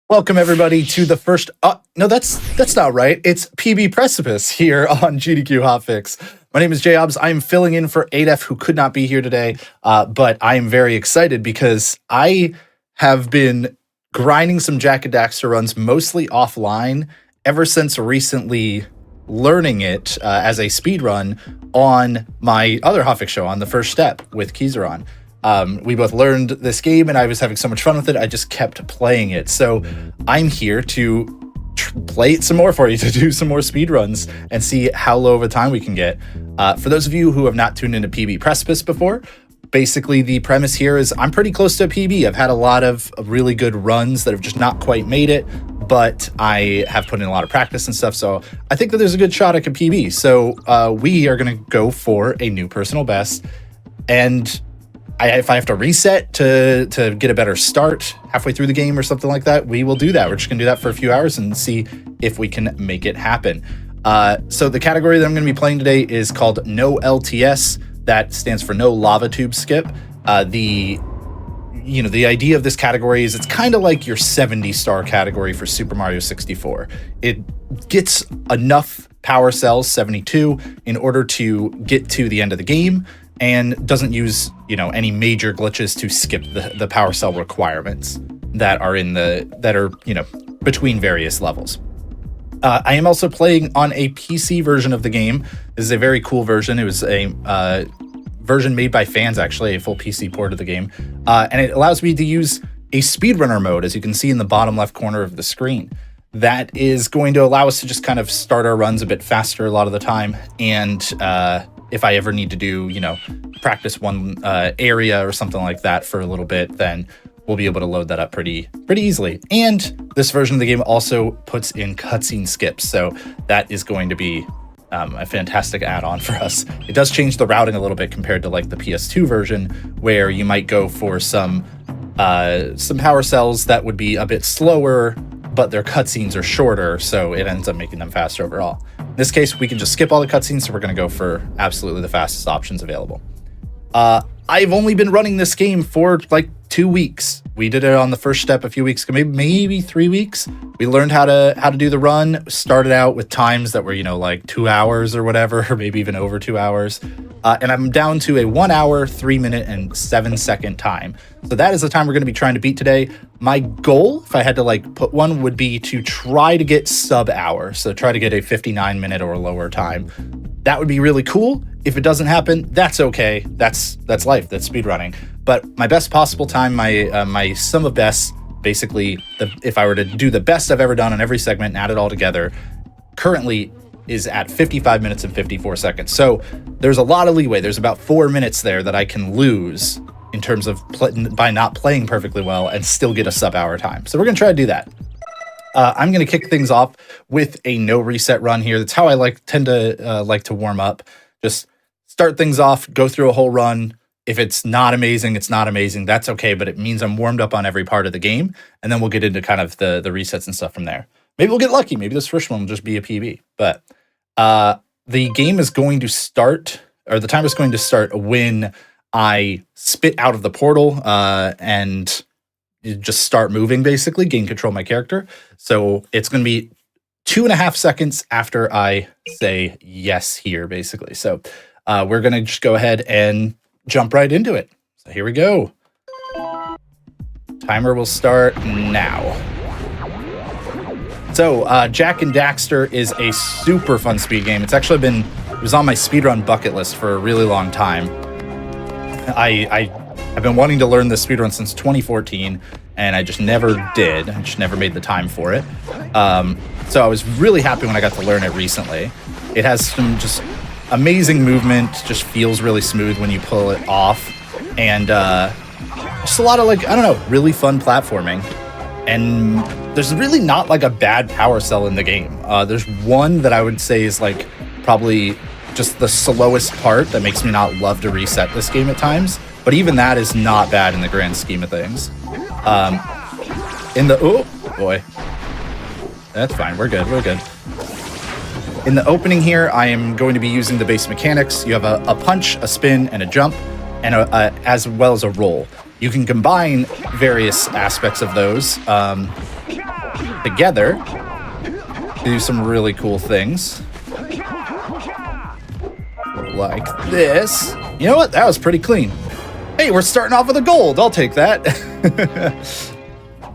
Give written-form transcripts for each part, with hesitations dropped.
Welcome everybody to the first. No, that's not right. It's PB Precipice here on GDQ Hotfix. My name is Jobs. I am filling in for Adef, who could not be here today, but I am very excited because I have been grinding some Jak and Daxter runs mostly offline ever since recently learning it as a speed run on my other Hotfix show on the First Step with Kizaron. We both learned this game and I was having so much fun with it, I just kept playing it. So I'm here to play it some more for you, to do some more speed runs and see how low of a time we can get. For those of you who have not tuned into PB Precipice before, basically the premise here is I'm pretty close to a PB. I've had a lot of really good runs that have just not quite made it, but I have put in a lot of practice and stuff. So I think that there's a good shot at a PB. So we are going to go for a new personal best. And if I have to reset to get a better start halfway through the game or something like that, we will do that. We're just going to do that for a few hours and see if we can make it happen. So the category that I'm going to be playing today is called No LTS. That stands for No Lava Tube Skip. The idea of this category is it's kind of like your 70-star category for Super Mario 64. It gets enough power cells, 72, in order to get to the end of the game, and doesn't use, any major glitches to skip the power cell requirements that are between various levels. I am also playing on a PC version of the game. This is a very cool version. It was a version made by fans, actually, a full PC port of the game. And it allows me to use a speedrunner mode, as you can see in the bottom left corner of the screen. That is going to allow us to just kind of start our runs a bit faster a lot of the time. And if I ever need to do, practice one area or something like that for a little bit, then we'll be able to load that up pretty easily. And this version of the game also puts in cutscene skips, so that is going to be a fantastic add-on for us. It does change the routing a little bit compared to like the PS2 version, where you might go for some power cells that would be a bit slower, but their cutscenes are shorter, so it ends up making them faster overall. In this case, we can just skip all the cutscenes, so we're going to go for absolutely the fastest options available. I've only been running this game for like 2 weeks. We did it on the First Step a few weeks ago, maybe 3 weeks. We learned how to do the run. Started out with times that were, like 2 hours or whatever, or maybe even over 2 hours. And I'm down to a 1 hour, 3 minute, and 7 second time. So that is the time we're going to be trying to beat today. My goal, if I had to put one, would be to try to get sub hour. So try to get a 59 minute or lower time. That would be really cool. If it doesn't happen, that's okay. That's life. That's speedrunning. But my best possible time, my sum of best, basically, if I were to do the best I've ever done on every segment and add it all together, currently is at 55 minutes and 54 seconds. So there's a lot of leeway. There's about 4 minutes there that I can lose in terms of by not playing perfectly well and still get a sub hour time. So we're going to try to do that. I'm going to kick things off with a no reset run here. That's how I tend to warm up. Just start things off, go through a whole run. If it's not amazing, it's not amazing. That's okay, but it means I'm warmed up on every part of the game, and then we'll get into kind of the resets and stuff from there. Maybe we'll get lucky. Maybe this first one will just be a PB. But the game is going to start, or the timer is going to start when I spit out of the portal and just start moving, basically, gain control of my character. So it's going to be 2.5 seconds after I say yes here, basically. So we're going to just go ahead and jump right into it. So here we go. Timer will start now. So Jak and Daxter is a super fun speed game. It's actually it was on my speedrun bucket list for a really long time. I've been wanting to learn this speedrun since 2014, and I just never did. I just never made the time for it. So I was really happy when I got to learn it recently. It has some just amazing movement, just feels really smooth when you pull it off, and just a lot of really fun platforming. And there's really not a bad power cell in the game. There's one that I would say is probably just the slowest part that makes me not love to reset this game at times. But even that is not bad in the grand scheme of things. Oh boy, that's fine. We're good. In the opening here, I am going to be using the base mechanics. You have a punch, a spin, and a jump, and as well as a roll. You can combine various aspects of those. together to do some really cool things. Like this. You know what? That was pretty clean. Hey, we're starting off with a gold. I'll take that.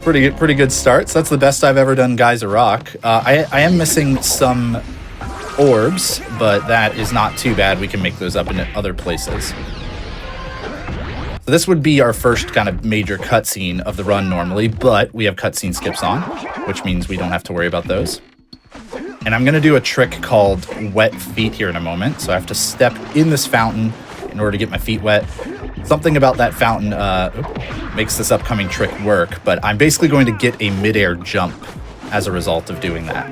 Pretty good starts. That's the best I've ever done Geyser Rock. I am missing some orbs, but that is not too bad. We can make those up in other places. So this would be our first kind of major cutscene of the run normally, but we have cutscene skips on, which means we don't have to worry about those. And I'm going to do a trick called wet feet here in a moment. So I have to step in this fountain in order to get my feet wet. Something about that fountain makes this upcoming trick work, but I'm basically going to get a midair jump as a result of doing that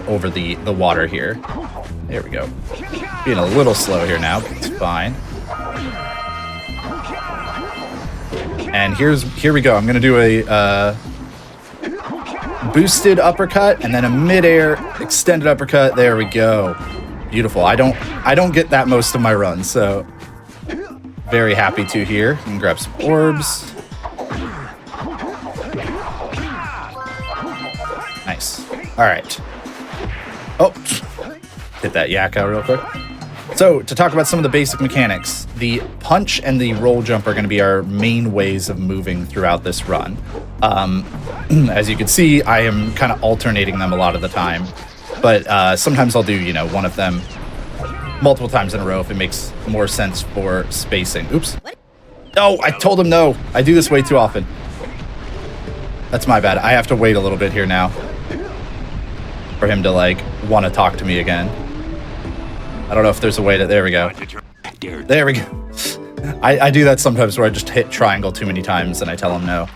over the water here. There we go. Being a little slow here now, but it's fine. And here we go. I'm going to do a boosted uppercut and then a midair extended uppercut. There we go. Beautiful. I don't get that most of my runs, so very happy to here. And grab some orbs. Nice. All right. Oh, hit that yak out real quick. So to talk about some of the basic mechanics, the punch and the roll jump are going to be our main ways of moving throughout this run. As you can see, I am kind of alternating them a lot of the time, but sometimes I'll do, you know, one of them multiple times in a row if it makes more sense for spacing. Oops. No, I told him no. I do this way too often. That's my bad. I have to wait a little bit here now for him to, like, want to talk to me again. I don't know if there's a way to... There we go. There we go. I do that sometimes where I just hit triangle too many times and I tell him no.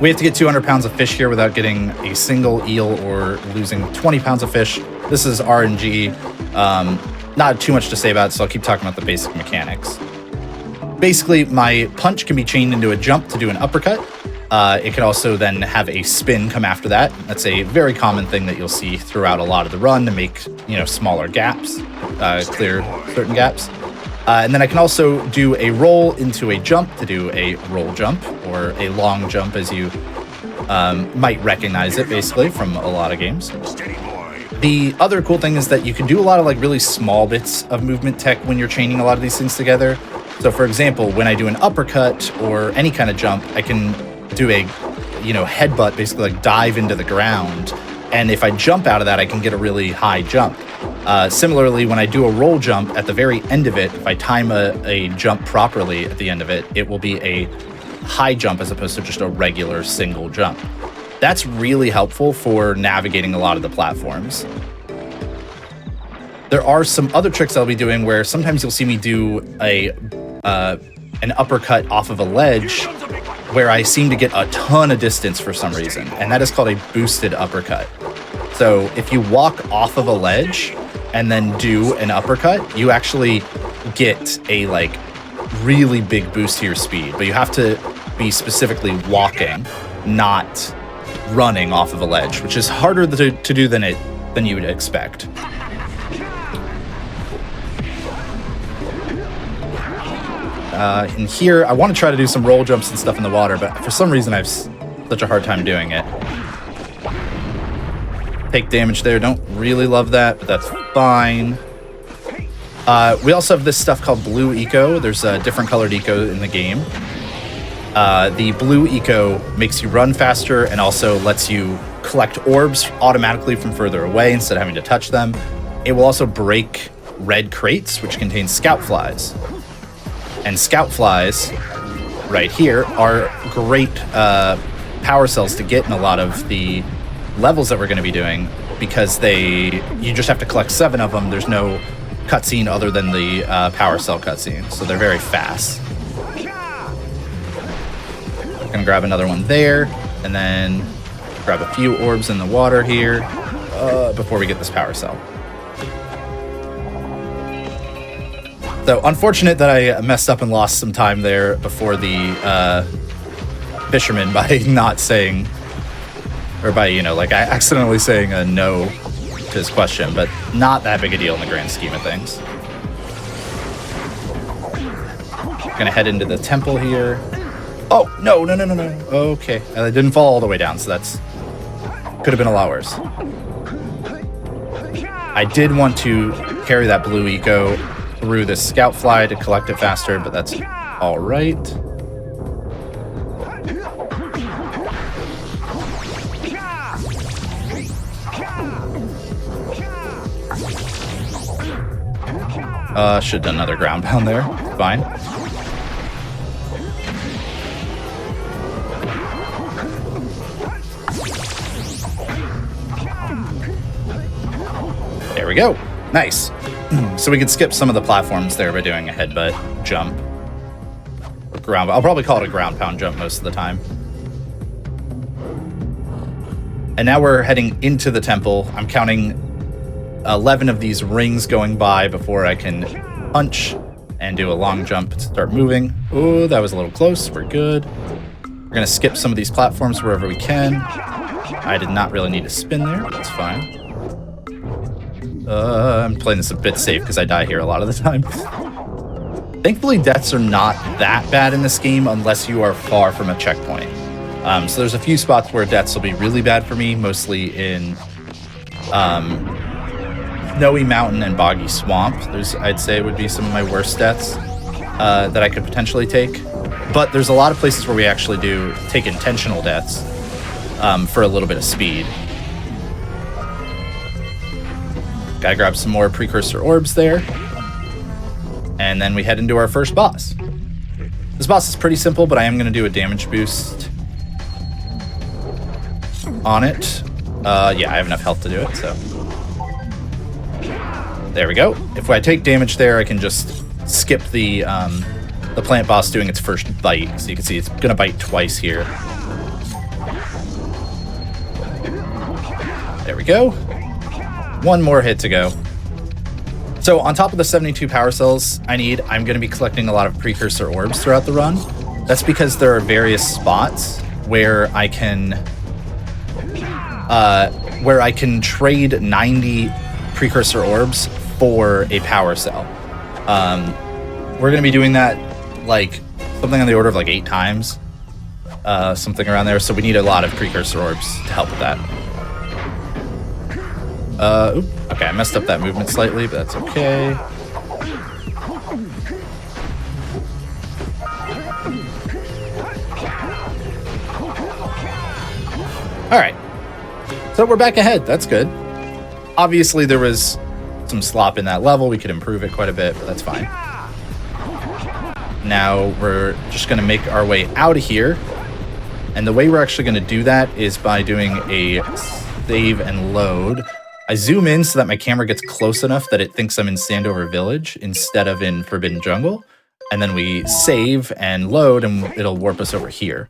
We have to get 200 pounds of fish here without getting a single eel or losing 20 pounds of fish. This is RNG. Not too much to say about it, so I'll keep talking about the basic mechanics. Basically, my punch can be chained into a jump to do an uppercut. It can also then have a spin come after that. That's a very common thing that you'll see throughout a lot of the run to make, you know, smaller gaps, clear certain gaps. And then I can also do a roll into a jump to do a roll jump, or a long jump as you might recognize it basically from a lot of games. The other cool thing is that you can do a lot of like really small bits of movement tech when you're chaining a lot of these things together. So for example, when I do an uppercut or any kind of jump, I can do a, you know, headbutt, basically like dive into the ground. And if I jump out of that, I can get a really high jump. Similarly, when I do a roll jump at the very end of it, if I time a jump properly at the end of it, it will be a high jump as opposed to just a regular single jump. That's really helpful for navigating a lot of the platforms. There are some other tricks I'll be doing where sometimes you'll see me do an uppercut off of a ledge where I seem to get a ton of distance for some reason, and that is called a boosted uppercut. So if you walk off of a ledge and then do an uppercut, you actually get a like really big boost to your speed, but you have to be specifically walking, not running off of a ledge, which is harder to do than you would expect. In here, I want to try to do some roll jumps and stuff in the water, but for some reason I have such a hard time doing it. Take damage there, don't really love that, but that's fine. We also have this stuff called blue eco. There's a different colored eco in the game. The blue eco makes you run faster and also lets you collect orbs automatically from further away instead of having to touch them. It will also break red crates, which contain scout flies. And scout flies, right here, are great power cells to get in a lot of the levels that we're going to be doing, because you just have to collect 7 of them. There's no cutscene other than the power cell cutscene, so they're very fast. I'm gonna grab another one there, and then grab a few orbs in the water here before we get this power cell. So unfortunate that I messed up and lost some time there before the fisherman by not saying, or by, you know, like I accidentally saying a no to his question, but not that big a deal in the grand scheme of things. Gonna head into the temple here. Oh, no. Okay, I didn't fall all the way down, so that's... Could have been a lot worse. I did want to carry that blue eco through the scout fly to collect it faster, but that's all right. Should have done another ground pound there. Fine. There we go. Nice. So we could skip some of the platforms there by doing a headbutt jump. Or ground. I'll probably call it a ground pound jump most of the time. And now we're heading into the temple. I'm counting 11 of these rings going by before I can punch and do a long jump to start moving. Oh, that was a little close. We're good. We're going to skip some of these platforms wherever we can. I did not really need to spin there, but that's fine. I'm playing this a bit safe because I die here a lot of the time. Thankfully, deaths are not that bad in this game unless you are far from a checkpoint. So there's a few spots where deaths will be really bad for me, mostly in Snowy Mountain and Boggy Swamp. I'd say would be some of my worst deaths that I could potentially take. But there's a lot of places where we actually do take intentional deaths for a little bit of speed. Gotta grab some more Precursor orbs there. And then we head into our first boss. This boss is pretty simple, but I am going to do a damage boost on it. Yeah, I have enough health to do it, so. There we go. If I take damage there, I can just skip the plant boss doing its first bite. So you can see it's going to bite twice here. There we go. One more hit to go. So on top of the 72 power cells I'm going to be collecting a lot of Precursor orbs throughout the run. That's because there are various spots where I can trade 90 Precursor orbs for a power cell. We're going to be doing that like something on the order of like 8 times, something around there. So we need a lot of Precursor orbs to help with that. Okay, I messed up that movement slightly, but that's okay. Alright. So we're back ahead. That's good. Obviously, there was some slop in that level. We could improve it quite a bit, but that's fine. Now we're just going to make our way out of here. And the way we're actually going to do that is by doing a save and load. I zoom in so that my camera gets close enough that it thinks I'm in Sandover Village instead of in Forbidden Jungle. And then we save and load, and it'll warp us over here.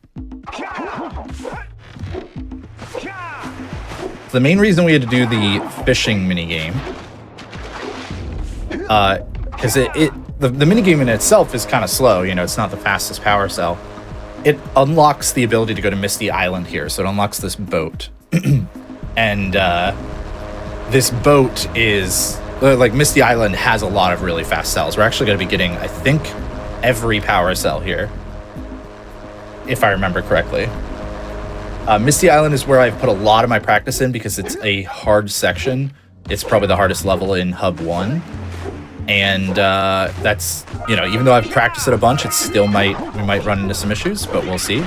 The main reason we had to do the fishing minigame, because the minigame in itself is kind of slow. You know, it's not the fastest power cell. It unlocks the ability to go to Misty Island here, so it unlocks this boat. And this boat is, like, Misty Island has a lot of really fast cells. We're actually going to be getting, I think, every power cell here, if I remember correctly. Misty Island is where I've put a lot of my practice in because it's a hard section. It's probably the hardest level in Hub 1. And that's, you know, even though I've practiced it a bunch, we might run into some issues, but we'll see.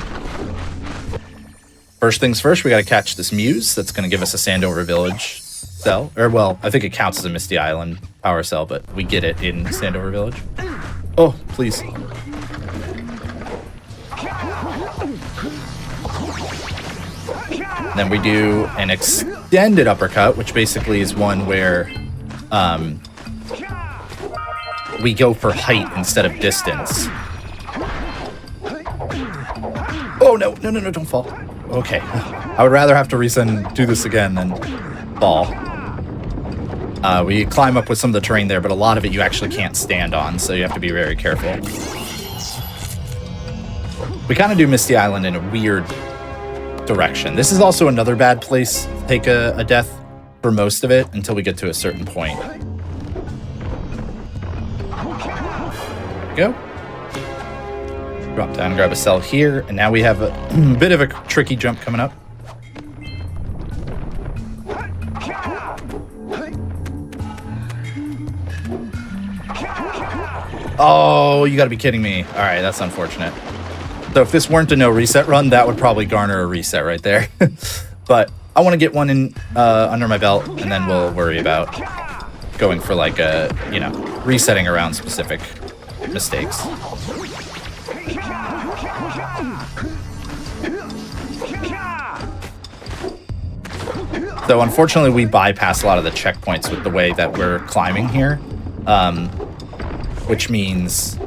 First things first, we got to catch this Muse. That's going to give us a Sandover Village cell. Or, well, I think it counts as a Misty Island power cell, but we get it in Sandover Village. Oh, please. Then we do an extended uppercut, which basically is one where we go for height instead of distance. Oh, no, don't fall. Okay. I would rather have to do this again than fall. We climb up with some of the terrain there, but a lot of it you actually can't stand on, so you have to be very careful. We kind of do Misty Island in a weird direction. This is also another bad place to take a death for most of it until we get to a certain point. There we go. Drop down, grab a cell here, and now we have a bit of a tricky jump coming up. Oh, you gotta be kidding me. All right, that's unfortunate. So if this weren't a no reset run, that would probably garner a reset right there. But I want to get one in under my belt, and then we'll worry about going for like a, you know, resetting around specific mistakes. So unfortunately, we bypass a lot of the checkpoints with the way that we're climbing here, which means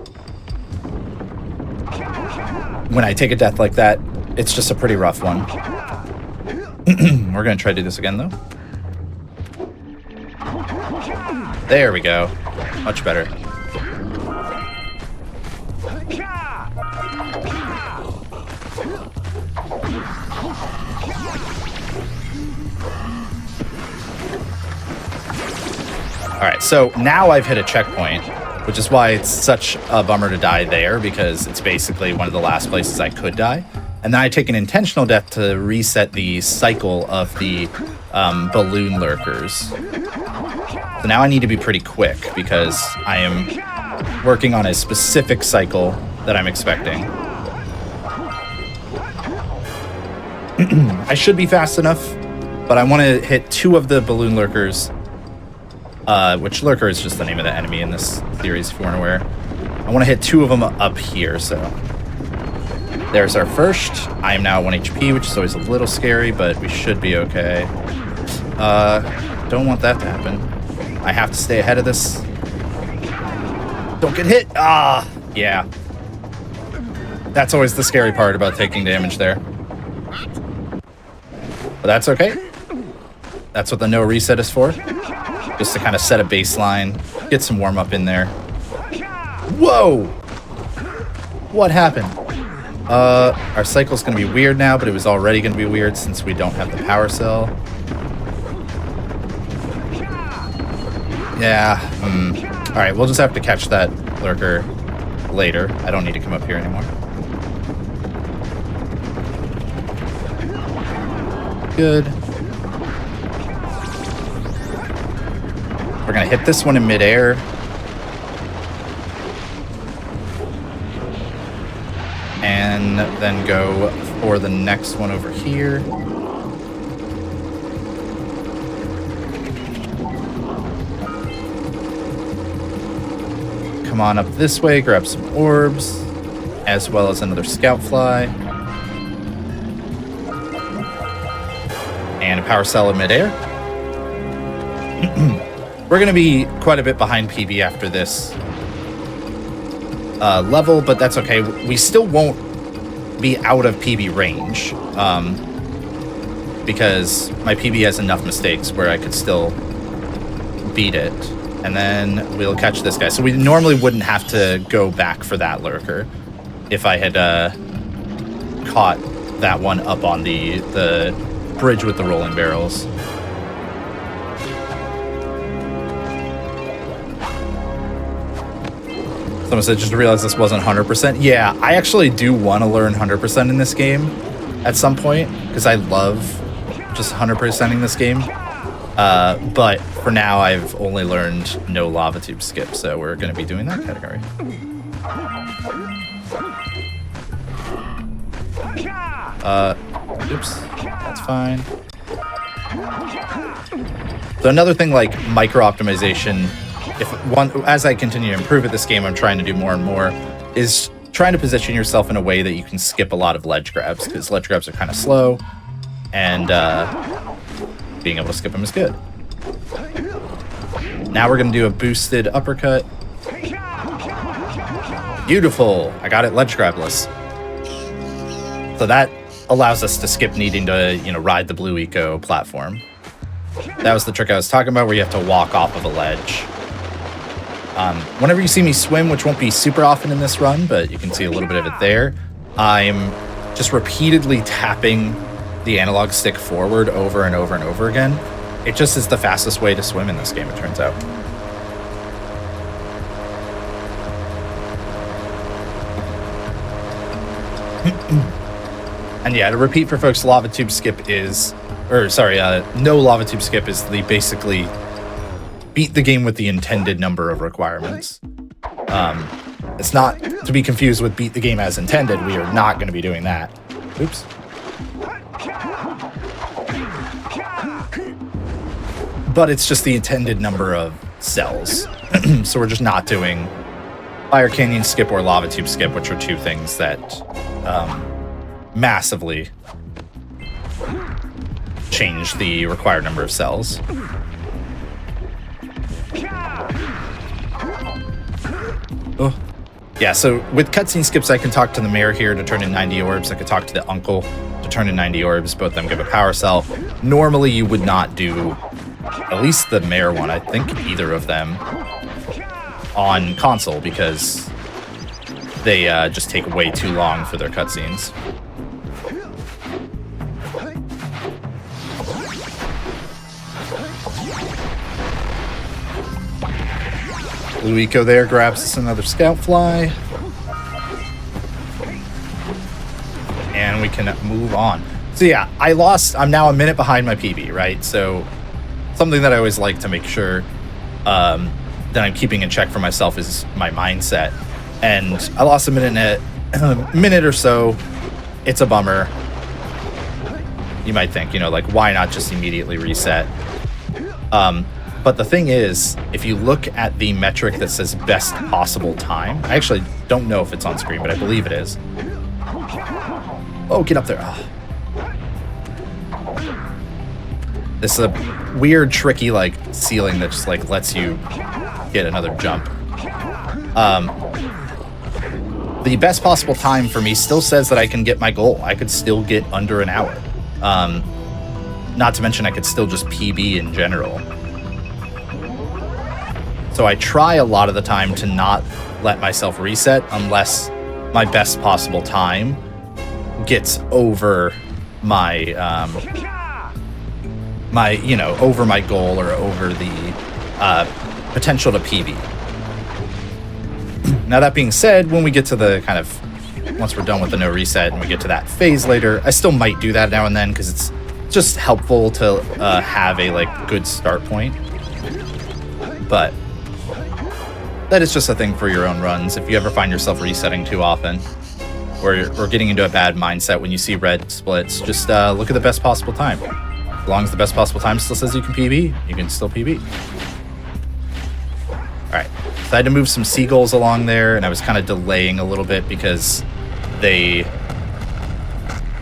when I take a death like that, it's just a pretty rough one. We're going to try to do this again, though. There we go. Much better. Alright, so now I've hit a checkpoint, which is why it's such a bummer to die there, because it's basically one of the last places I could die. And then I take an intentional death to reset the cycle of the balloon lurkers. So now I need to be pretty quick, because I am working on a specific cycle that I'm expecting. I should be fast enough, but I want to hit 2 of the balloon lurkers. Which lurker is just the name of the enemy in this series, if you weren't aware. I want to hit 2 of them up here, so... There's our first. I am now 1 HP, which is always a little scary, but we should be okay. Don't want that to happen. I have to stay ahead of this. Don't get hit! Ah! Yeah. That's always the scary part about taking damage there. But that's okay. That's what the no reset is for. Just to kind of set a baseline, get some warm-up in there. Whoa! What happened? Our cycle's going to be weird now, but it was already going to be weird since we don't have the power cell. Yeah. Alright, we'll just have to catch that lurker later. I don't need to come up here anymore. Good. We're going to hit this one in midair. And then go for the next one over here. Come on up this way, grab some orbs, as well as another scout fly. And a power cell in midair. We're going to be quite a bit behind PB after this level, but that's okay. We still won't be out of PB range, because my PB has enough mistakes where I could still beat it. And then we'll catch this guy. So we normally wouldn't have to go back for that lurker if I had caught that one up on the bridge with the rolling barrels. Someone said, just realized this wasn't 100%. Yeah, I actually do want to learn 100% in this game at some point, because I love just 100%ing this game. But for now, I've only learned no lava tube skip, so we're going to be doing that category. Oops, that's fine. So another thing like micro-optimization, as I continue to improve at this game, I'm trying to do more and more, is trying to position yourself in a way that you can skip a lot of ledge grabs, because ledge grabs are kind of slow, and being able to skip them is good. Now we're going to do a boosted uppercut. Beautiful! I got it ledge grabless. So that allows us to skip needing to, ride the blue eco platform. That was the trick I was talking about, where you have to walk off of a ledge. Whenever you see me swim, which won't be super often in this run, but you can see a little bit of it there, I'm just repeatedly tapping the analog stick forward over and over and over again. It just is the fastest way to swim in this game, it turns out. And yeah, to repeat for folks, lava tube skip is, or sorry, no lava tube skip is the basically beat the game with the intended number of requirements. It's not to be confused with beat the game as intended. We are not going to be doing that. Oops. But it's just the intended number of cells. So we're just not doing Fire Canyon skip or lava tube skip, which are two things that massively change the required number of cells. Oh. Yeah, so with cutscene skips, I can talk to the mayor here to turn in 90 orbs. I could talk to the uncle to turn in 90 orbs. Both of them give a power cell. Normally, you would not do, at least the mayor one, I think either of them, on console because they just take way too long for their cutscenes. Luico there grabs us another scout fly. And we can move on. So yeah, I'm now a minute behind my PB, right? So something that I always like to make sure that I'm keeping in check for myself is my mindset. And I lost a minute or so. It's a bummer. You might think, like, why not just immediately reset? But the thing is, if you look at the metric that says best possible time, I actually don't know if it's on screen, but I believe it is. Oh, get up there. Oh. This is a weird, tricky, like, ceiling that just, like, lets you get another jump. The best possible time for me still says that I can get my goal. I could still get under an hour. Not to mention I could still just PB in general. So I try a lot of the time to not let myself reset unless my best possible time gets over my, over my goal or over the potential to PB. Now that being said, when we get to the kind of, once we're done with the no reset and we get to that phase later, I still might do that now and then because it's just helpful to have a good start point. But that is just a thing for your own runs. If you ever find yourself resetting too often or getting into a bad mindset when you see red splits, just look at the best possible time. As long as the best possible time still says you can PB, you can still PB. All right, so I had to move some seagulls along there, and I was kind of delaying a little bit because they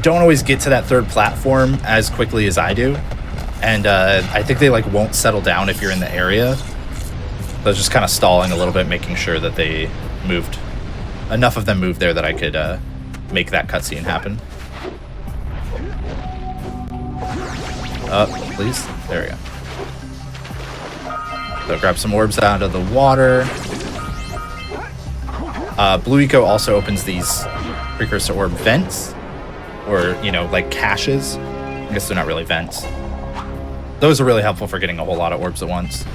don't always get to that third platform as quickly as I do. And I think they won't settle down if you're in the area. So I was just kind of stalling a little bit, making sure that they moved, enough of them moved there that I could make that cutscene happen. Please, there we go. So grab some orbs out of the water. Blue Eco also opens these Precursor orb vents, or, caches. I guess they're not really vents. Those are really helpful for getting a whole lot of orbs at once.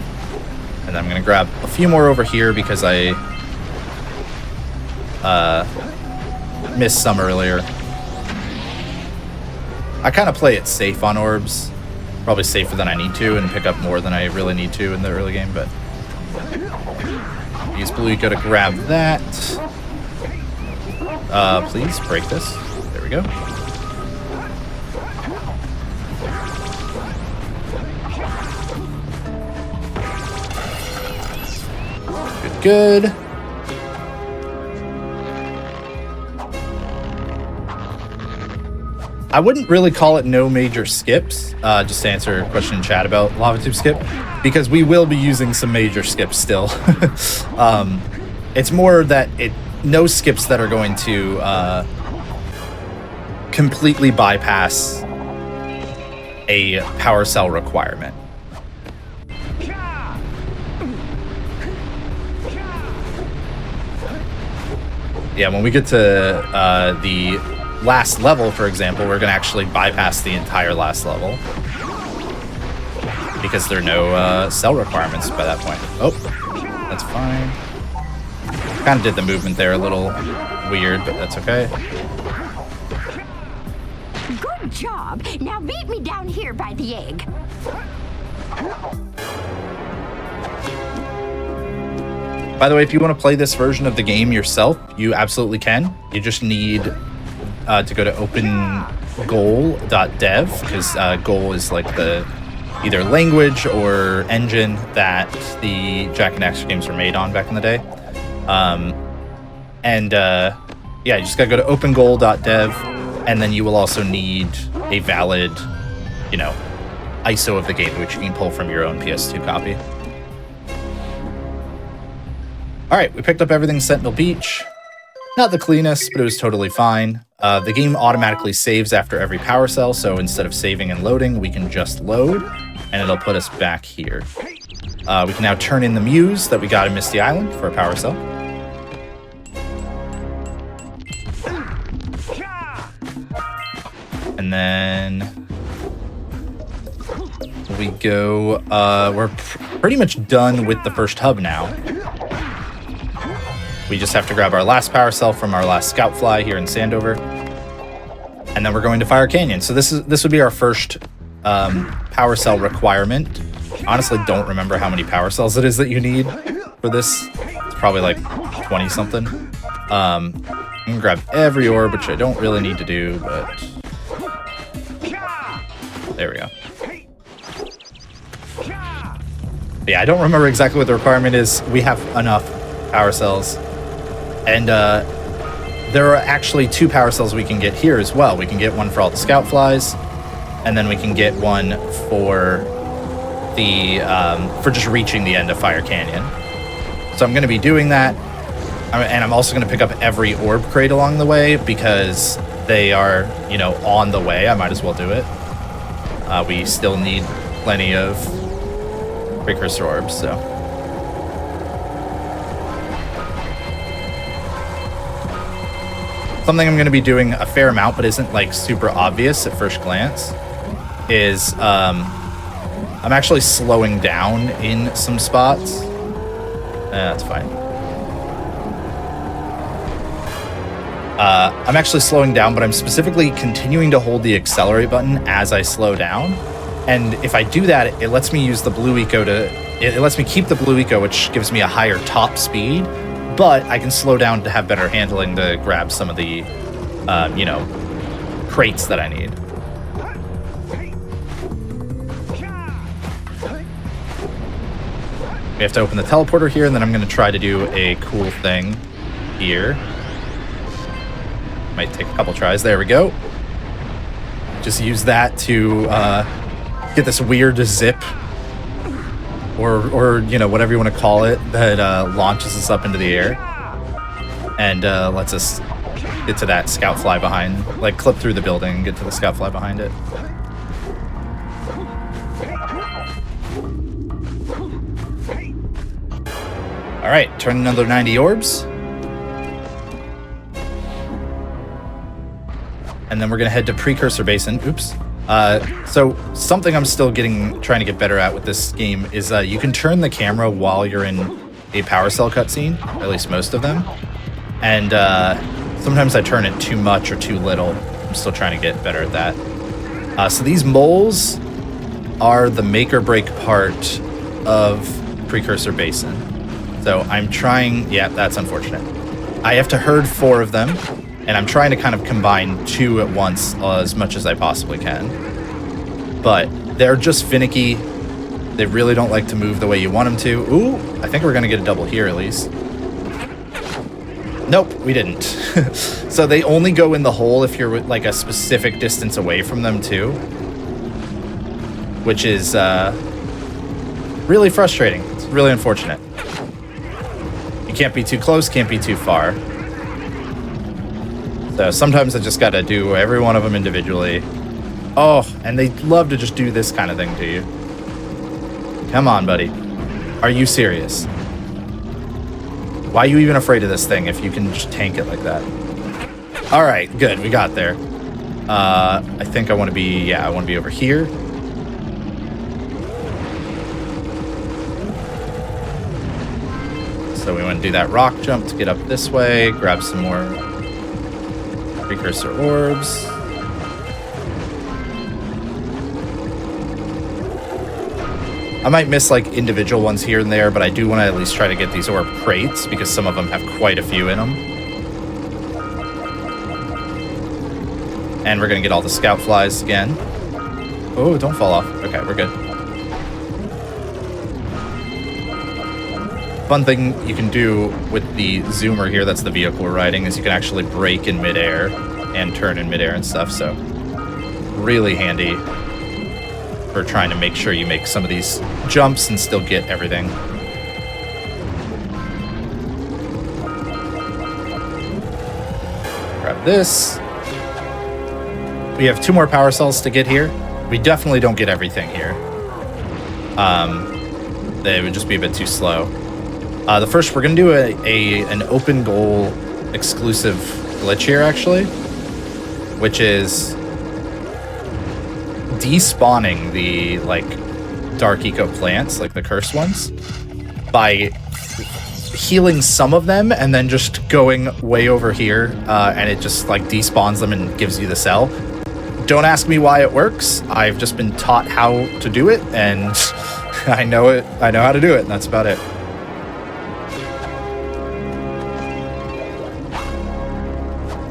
And then I'm going to grab a few more over here because I missed some earlier. I kind of play it safe on orbs. Probably safer than I need to and pick up more than I really need to in the early game, but use Blue Eco to grab that. Please break this. There we go. Good. I wouldn't really call it no major skips, just to answer a question in chat about lava tube skip, because we will be using some major skips still. It's more that no skips that are going to completely bypass a power cell requirement. Yeah, when we get to the last level, for example, we're going to actually bypass the entire last level because there are no cell requirements by that point. Oh, that's fine. Kind of did the movement there a little weird, but that's okay. Good job. Now meet me down here by the egg. By the way, if you want to play this version of the game yourself, you absolutely can. You just need to go to opengoal.dev, because Goal is like the either language or engine that the Jak and Daxter games were made on back in the day. Yeah, you just gotta go to opengoal.dev, and then you will also need a valid, ISO of the game, which you can pull from your own PS2 copy. All right, we picked up everything Sentinel Beach. Not the cleanest, but it was totally fine. The game automatically saves after every power cell, so instead of saving and loading, we can just load, and it'll put us back here. We can now turn in the Muse that we got in Misty Island for a power cell. And then we go, we're pretty much done with the first hub now. We just have to grab our last power cell from our last scout fly here in Sandover. And then we're going to Fire Canyon. So this would be our first power cell requirement. Honestly, don't remember how many power cells it is that you need for this. It's probably like 20 something. I'm gonna grab every orb, which I don't really need to do, but there we go. Yeah, I don't remember exactly what the requirement is. We have enough power cells. And there are actually 2 power cells we can get here as well. We can get one for all the scout flies, and then we can get one for the for just reaching the end of Fire Canyon. So I'm going to be doing that, and I'm also going to pick up every orb crate along the way because they are, on the way. I might as well do it. We still need plenty of Precursor orbs, so. Something I'm going to be doing a fair amount, but isn't like super obvious at first glance, is I'm actually slowing down in some spots. That's fine. I'm actually slowing down, but I'm specifically continuing to hold the accelerate button as I slow down. And if I do that, it lets me use the blue eco it lets me keep the blue eco, which gives me a higher top speed, but I can slow down to have better handling to grab some of the, crates that I need. We have to open the teleporter here, and then I'm going to try to do a cool thing here. Might take a couple tries. There we go. Just use that to get this weird zip, or whatever you want to call it, that launches us up into the air and lets us get to that scout fly behind, like clip through the building and get to the scout fly behind it. All right, turn another 90 orbs. And then we're gonna head to Precursor Basin. Oops. So something I'm still trying to get better at with this game is you can turn the camera while you're in a power cell cutscene, at least most of them. And sometimes I turn it too much or too little. I'm still trying to get better at that. So these moles are the make or break part of Precursor Basin. So I'm trying, yeah, that's unfortunate. I have to herd 4 of them, and I'm trying to kind of combine 2 at once as much as I possibly can. But they're just finicky. They really don't like to move the way you want them to. Ooh, I think we're gonna get a double here at least. Nope, we didn't. So they only go in the hole if you're like a specific distance away from them too, which is really frustrating. It's really unfortunate. You can't be too close, can't be too far. So sometimes I just gotta do every one of them individually. Oh, and they love to just do this kind of thing to you. Come on, buddy. Are you serious? Why are you even afraid of this thing if you can just tank it like that? All right, good, we got there. I think I want to be over here. So we want to do that rock jump to get up this way, grab some more Precursor orbs. I might miss like individual ones here and there, but I do want to at least try to get these orb crates because some of them have quite a few in them. And we're going to get all the scout flies again. Oh, don't fall off. Okay, we're good. Fun thing you can do with the zoomer here, that's the vehicle we're riding, is you can actually brake in midair and turn in midair and stuff, so really handy for trying to make sure you make some of these jumps and still get everything. Grab this. We have 2 more power cells to get here. We definitely don't get everything here. They would just be a bit too slow. The first, we're going to do an open goal exclusive glitch here, actually, which is despawning the, like, dark eco plants, like the cursed ones, by healing some of them and then just going way over here, and it just, like, despawns them and gives you the cell. Don't ask me why it works. I've just been taught how to do it, and I know it. I know how to do it, and that's about it.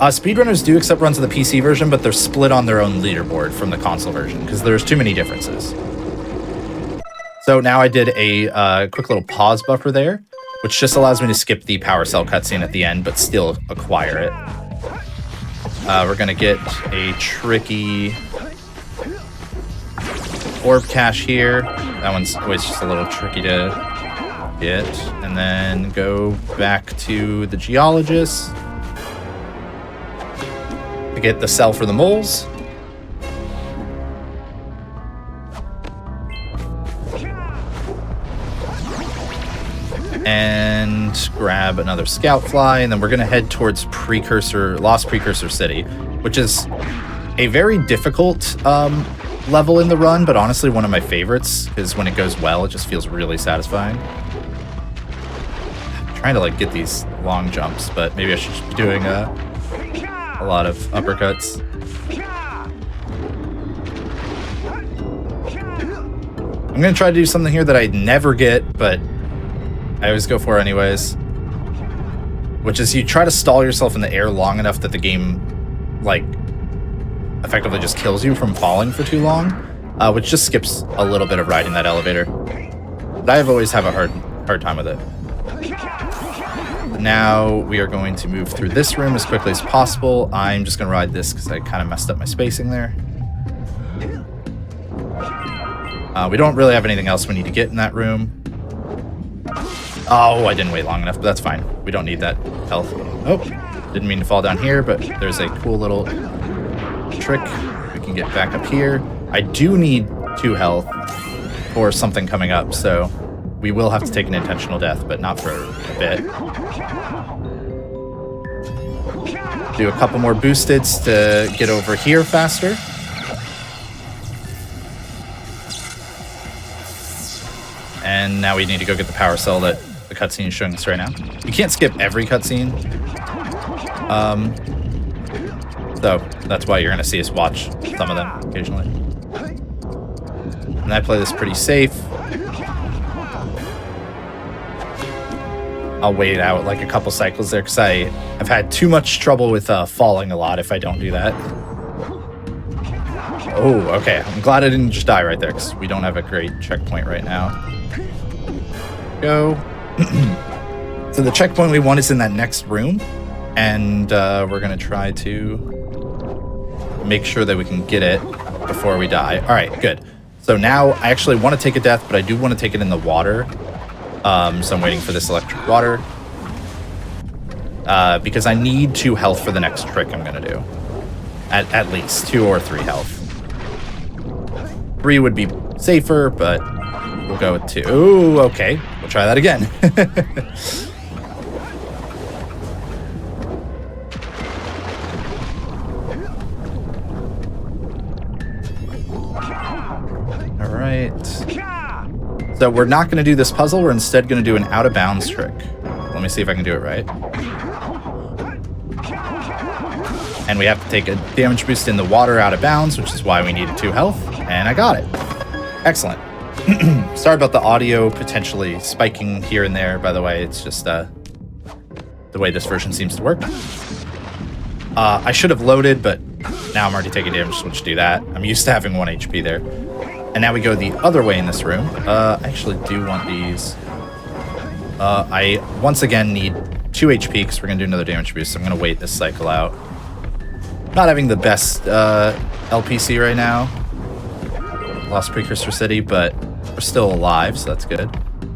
Speedrunners do accept runs of the PC version, but they're split on their own leaderboard from the console version because there's too many differences. So now I did a quick little pause buffer there, which just allows me to skip the power cell cutscene at the end, but still acquire it. We're going to get a tricky orb cache here. That one's always just a little tricky to get. And then go back to the geologist to get the cell for the moles. And grab another scout fly, and then we're gonna head towards Lost Precursor City, which is a very difficult level in the run, but honestly one of my favorites, because when it goes well, it just feels really satisfying. I'm trying to like get these long jumps, but maybe I should just be doing a lot of uppercuts. I'm gonna try to do something here that I never get, but I always go for anyways, which is you try to stall yourself in the air long enough that the game, like, effectively just kills you from falling for too long, which just skips a little bit of riding that elevator. But I always have a hard time with it. Now we are going to move through this room as quickly as possible. I'm just going to ride this because I kind of messed up my spacing there. We don't really have anything else we need to get in that room. Oh, I didn't wait long enough, but that's fine. We don't need that health. Oh, didn't mean to fall down here, but there's a cool little trick. We can get back up here. I do need 2 health for something coming up, so we will have to take an intentional death, but not for a bit. Do a couple more boosteds to get over here faster. And now we need to go get the power cell that the cutscene is showing us right now. You can't skip every cutscene. So that's why you're going to see us watch some of them occasionally. And I play this pretty safe. I'll wait out like a couple cycles there because I've had too much trouble with falling a lot if I don't do that. Oh, okay. I'm glad I didn't just die right there because we don't have a great checkpoint right now. Go. So the checkpoint we want is in that next room, and we're gonna try to make sure that we can get it before we die. All right, good. So now I actually want to take a death, but I do want to take it in the water. So I'm waiting for this electric water because I need 2 health for the next trick I'm gonna do. At least 2 or 3 health. 3 would be safer, but we'll go with 2. Ooh, okay. We'll try that again. All right. So we're not going to do this puzzle. We're instead going to do an out-of-bounds trick. Let me see if I can do it right. And we have to take a damage boost in the water out of bounds, which is why we needed 2 health. And I got it. Excellent. Sorry about the audio potentially spiking here and there, by the way. It's just the way this version seems to work. I should have loaded, but now I'm already taking damage, so we'll just do that. I'm used to having 1 HP there. And now we go the other way in this room. I actually do want these. I, once again, need 2 HP because we're going to do another damage boost, so I'm going to wait this cycle out. Not having the best LPC right now. Lost Precursor City, but we're still alive, so that's good.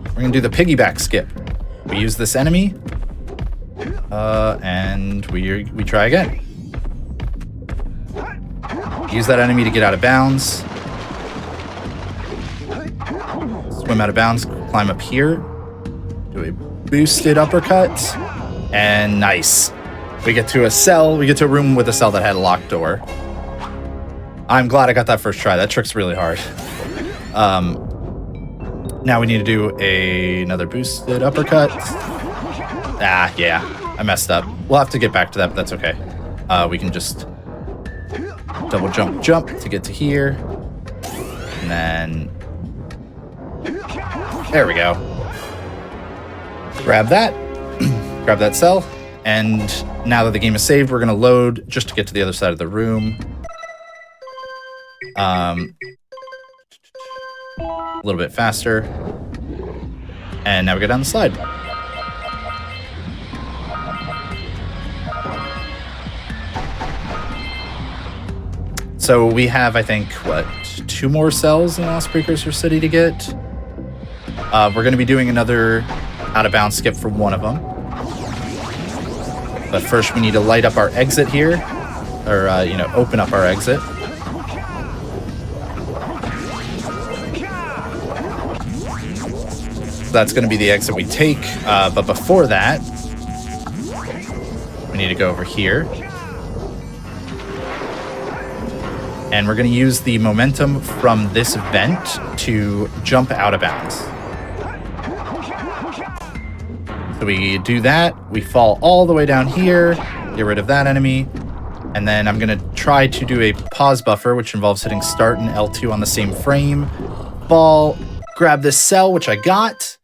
We're going to do the piggyback skip. We use this enemy, and we try again. Use that enemy to get out of bounds. Swim out of bounds, climb up here. Do a boosted uppercut. And nice. We get to a cell. We get to a room with a cell that had a locked door. I'm glad I got that first try. That trick's really hard. Now we need to do another boosted uppercut. Ah, yeah. I messed up. We'll have to get back to that, but that's okay. We can just double jump to get to here. And then... There we go. Grab that. Grab that cell. And now that the game is saved, we're going to load just to get to the other side of the room. A little bit faster. And now we go down the slide. So we have, I think, what, 2 more cells in Lost Precursor City to get? We're going to be doing another out-of-bounds skip for one of them. But first we need to light up our exit here. Or, open up our exit. So that's going to be the exit we take. But before that, we need to go over here. And we're going to use the momentum from this vent to jump out of bounds. So we do that. We fall all the way down here. Get rid of that enemy. And then I'm going to try to do a pause buffer, which involves hitting start and L2 on the same frame. Fall, grab this cell, which I got,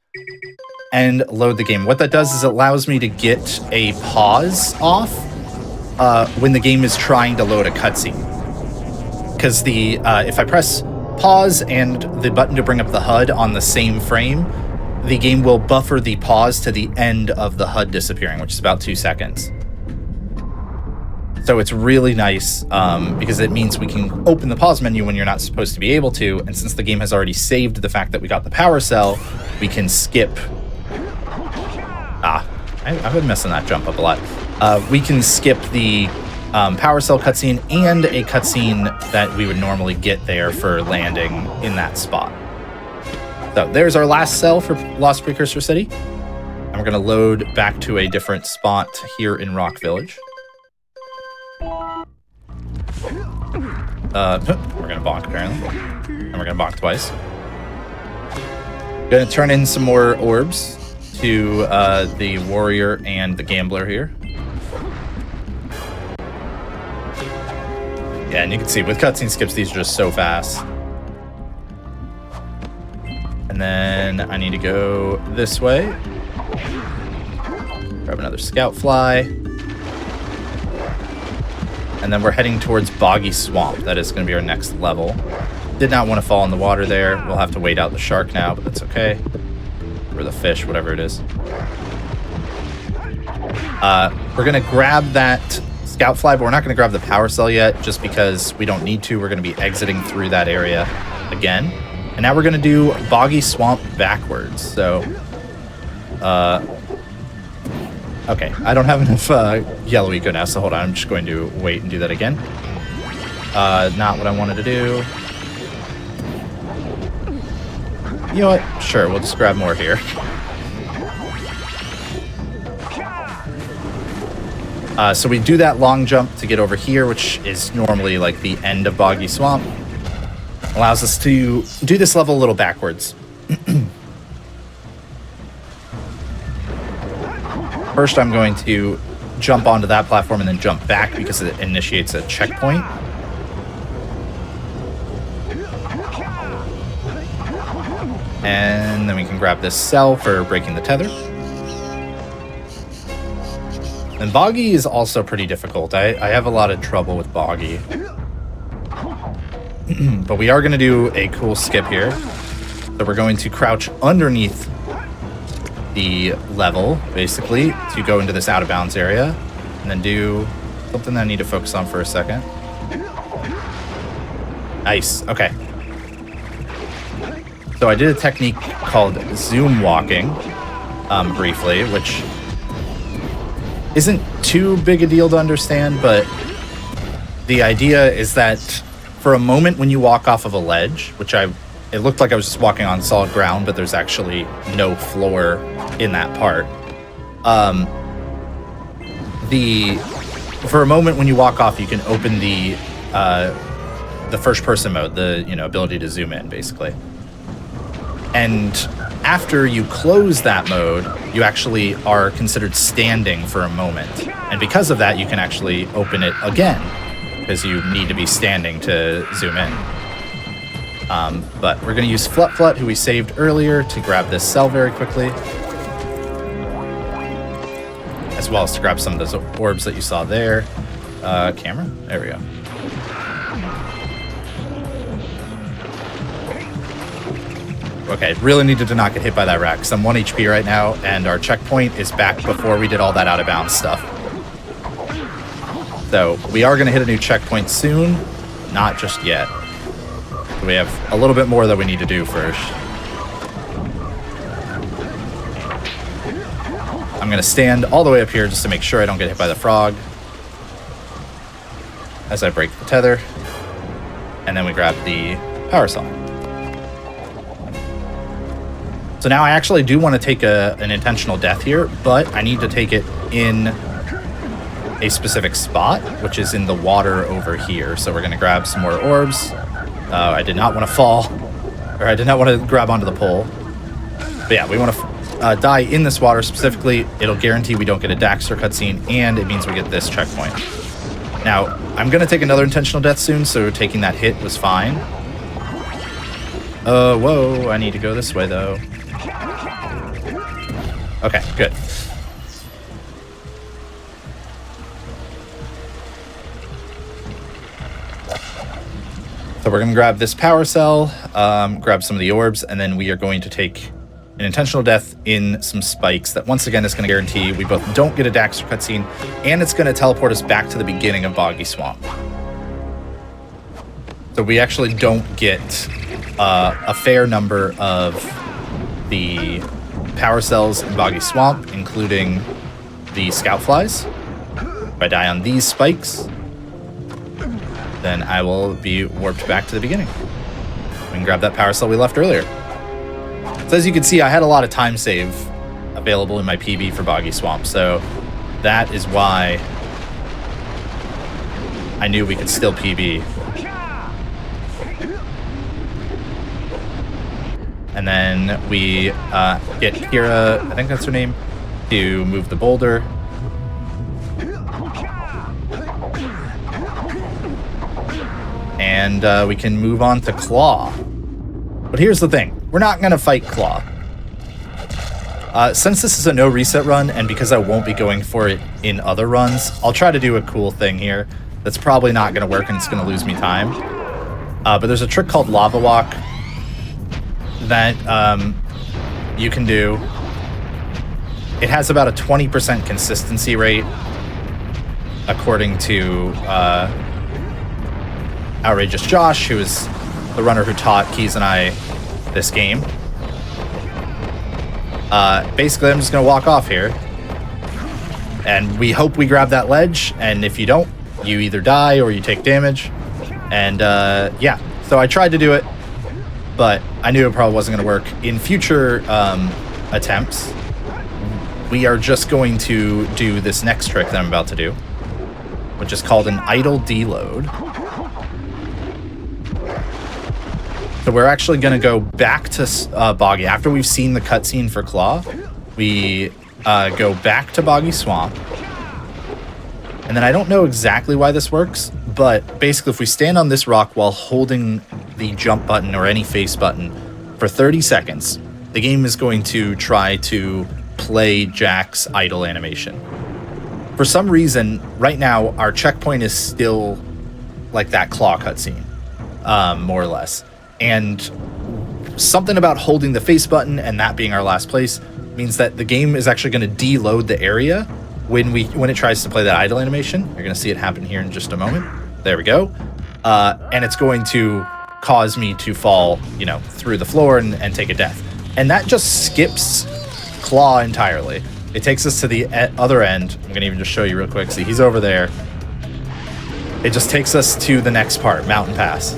and load the game. What that does is it allows me to get a pause off when the game is trying to load a cutscene. Because if I press pause and the button to bring up the HUD on the same frame, the game will buffer the pause to the end of the HUD disappearing, which is about 2 seconds. So it's really nice because it means we can open the pause menu when you're not supposed to be able to, and since the game has already saved the fact that we got the power cell, we can skip... I've been messing that jump up a lot. We can skip the power cell cutscene and a cutscene that we would normally get there for landing in that spot. So there's our last cell for Lost Precursor City. And we're going to load back to a different spot here in Rock Village. We're going to bonk, apparently. And we're going to bonk twice. Going to turn in some more orbs to the warrior and the gambler here. Yeah, and you can see with cutscene skips, these are just so fast. And then I need to go this way. Grab another scout fly. And then we're heading towards Boggy Swamp. That is going to be our next level. Did not want to fall in the water there. We'll have to wait out the shark now, but that's okay. Or the fish, whatever it is. We're going to grab that scout fly, but we're not going to grab the power cell yet, just because we don't need to. We're going to be exiting through that area again. And now we're going to do Boggy Swamp backwards. So, okay, I don't have enough yellow eco now, so hold on. I'm just going to wait and do that again. Not what I wanted to do. You know what? Sure, we'll just grab more here. So we do that long jump to get over here, which is normally like the end of Boggy Swamp. Allows us to do this level a little backwards. First, I'm going to jump onto that platform and then jump back because it initiates a checkpoint. And then we can grab this cell for breaking the tether. And Boggy is also pretty difficult. I have a lot of trouble with Boggy. But we are going to do a cool skip here. So we're going to crouch underneath the level, basically, to go into this out of bounds area. And then do something that I need to focus on for a second. Nice. Okay. So I did a technique called zoom walking, briefly, which isn't too big a deal to understand, but the idea is that for a moment when you walk off of a ledge, which it looked like I was just walking on solid ground, but there's actually no floor in that part. For a moment when you walk off, you can open the first person mode, the ability to zoom in, basically. And after you close that mode, you actually are considered standing for a moment. And because of that, you can actually open it again, because you need to be standing to zoom in. But we're going to use Flut Flut, who we saved earlier, to grab this cell very quickly. As well as to grab some of those orbs that you saw there. Camera? There we go. Okay, really needed to not get hit by that rat, because I'm 1 HP right now, and our checkpoint is back before we did all that out-of-bounds stuff. So, we are going to hit a new checkpoint soon, not just yet. We have a little bit more that we need to do first. I'm going to stand all the way up here just to make sure I don't get hit by the frog. As I break the tether. And then we grab the power cell. So now I actually do want to take an intentional death here, but I need to take it in a specific spot, which is in the water over here. So we're going to grab some more orbs. I did not want to fall, or I did not want to grab onto the pole. But yeah, we want to die in this water specifically. It'll guarantee we don't get a Daxter cutscene, and it means we get this checkpoint. Now, I'm going to take another intentional death soon, so taking that hit was fine. Whoa, I need to go this way, though. Okay, good. So we're going to grab this power cell, grab some of the orbs, and then we are going to take an intentional death in some spikes that once again is going to guarantee we both don't get a Daxter cutscene, and it's going to teleport us back to the beginning of Boggy Swamp. So we actually don't get a fair number of the power cells in Boggy Swamp, including the scout flies. If I die on these spikes, then I will be warped back to the beginning. We can grab that power cell we left earlier. So as you can see, I had a lot of time save available in my PB for Boggy Swamp, so that is why I knew we could still PB. And then we get Kira, I think that's her name, to move the boulder. And we can move on to Claw. But here's the thing. We're not going to fight Claw. Since this is a no reset run, and because I won't be going for it in other runs, I'll try to do a cool thing here that's probably not going to work and it's going to lose me time. But there's a trick called Lava Walk that you can do. It has about a 20% consistency rate, according to Outrageous Josh, who is the runner who taught Keys and I this game. Basically, I'm just going to walk off here, and we hope we grab that ledge, and if you don't, you either die or you take damage. And yeah, so I tried to do it, but I knew it probably wasn't going to work. In future attempts, we are just going to do this next trick that I'm about to do, which is called an idle deload. So we're actually going to go back to Boggy. After we've seen the cutscene for Claw, we go back to Boggy Swamp. And then I don't know exactly why this works, but basically if we stand on this rock while holding the jump button or any face button, For 30 seconds, the game is going to try to play Jack's idle animation. For some reason, right now, our checkpoint is still like that claw cutscene, more or less. And something about holding the face button and that being our last place means that the game is actually going to deload the area when it tries to play that idle animation. You're going to see it happen here in just a moment. There we go. And it's going to cause me to fall, through the floor and take a death. And that just skips claw entirely. It takes us to the other end. I'm going to even just show you real quick. See, he's over there. It just takes us to the next part, Mountain Pass.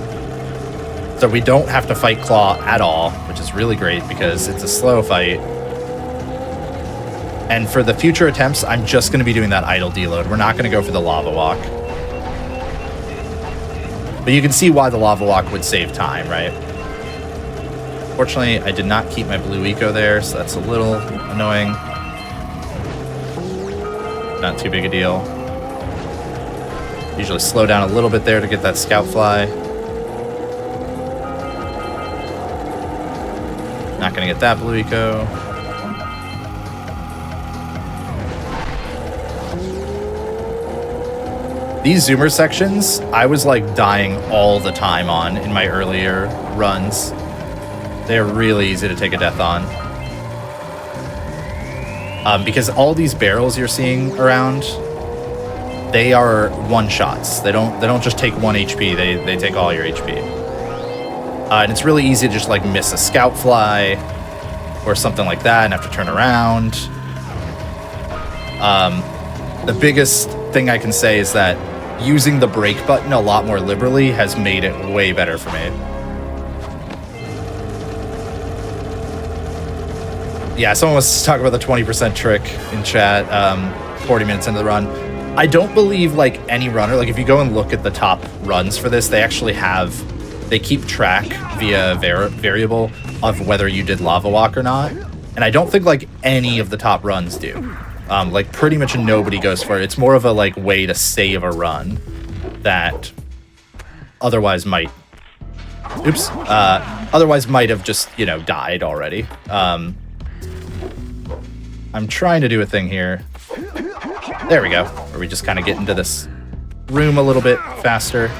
So we don't have to fight claw at all, which is really great because it's a slow fight. And for the future attempts, I'm just going to be doing that idle deload. We're not going to go for the lava walk. But you can see why the lava walk would save time, right? Fortunately, I did not keep my blue eco there, so that's a little annoying. Not too big a deal. Usually slow down a little bit there to get that scout fly. Not going to get that blue eco. These zoomer sections, I was like dying all the time on in my earlier runs. They're really easy to take a death on. Because all these barrels you're seeing around, they are one-shots. They don't just take 1 HP, they take all your HP. And it's really easy to just like miss a scout fly or something like that and have to turn around. The biggest thing I can say is that using the brake button a lot more liberally has made it way better for me. Yeah, someone wants to talk about the 20% trick in chat, 40 minutes into the run. I don't believe like any runner, like if you go and look at the top runs for this, they actually they keep track via variable of whether you did lava walk or not. And I don't think like any of the top runs do. Like pretty much nobody goes for it. It's more of a like way to save a run that otherwise might have just, died already. I'm trying to do a thing here. There we go. Where we just kind of get into this room a little bit faster.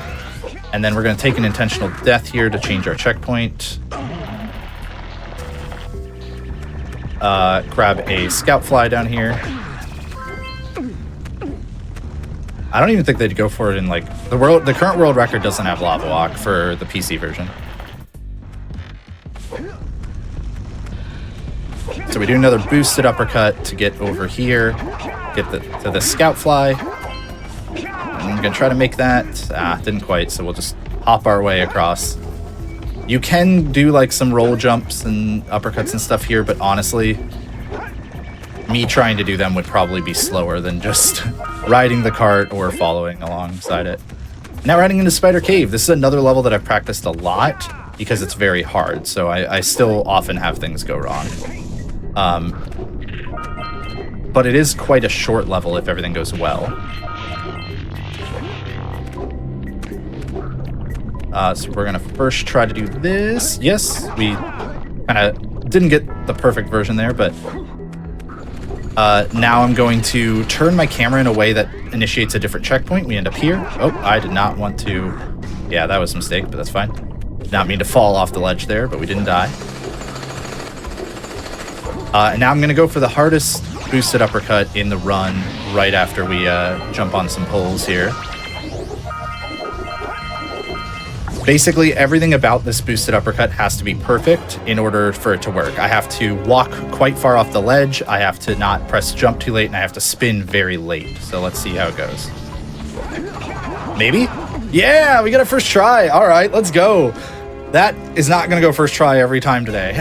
And then we're going to take an intentional death here to change our checkpoint. Grab a scout fly down here. I don't even think they'd go for it in like the current world record doesn't have lava walk for the PC version. So we do another boosted uppercut to get over here, get to the scout fly. I'm gonna try to make that. Didn't quite, so we'll just hop our way across. You can do like some roll jumps and uppercuts and stuff here, but honestly, me trying to do them would probably be slower than just riding the cart or following alongside it. Now riding into Spider Cave. This is another level that I've practiced a lot because it's very hard, so I still often have things go wrong. But it is quite a short level if everything goes well. So we're gonna first try to do this. Yes, we kind of didn't get the perfect version there, but now I'm going to turn my camera in a way that initiates a different checkpoint. We end up here. Oh, I did not want to. Yeah, that was a mistake, but that's fine. Did not mean to fall off the ledge there, but we didn't die. And now I'm going to go for the hardest boosted uppercut in the run right after we jump on some poles here. Basically, everything about this boosted uppercut has to be perfect in order for it to work. I have to walk quite far off the ledge, I have to not press jump too late, and I have to spin very late. So let's see how it goes. Maybe? Yeah, we got a first try. All right, let's go. That is not going to go first try every time today.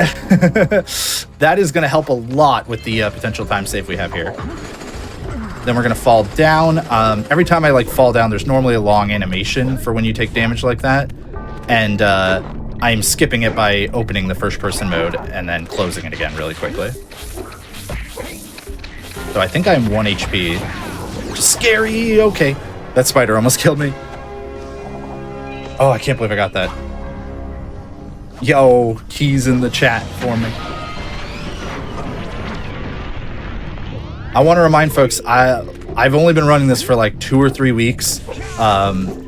That is going to help a lot with the potential time save we have here. Then we're going to fall down. Every time I fall down, there's normally a long animation for when you take damage like that. And I'm skipping it by opening the first person mode and then closing it again really quickly. So I think I'm 1 HP. Which is scary. Okay. That spider almost killed me. Oh, I can't believe I got that. Yo, keys in the chat for me. I want to remind folks, I've only been running this for like 2 or 3 weeks.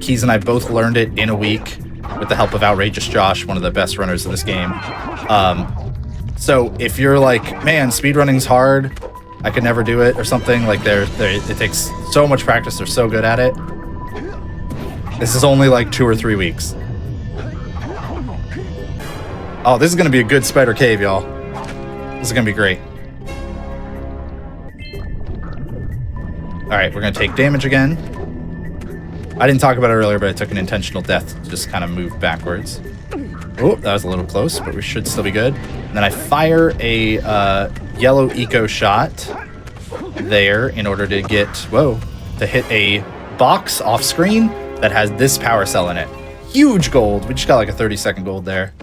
Keys and I both learned it in a week with the help of Outrageous Josh, one of the best runners of this game. So if you're like, man, speedrunning's hard, I could never do it or something, like it takes so much practice, they're so good at it. This is only like 2 or 3 weeks. Oh, this is going to be a good spider cave, y'all. This is going to be great. All right, we're going to take damage again. I didn't talk about it earlier, but I took an intentional death to just kind of move backwards. Oh, that was a little close, but we should still be good. And then I fire a yellow eco shot there in order to get, to hit a box off screen that has this power cell in it. Huge gold. We just got like a 30-second gold there.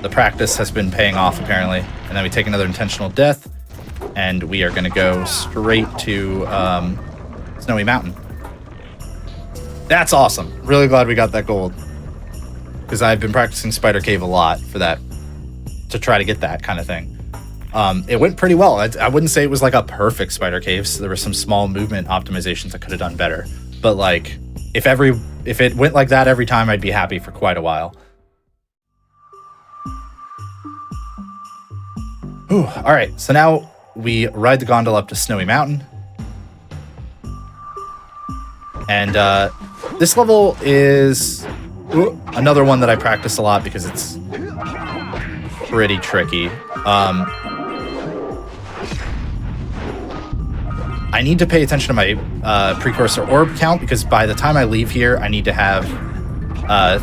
The practice has been paying off, apparently. And then we take another intentional death, and we are going to go straight to Snowy Mountain. That's awesome. Really glad we got that gold, because I've been practicing Spider Cave a lot for that, to try to get that kind of thing. It went pretty well. I wouldn't say it was like a perfect Spider Cave. So there were some small movement optimizations I could have done better. But like, if it went like that every time, I'd be happy for quite a while. Ooh, all right, so now we ride the gondola up to Snowy Mountain. And this level is another one that I practice a lot because it's pretty tricky. I need to pay attention to my Precursor orb count, because by the time I leave here, I need to have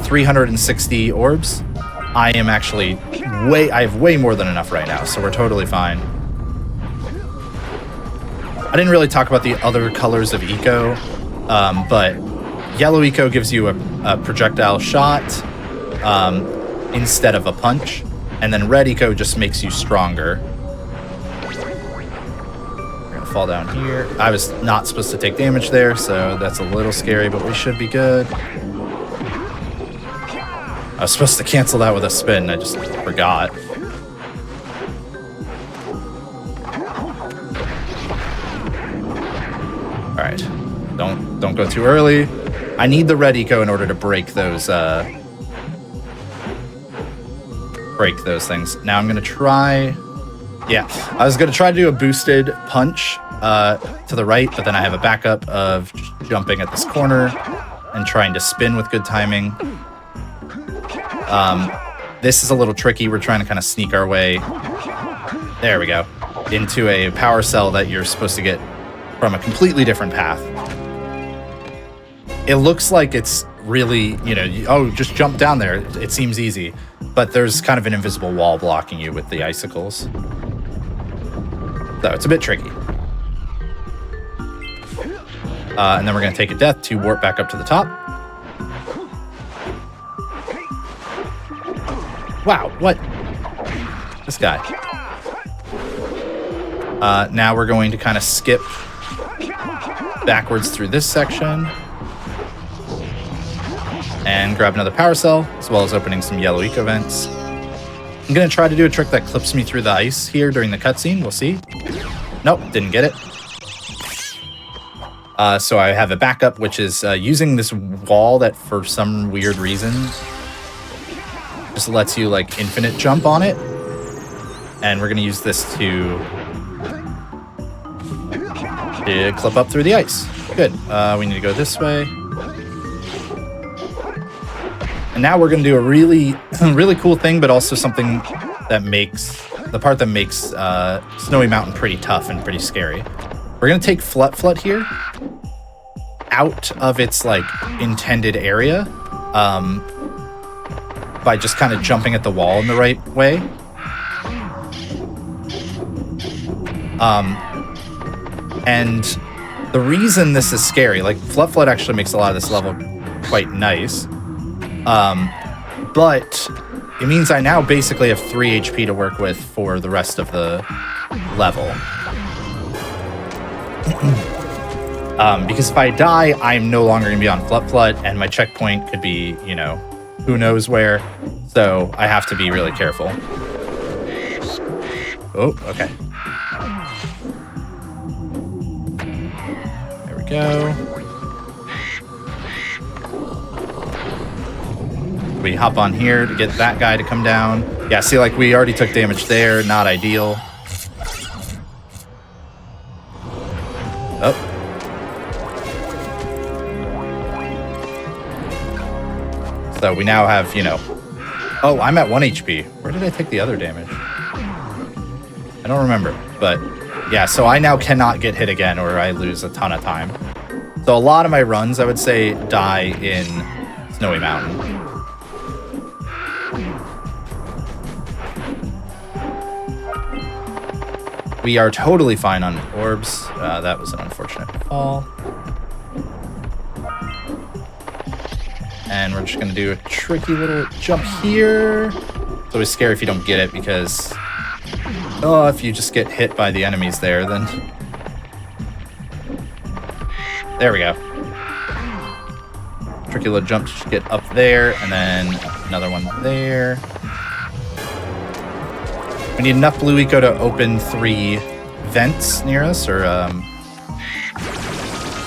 360 orbs. I am actually I have way more than enough right now, so we're totally fine. I didn't really talk about the other colors of eco, but yellow eco gives you a projectile shot instead of a punch, and then red eco just makes you stronger. We're gonna fall down here. I was not supposed to take damage there, so that's a little scary, but we should be good. I was supposed to cancel that with a spin, I just forgot. All right, don't go too early. I need the red eco in order to break those things. Now I'm gonna try. Yeah, I was gonna try to do a boosted punch to the right, but then I have a backup of just jumping at this corner and trying to spin with good timing. This is a little tricky. We're trying to kind of sneak our way, there we go, into a power cell that you're supposed to get from a completely different path. It looks like it's really, just jump down there. It seems easy, but there's kind of an invisible wall blocking you with the icicles. So it's a bit tricky. And then we're going to take a death to warp back up to the top. Wow, what? This guy. Now we're going to kind of skip backwards through this section and grab another power cell, as well as opening some yellow eco vents. I'm going to try to do a trick that clips me through the ice here during the cutscene. We'll see. Nope, didn't get it. So I have a backup, which is using this wall that, for some weird reason, just lets you like infinite jump on it, and we're gonna use this to clip up through the ice. Good. We need to go this way, and now we're gonna do a really cool thing, but also something that makes the part that makes Snowy Mountain pretty tough and pretty scary. We're gonna take Flut here out of its like intended area. By just kind of jumping at the wall in the right way. And the reason this is scary, like Flut actually makes a lot of this level quite nice. But it means I now basically have 3 HP to work with for the rest of the level. Because if I die, I'm no longer going to be on Flut, and my checkpoint could be, who knows where. So I have to be really careful. Oh, okay. There we go. We hop on here to get that guy to come down. Yeah, see, like, we already took damage there. Not ideal. Oh. So we now have, you know... Oh, I'm at 1 HP. Where did I take the other damage? I don't remember. But, yeah, so I now cannot get hit again or I lose a ton of time. So a lot of my runs, I would say, die in Snowy Mountain. We are totally fine on orbs. That was an unfortunate fall. And we're just going to do a tricky little jump here. It's always scary if you don't get it because... Oh, if you just get hit by the enemies there, then... There we go. Tricky little jump to get up there, and then another one there. We need enough blue eco to open 3 vents near us, or,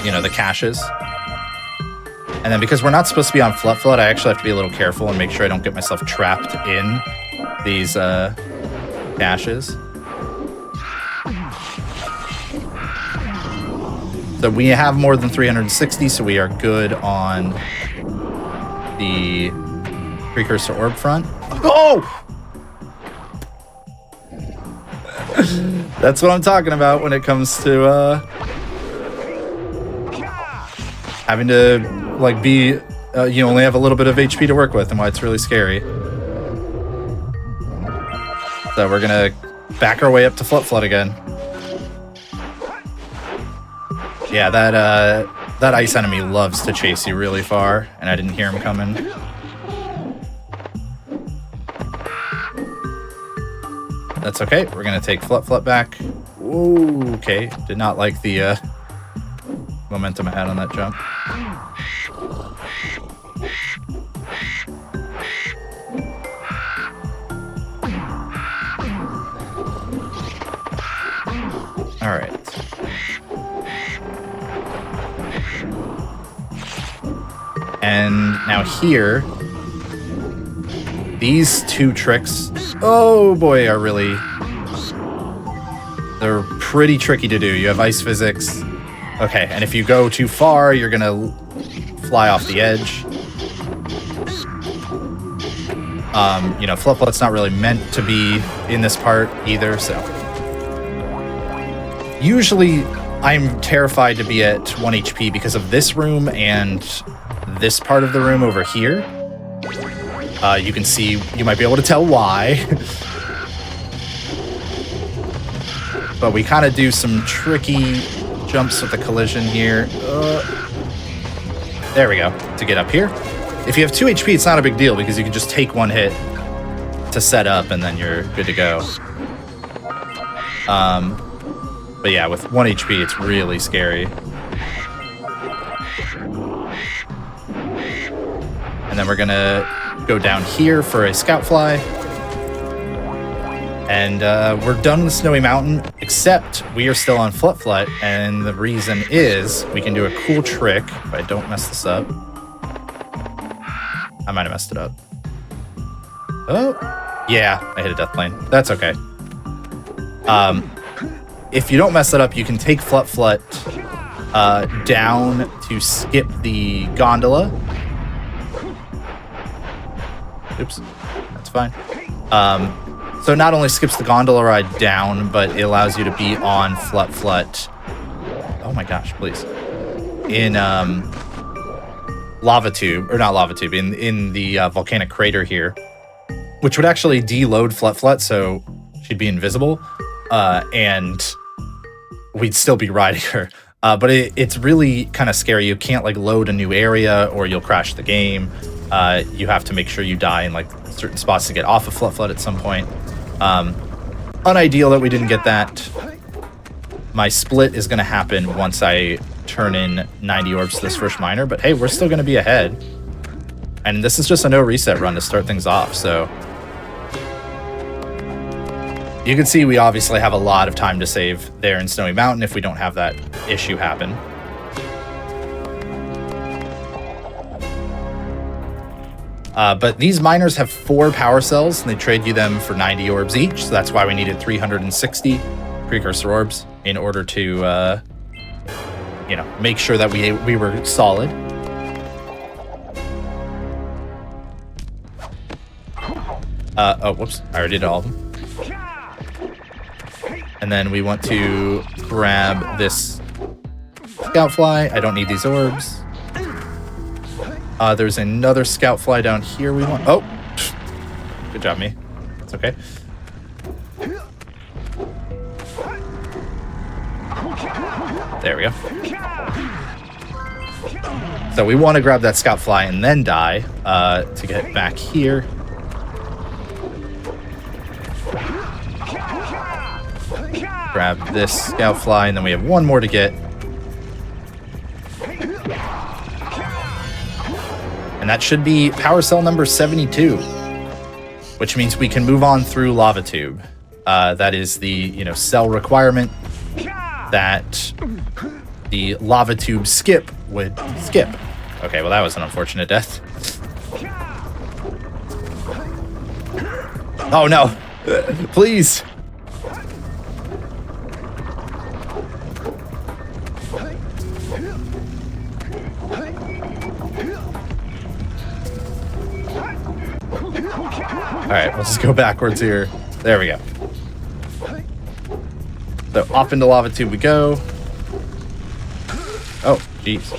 you know, the caches. And then because we're not supposed to be on Flood, I actually have to be a little careful and make sure I don't get myself trapped in these caches. So we have more than 360, so we are good on the Precursor orb front. Oh! That's what I'm talking about when it comes to having to, like, be you only have a little bit of HP to work with, and why it's really scary. So we're gonna back our way up to Flood again. Yeah, that ice enemy loves to chase you really far, and I didn't hear him coming. That's okay. We're gonna take Flood back. Whoa, okay. Did not like the momentum I had on that jump. All right. And now here, these 2 tricks, oh boy, are really, they're pretty tricky to do. You have ice physics. Okay, and if you go too far, you're gonna fly off the edge. You know, Flood's not really meant to be in this part either, so. Usually, I'm terrified to be at 1 HP because of this room and this part of the room over here. You can see, you might be able to tell why. But we kind of do some tricky jumps with the collision here. There we go, to get up here. If you have 2 HP, it's not a big deal because you can just take 1 hit to set up and then you're good to go. But yeah, with 1 HP, it's really scary. And then we're gonna go down here for a scout fly. And we're done with Snowy Mountain, except we are still on Flood, and the reason is we can do a cool trick. If I don't mess this up. I might have messed it up. Oh, yeah, I hit a death plane. That's okay. If you don't mess it up, you can take Flood down to skip the gondola. Oops, that's fine. So not only skips the gondola ride down, but it allows you to be on Flood. Oh my gosh, please. In lava tube, or not lava tube, in the volcanic crater here, which would actually deload Flood, so she'd be invisible, and we'd still be riding her. But it's really kind of scary. You can't like load a new area or you'll crash the game. You have to make sure you die in like certain spots to get off of Flood at some point. Unideal that we didn't get that. My split is going to happen once I turn in 90 orbs to this first miner, but hey, we're still going to be ahead. And this is just a no reset run to start things off, so you can see we obviously have a lot of time to save there in Snowy Mountain if we don't have that issue happen. But these miners have 4 power cells, and they trade you them for 90 orbs each, so that's why we needed 360 Precursor orbs in order to, you know, make sure that we were solid. Oh, whoops, I already did all of them. And then we want to grab this scout fly. I don't need these orbs. There's another scout fly down here we want. Oh, good job, me. It's okay. There we go. So we want to grab that scout fly and then die to get back here. Grab this scout fly, and then we have one more to get. And that should be power cell number 72, which means we can move on through lava tube. That is the, you know, cell requirement that the lava tube skip would skip. Okay, well that was an unfortunate death. Oh no, please. Alright, we'll just go backwards here. There we go. So off into lava tube we go. Oh, jeez.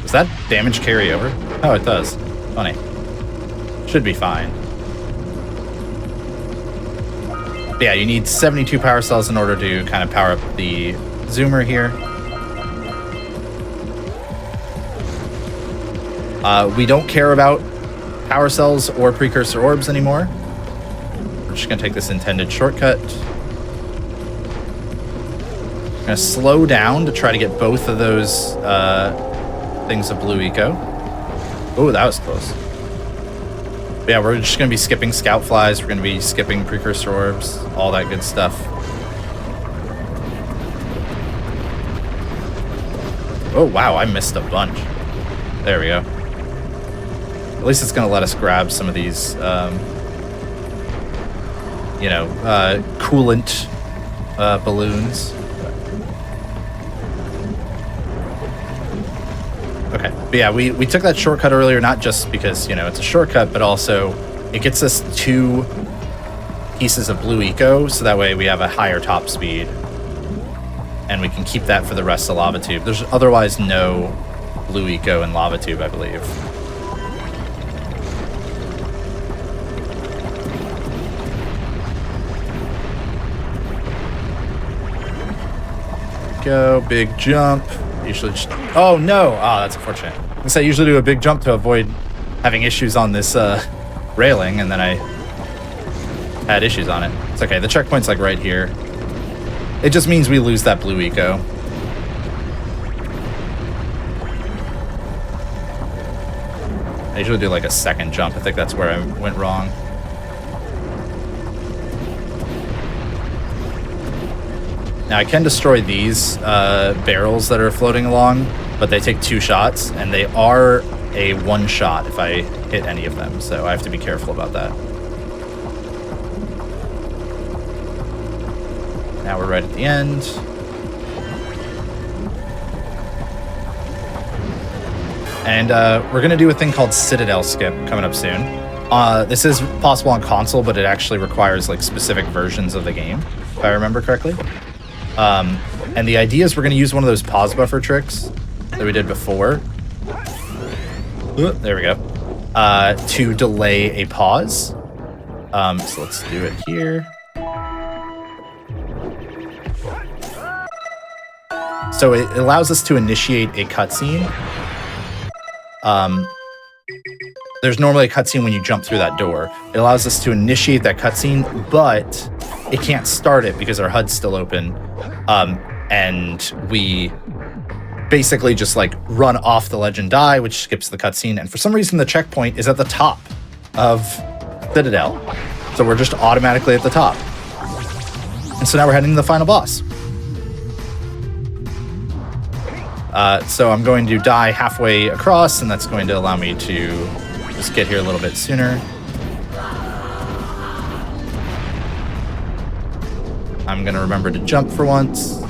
Does that damage carry over? Oh, it does. Funny. Should be fine. But yeah, you need 72 power cells in order to kind of power up the zoomer here. We don't care about power cells or precursor orbs anymore. We're just going to take this intended shortcut. I'm going to slow down to try to get both of those things of blue eco. Oh, that was close. But yeah, we're just going to be skipping scout flies. We're going to be skipping precursor orbs, all that good stuff. Oh, wow, I missed a bunch. There we go. At least it's going to let us grab some of these, you know, coolant balloons. Okay, but yeah, we took that shortcut earlier, not just because, you know, it's a shortcut, but also it gets us 2 pieces of blue eco, so that way we have a higher top speed. And we can keep that for the rest of Lava Tube. There's otherwise no blue eco in Lava Tube, I believe. Go, big jump. Usually just, oh no! Ah, that's unfortunate. I usually do a big jump to avoid having issues on this railing, and then I had issues on it. It's okay, the checkpoint's like right here. It just means we lose that blue eco. I usually do like a second jump. I think that's where I went wrong. Now I can destroy these barrels that are floating along, but they take 2 shots, and they are a 1 shot if I hit any of them, so I have to be careful about that. Now we're right at the end. And we're going to do a thing called Citadel Skip coming up soon. This is possible on console, but it actually requires like specific versions of the game, if I remember correctly. And the idea is we're going to use one of those pause buffer tricks that we did before. There we go. To delay a pause. So let's do it here. So it allows us to initiate a cutscene. There's normally a cutscene when you jump through that door. It allows us to initiate that cutscene, but it can't start it because our HUD's still open. And we basically just like run off the ledge and die, which skips the cutscene. And for some reason, the checkpoint is at the top of Citadel. So we're just automatically at the top. And so now we're heading to the final boss. So I'm going to die halfway across, and that's going to allow me to just get here a little bit sooner. I'm going to remember to jump for once.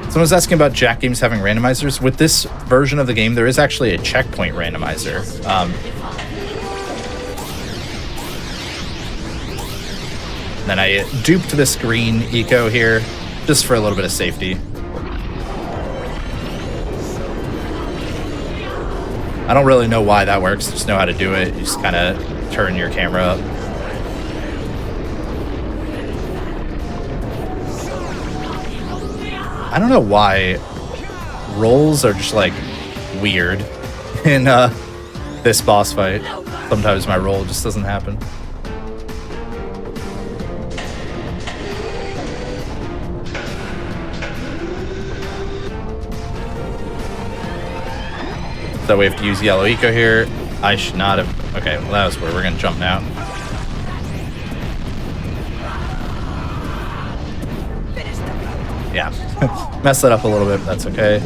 Someone was asking about Jak games having randomizers. With this version of the game, there is actually a checkpoint randomizer. Then I duped this green eco here, just for a little bit of safety. I don't really know why that works, just know how to do it. You just kind of turn your camera up. I don't know why rolls are just like weird in this boss fight. Sometimes my roll just doesn't happen. So we have to use yellow eco here. I should not have. Okay, well, that was where we're gonna jump now. Yeah, messed that up a little bit, but that's okay. I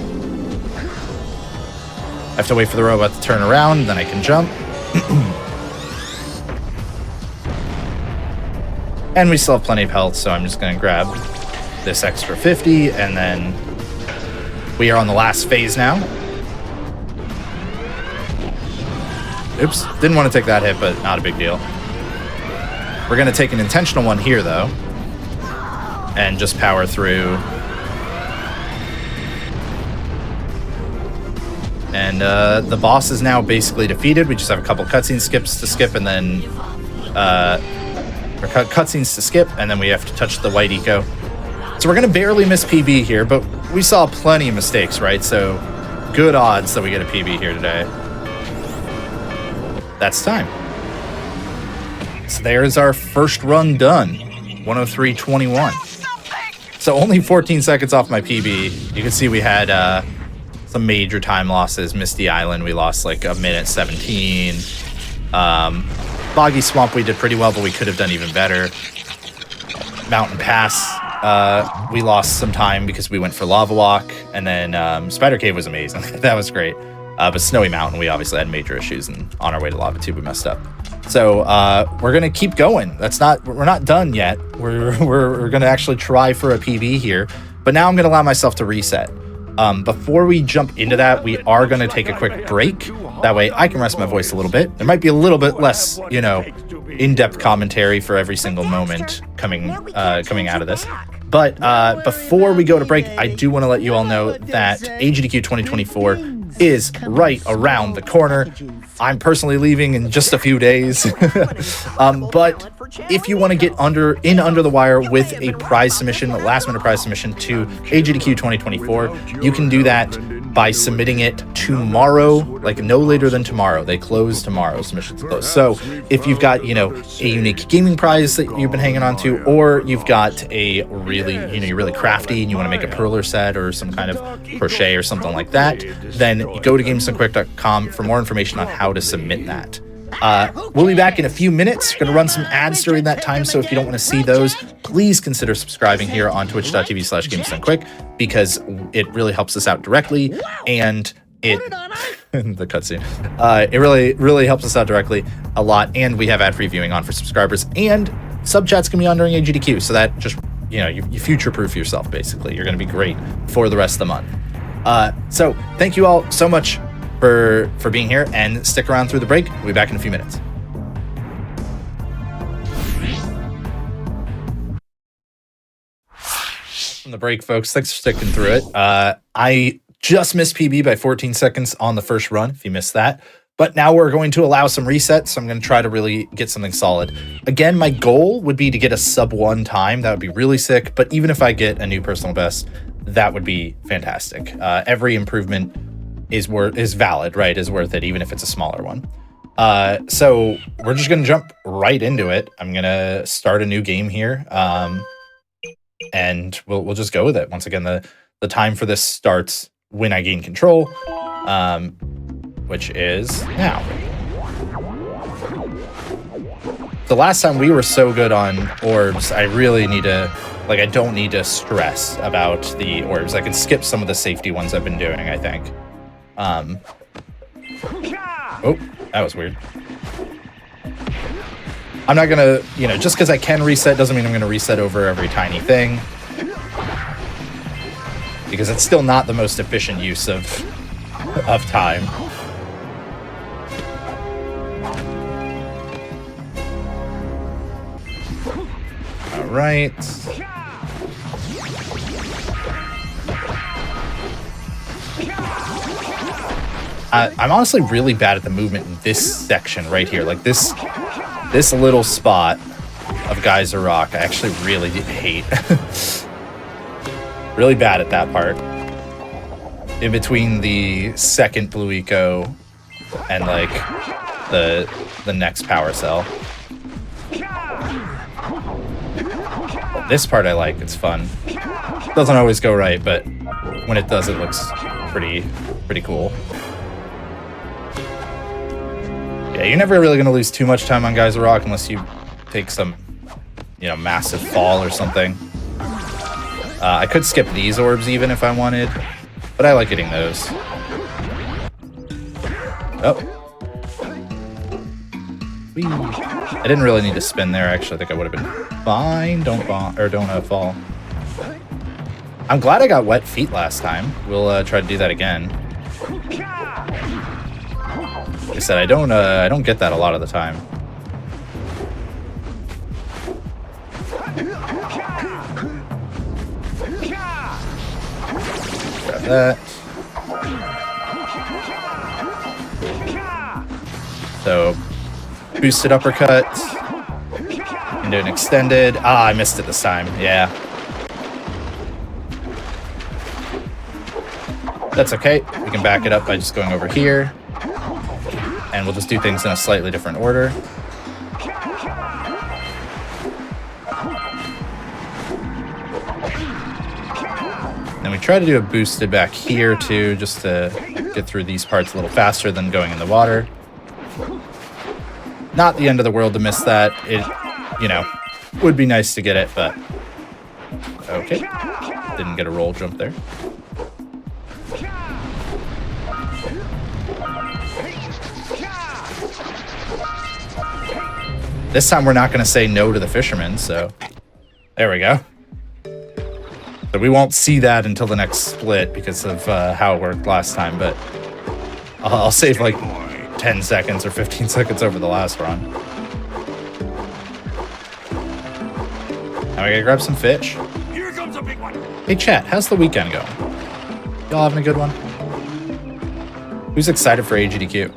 have to wait for the robot to turn around, then I can jump. And we still have plenty of health, so I'm just gonna grab this extra 50, and then we are on the last phase now. Oops, didn't want to take that hit, but not a big deal. We're gonna take an intentional one here, though, and just power through. And the boss is now basically defeated. We just have a couple cutscene skips to skip, and then or cutscenes to skip, and then we have to touch the white eco. So we're gonna barely miss PB here, but we saw plenty of mistakes, right? So good odds that we get a PB here today. That's time. So there's our first run done, 103.21. So only 14 seconds off my PB. You can see we had some major time losses. Misty Island, we lost like a minute 17. Boggy Swamp, we did pretty well, but we could have done even better. Mountain Pass, we lost some time because we went for Lava Walk. And then Spider Cave was amazing. That was great. But Snowy Mountain, we obviously had major issues, and on our way to Lava Tube, we messed up. So we're gonna keep going. We're not done yet. We're gonna actually try for a PB here, but now I'm gonna allow myself to reset. Before we jump into that, we are gonna take a quick break. That way I can rest my voice a little bit. There might be a little bit less, in-depth commentary for every single moment coming out of this. But before we go to break, I do want to let you all know that AGDQ 2024 is right around the corner. I'm personally leaving in just a few days. But if you want to get under the wire with a prize submission, a last minute prize submission to AGDQ 2024, you can do that by submitting it tomorrow, like no later than tomorrow. They close tomorrow, submissions close. So if you've got, a unique gaming prize that you've been hanging on to, or you've got a really, you're really crafty and you want to make a perler set or some kind of crochet or something like that, then go to gamesdonequick.com for more information on how to submit that. We'll be back in a few minutes. Going to run some ads during that time, so if you don't want to see those, please consider subscribing here on twitch.tv/gamesdonequick, because it really helps us out directly, and the cutscene. It really helps us out directly a lot, and we have ad-free viewing on for subscribers, and sub chats can be on during AGDQ, so that just you future-proof yourself. Basically, you're going to be great for the rest of the month. So thank you all so much for being here, and stick around through the break. We'll be back in a few minutes. From the break, folks, thanks for sticking through it. I just missed PB by 14 seconds on the first run, if you missed that. But now we're going to allow some resets, so I'm going to try to really get something solid. Again, my goal would be to get a sub 1 time. That would be really sick, but even if I get a new personal best, that would be fantastic. Every improvement is valid, right? Is worth it, even if it's a smaller one. So we're just gonna jump right into it. I'm gonna start a new game here, and we'll just go with it. Once again, the time for this starts when I gain control, which is now. The last time we were so good on orbs, I really need to, like, I don't need to stress about the orbs. I can skip some of the safety ones I've been doing, I think. Oh, that was weird. I'm not gonna, you know, just because I can reset doesn't mean I'm gonna reset over every tiny thing. Because it's still not the most efficient use of time. All right. I'm honestly really bad at the movement in this section right here. Like this little spot of Geyser Rock, I actually really hate. Really bad at that part. In between the second blue eco and like the next power cell. This part I like, it's fun. Doesn't always go right, but when it does, it looks pretty cool. Yeah, you're never really gonna lose too much time on Geyser Rock unless you take some, you know, massive fall or something. I could skip these orbs even if I wanted, but I like getting those. Oh. Whee. I didn't really need to spin there. Actually, I think I would have been fine. Don't fall. I'm glad I got wet feet last time. We'll try to do that again. Like I said, I don't get that a lot of the time. Grab that. So, boosted uppercut. Into an extended. Ah, I missed it this time. Yeah. That's okay. We can back it up by just going over here. And we'll just do things in a slightly different order. And we try to do a boosted back here too, just to get through these parts a little faster than going in the water. Not the end of the world to miss that. It, you know, would be nice to get it, but okay. Didn't get a roll jump there. This time we're not going to say no to the fisherman, so there we go. So we won't see that until the next split because of how it worked last time, but I'll save like 10 seconds or 15 seconds over the last run. Now we gotta grab some fish. Here comes a big one. Hey chat, how's the weekend going? Y'all having a good one? Who's excited for AGDQ?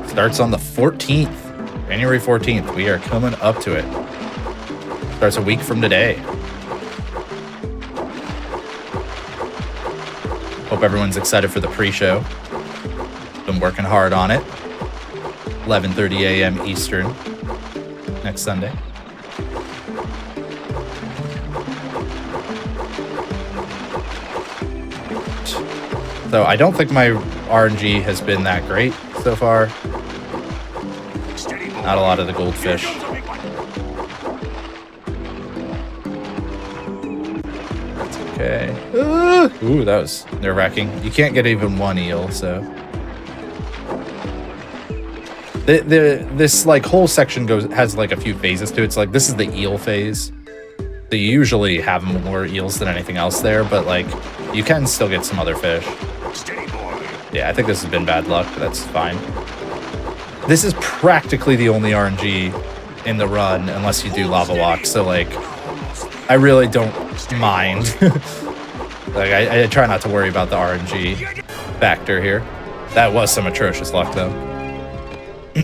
Starts on the 14th. January 14th. We are coming up to it. Starts a week from today. Hope everyone's excited for the pre-show. Been working hard on it. 11:30 a.m. Eastern next Sunday. So I don't think my RNG has been that great so far. Not a lot of the goldfish. That's okay. Ooh, that was nerve-wracking. You can't get even one eel, so. This like whole section has like a few phases to it. It's like this is the eel phase. They usually have more eels than anything else there, but like you can still get some other fish. Yeah, I think this has been bad luck, but that's fine. This is practically the only RNG in the run, unless you do lava walk. So like, I really don't mind. Like I try not to worry about the RNG factor here. That was some atrocious luck though. I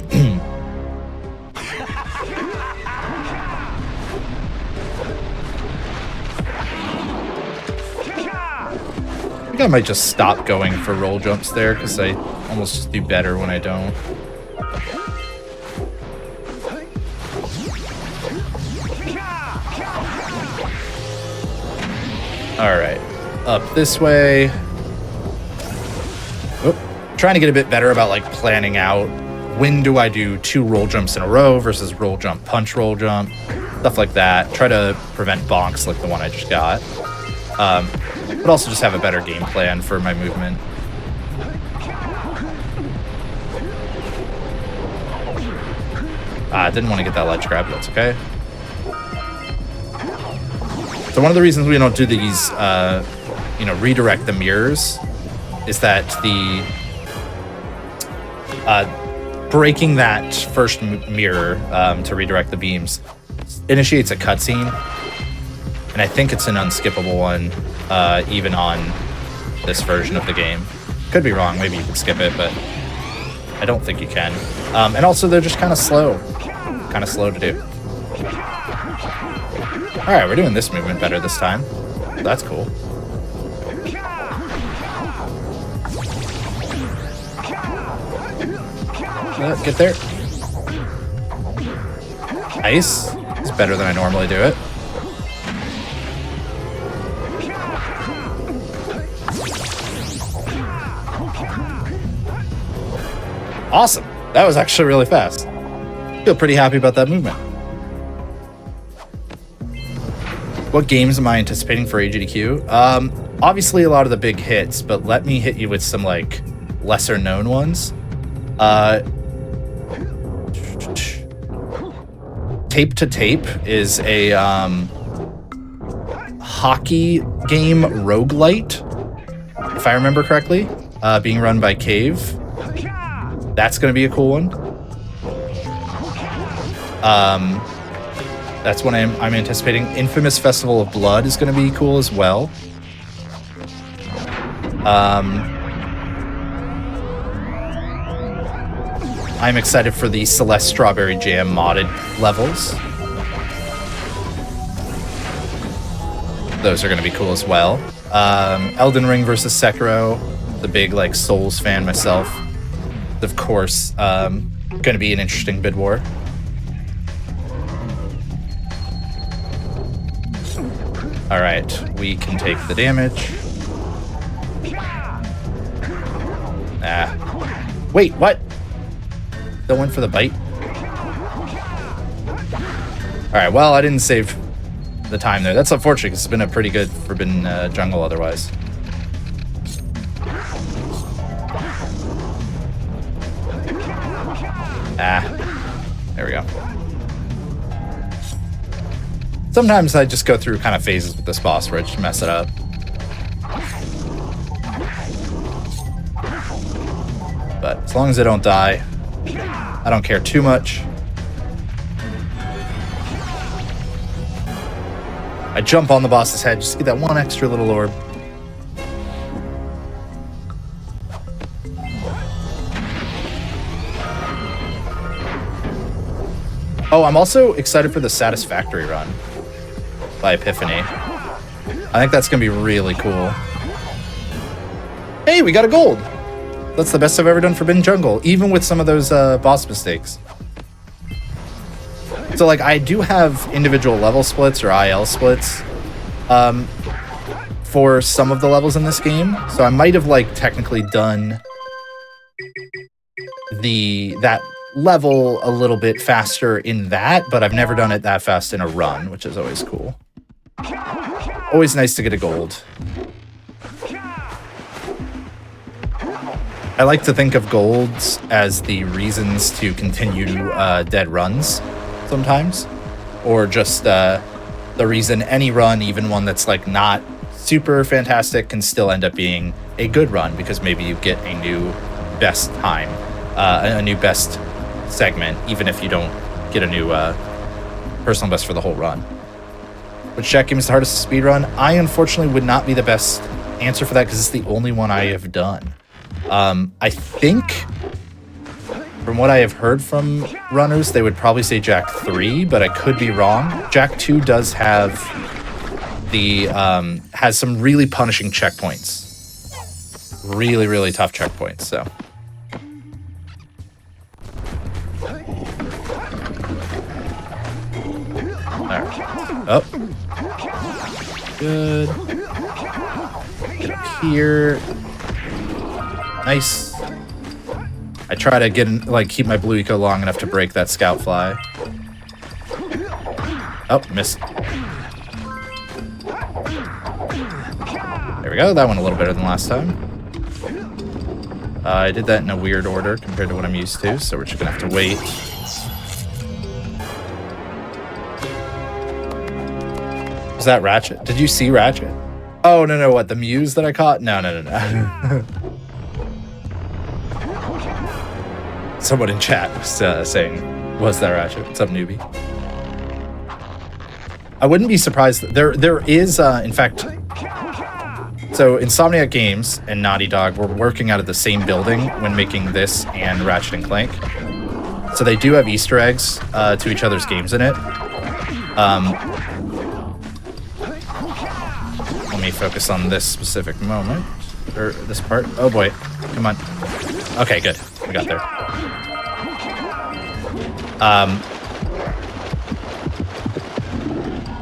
think I might just stop going for roll jumps there because I almost just do better when I don't. All right, up this way. Oop. Trying to get a bit better about like planning out when do I do 2 roll jumps in a row versus roll jump, punch, roll jump, stuff like that. Try to prevent bonks like the one I just got. But also just have a better game plan for my movement. Didn't want to get that ledge grab, but that's okay. So one of the reasons we don't do these, redirect the mirrors is that the breaking that first mirror to redirect the beams initiates a cutscene, and I think it's an unskippable one, even on this version of the game. Could be wrong, maybe you can skip it, but I don't think you can. And also, they're just kind of slow to do. All right, we're doing this movement better this time. That's cool. Get there. Nice. It's better than I normally do it. Awesome. That was actually really fast. Feel pretty happy about that movement. What games am I anticipating for AGDQ? Obviously a lot of the big hits, but let me hit you with some like lesser known ones. Tape to Tape is a hockey game roguelite, if I remember correctly, being run by Cave. That's going to be a cool one. That's what I'm anticipating. Infamous Festival of Blood is going to be cool as well. I'm excited for the Celeste Strawberry Jam modded levels. Those are going to be cool as well. Elden Ring versus Sekiro, the big like Souls fan myself. Of course, going to be an interesting bid war. All right, we can take the damage. Wait, what? Still went for the bite? All right, well, I didn't save the time there. That's unfortunate because it's been a pretty good Forbidden jungle otherwise. There we go. Sometimes I just go through kind of phases with this boss where I just mess it up. But as long as I don't die, I don't care too much. I jump on the boss's head just to get that one extra little orb. Oh, I'm also excited for the Satisfactory run by Epiphany. I think that's going to be really cool. Hey, we got a gold! That's the best I've ever done for Forbidden Jungle, even with some of those boss mistakes. So, like, I do have individual level splits or IL splits for some of the levels in this game. So I might have, like, technically done that level a little bit faster in that, but I've never done it that fast in a run, which is always cool. Always nice to get a gold. I like to think of golds as the reasons to continue dead runs sometimes, or just the reason any run, even one that's like not super fantastic, can still end up being a good run because maybe you get a new best time, a new best segment, even if you don't get a new personal best for the whole run. Which Jack game is the hardest to speedrun? I unfortunately would not be the best answer for that because it's the only one I have done. I think, from what I have heard from runners, they would probably say Jak 3, but I could be wrong. Jak 2 does have has some really punishing checkpoints. Really, really tough checkpoints, so good. Get up here. Nice. I try to get in, like, keep my blue eco long enough to break that scout fly. Oh, missed. There we go. That went a little better than last time. I did that in a weird order compared to what I'm used to, so we're just gonna have to wait. Was that Ratchet? Did you see Ratchet? Oh, no, what? The Muse that I caught? No. Someone in chat was saying, was that Ratchet? What's up, newbie? I wouldn't be surprised. There is, in fact, so Insomniac Games and Naughty Dog were working out of the same building when making this and Ratchet and Clank. So they do have Easter eggs to each other's games in it. Let me focus on this specific moment, or this part. Oh boy, come on. Okay, good. We got there.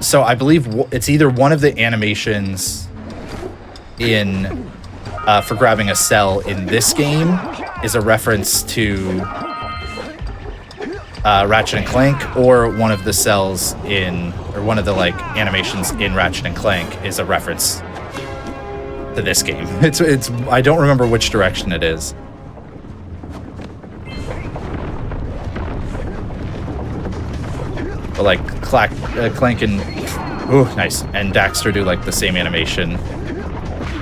So I believe it's either one of the animations in for grabbing a cell in this game is a reference to Ratchet and Clank, or one of the cells in, or one of the like animations in Ratchet and Clank is a reference to this game. It's I don't remember which direction it is. But like Clank and nice, and Daxter do like the same animation.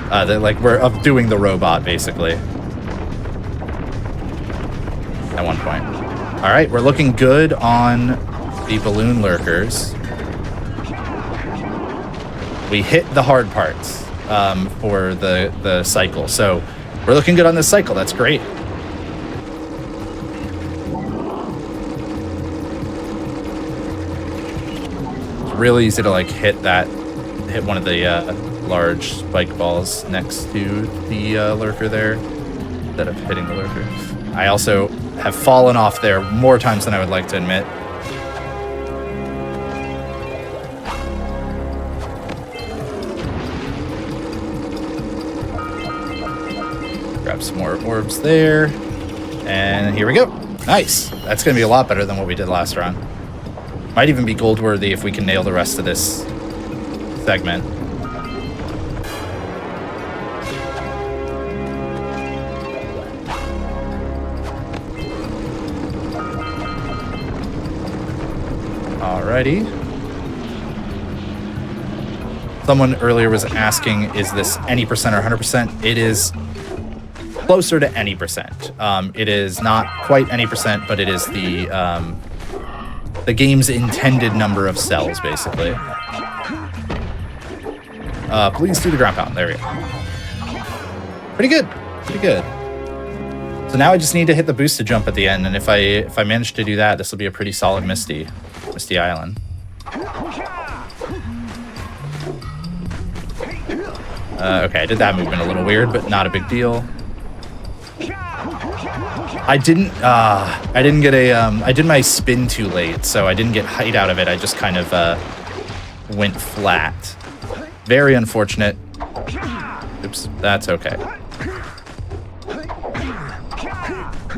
That like we're of doing the robot basically. At one point. All right, we're looking good on the balloon lurkers. We hit the hard parts for the cycle, so we're looking good on this cycle. That's great. It's really easy to like hit one of the large spike balls next to the lurker there instead of hitting the lurker. I also have fallen off there more times than I would like to admit. Grab some more orbs there. And here we go. Nice. That's going to be a lot better than what we did last round. Might even be gold worthy if we can nail the rest of this segment. Alrighty. Someone earlier was asking, is this any percent or 100%? It is closer to any percent. It is not quite any percent, but it is the game's intended number of cells, basically. Please do the ground pound. There we go. Pretty good. Pretty good. So now I just need to hit the boosted jump at the end, and if I manage to do that, this will be a pretty solid Misty Island. Okay, I did that movement a little weird, but not a big deal. I didn't get a, I did my spin too late, so I didn't get height out of it. I just kind of went flat. Very unfortunate. Oops, that's okay.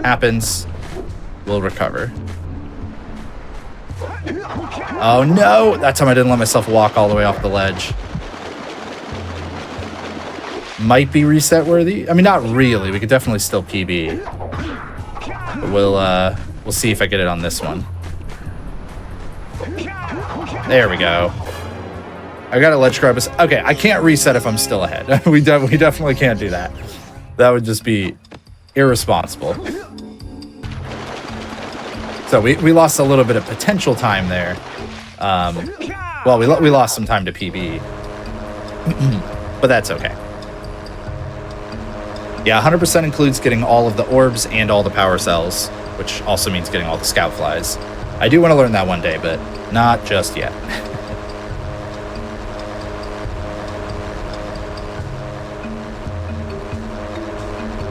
Happens. We'll recover. Oh no! That time I didn't let myself walk all the way off the ledge. Might be reset worthy. I mean, not really. We could definitely still PB. But we'll see if I get it on this one. There we go. I got a ledge grab. Okay, I can't reset if I'm still ahead. we definitely can't do that. That would just be irresponsible. So we lost a little bit of potential time there. Well, we lost some time to PB. But that's okay. Yeah, 100% includes getting all of the orbs and all the power cells, which also means getting all the scout flies. I do want to learn that one day, but not just yet.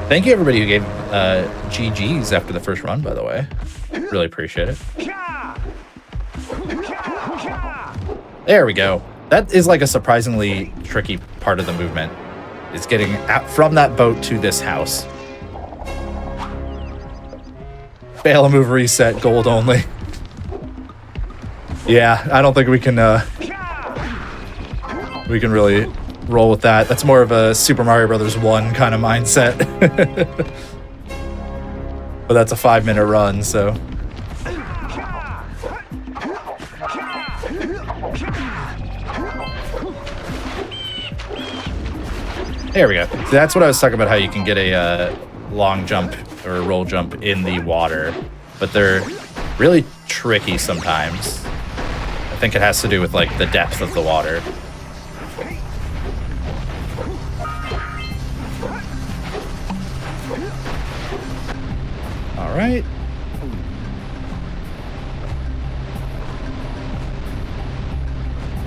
Thank you, everybody who gave GGs after the first run, by the way. Really appreciate it. There we go. That is like a surprisingly tricky part of the movement. Is getting from that boat to this house. Fail a move reset, gold only. Yeah, I don't think we can really roll with that. That's more of a Super Mario Brothers 1 kind of mindset. But that's a 5-minute run, so. There we go. So that's what I was talking about, how you can get a long jump or a roll jump in the water, but they're really tricky sometimes. I think it has to do with like the depth of the water. All right.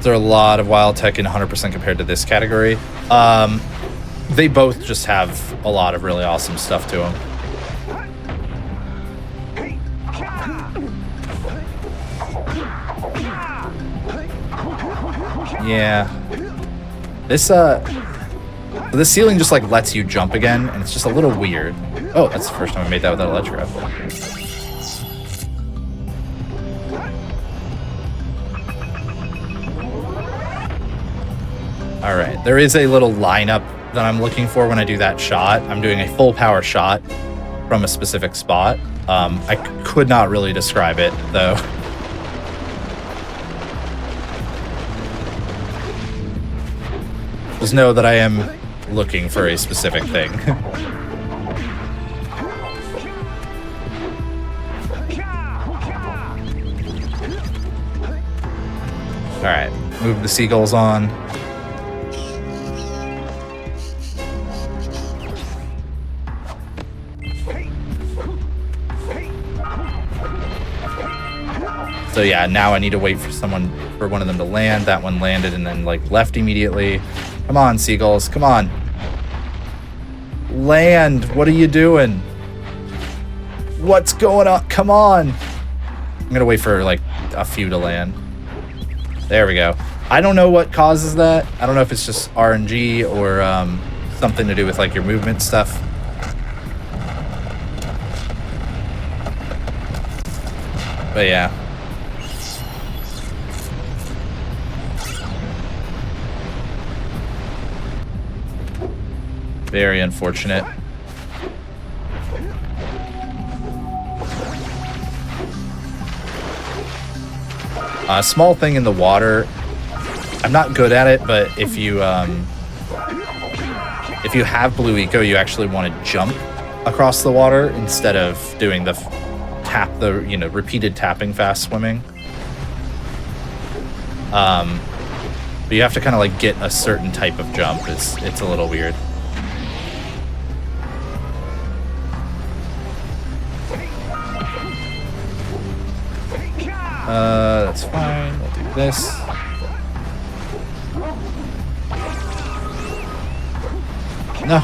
There are a lot of wild tech in 100% compared to this category. They both just have a lot of really awesome stuff to them. Yeah. This ceiling just like lets you jump again, and it's just a little weird. Oh, that's the first time I made that without a ledge grab. All right, there is a little lineup that I'm looking for when I do that shot. I'm doing a full power shot from a specific spot. I could not really describe it, though. Just know that I am looking for a specific thing. All right, move the seagulls on. So yeah, now I need to wait for one of them to land. That one landed and then like left immediately. Come on, seagulls, come on. Land, what are you doing? What's going on? Come on. I'm gonna wait for like a few to land. There we go. I don't know what causes that. I don't know if it's just RNG or something to do with like your movement stuff. But yeah. Very unfortunate. A small thing in the water. I'm not good at it, but if you have blue eco, you actually want to jump across the water instead of doing the repeated tapping fast swimming. But you have to kind of like get a certain type of jump. It's a little weird. That's fine. We'll do this. No.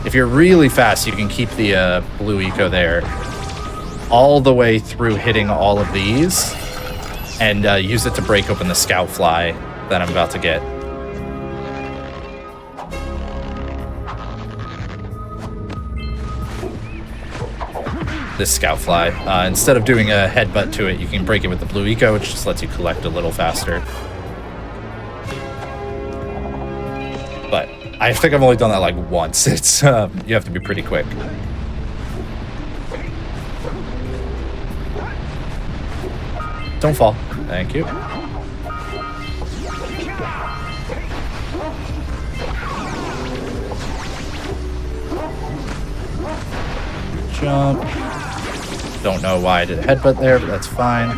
If you're really fast, you can keep the blue eco there all the way through hitting all of these and use it to break open the scout fly that I'm about to get. This scout fly. Instead of doing a headbutt to it, you can break it with the blue eco, which just lets you collect a little faster. But I think I've only done that like once. It's you have to be pretty quick. Don't fall. Thank you. Jump. Don't know why I did a headbutt there, but that's fine.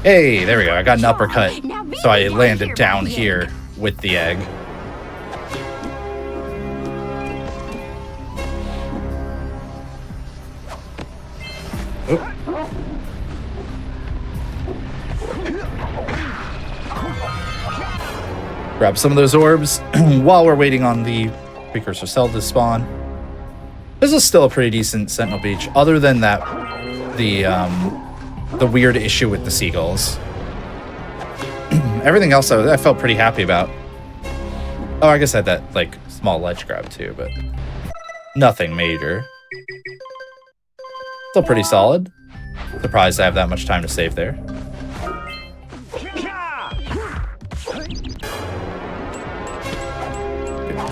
Hey, there we go. I got an uppercut. So I landed down here with the egg. Oop. Grab some of those orbs while we're waiting on the Precursor cell to spawn. This is still a pretty decent Sentinel Beach, other than that the the weird issue with the seagulls. Everything else I felt pretty happy about. Oh, I guess I had that, like, small ledge grab too, but nothing major. Still pretty solid. Surprised I have that much time to save there.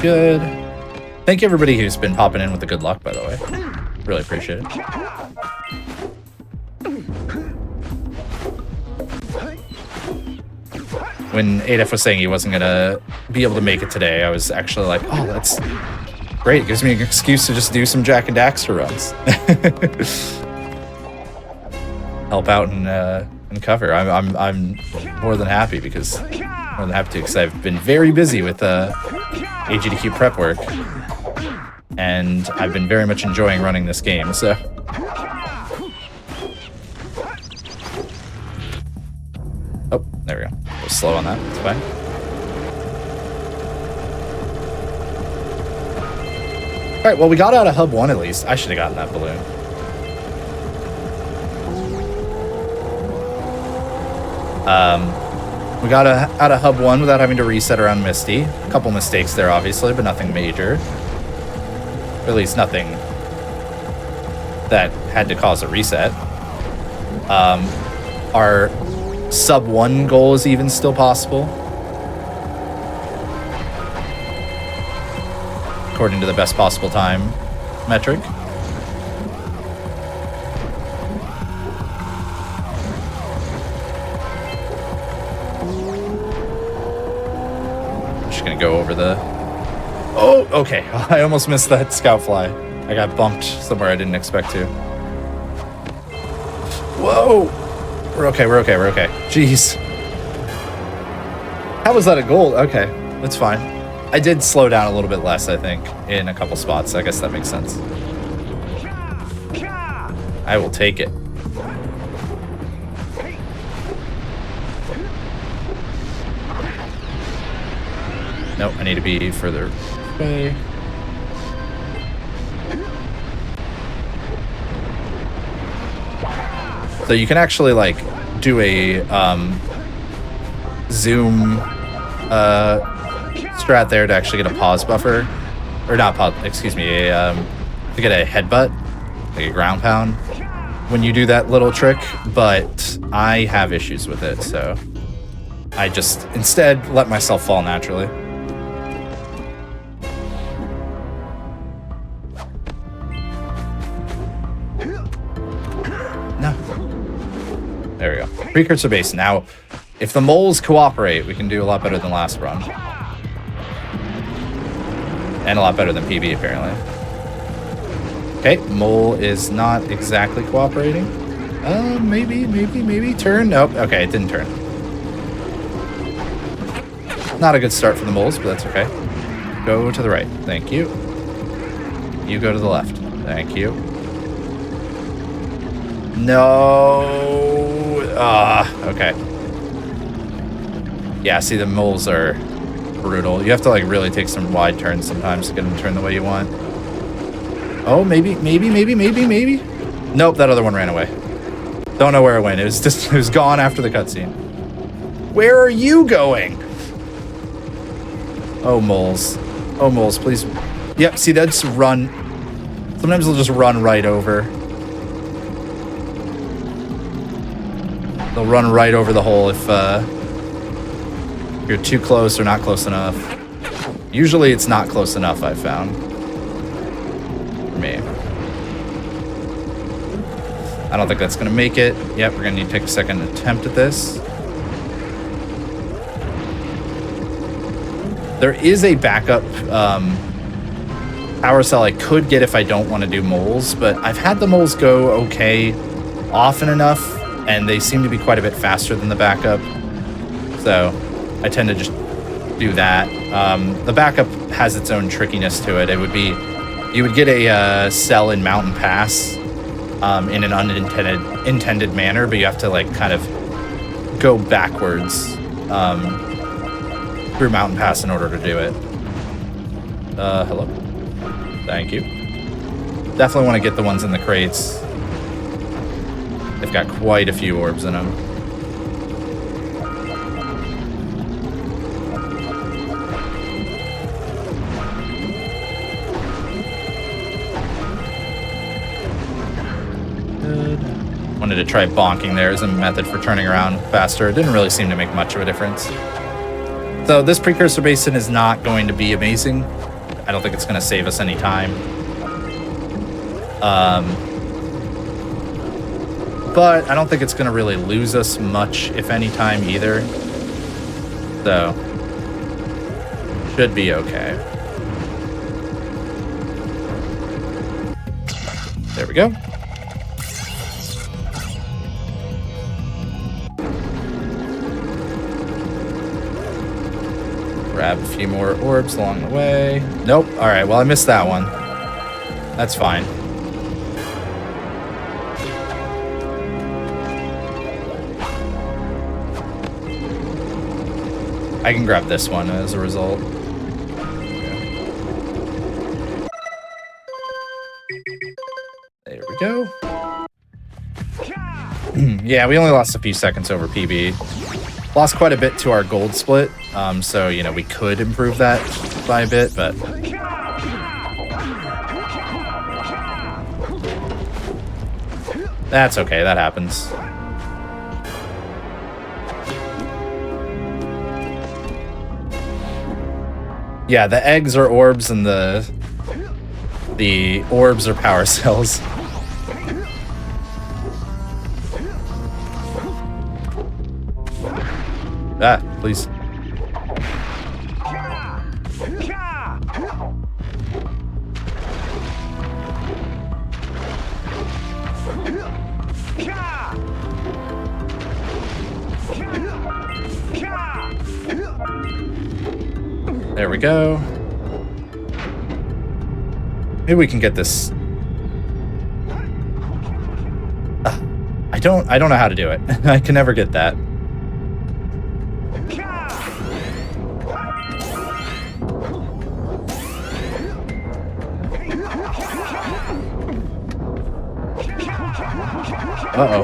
Good. Thank you everybody who's been popping in with the good luck, by the way. Really appreciate it. When Adef was saying he wasn't gonna be able to make it today, I was actually like, oh, that's great. It gives me an excuse to just do some Jak and Daxter runs. Help out and cover. I'm more than happy because I've been very busy with AGDQ prep work, and I've been very much enjoying running this game. So, oh, there we go. A little slow on that. It's fine. All right. Well, we got out of hub 1 at least. I should have gotten that balloon. We got out of hub 1 without having to reset around Misty. A couple mistakes there, obviously, but nothing major. Or at least nothing that had to cause a reset. Our sub 1 goal is even still possible, according to the best possible time metric. Gonna go over the... Oh, okay. I almost missed that scout fly. I got bumped somewhere I didn't expect to. Whoa! We're okay. Jeez. How was that a goal? Okay, that's fine. I did slow down a little bit less, I think, in a couple spots. I guess that makes sense. I will take it. Nope, I need to be further away. So you can actually, like, do a zoom strat there to actually get a pause buffer. Or not pause, excuse me, to get a headbutt, like a ground pound, when you do that little trick, but I have issues with it, so I just instead let myself fall naturally. No. There we go. Precursor base. Now, if the moles cooperate, we can do a lot better than last run. And a lot better than PB, apparently. Okay, mole is not exactly cooperating. Maybe. Turn? Nope. Okay, it didn't turn. Not a good start for the moles, but that's okay. Go to the right. Thank you. You go to the left. Thank you. No. Okay. Yeah, see, the moles are brutal. You have to, like, really take some wide turns sometimes to get them to turn the way you want. Oh, maybe. Nope, that other one ran away. Don't know where it went. It was gone after the cutscene. Where are you going? Oh, moles. Oh, moles, please. Yep, see, that's run. Sometimes they'll just run right over. They'll run right over the hole if you're too close or not close enough. Usually it's not close enough, I've found. For me. I don't think that's going to make it. Yep, we're going to need to take a second attempt at this. There is a backup power cell I could get if I don't want to do moles, but I've had the moles go okay often enough, and they seem to be quite a bit faster than the backup. So I tend to just do that. The backup has its own trickiness to it. It would be, you would get a cell in Mountain Pass in an unintended manner, but you have to, like, kind of go backwards through Mountain Pass in order to do it. Hello. Thank you. Definitely want to get the ones in the crates. They've got quite a few orbs in them. Good. Wanted to try bonking there as a method for turning around faster. It didn't really seem to make much of a difference. So this Precursor Basin is not going to be amazing. I don't think it's going to save us any time. But I don't think it's going to really lose us much, if any time, either. So, should be okay. There we go. Grab a few more orbs along the way. Nope. All right, well, I missed that one. That's fine. I can grab this one as a result. There we go. Yeah, we only lost a few seconds over PB. Lost quite a bit to our gold split, so, you know, we could improve that by a bit, but... That's okay, that happens. Yeah, the eggs are orbs and the orbs are power cells. Ah, please. There we go. Maybe we can get this. I don't know how to do it. I can never get that. Uh-oh.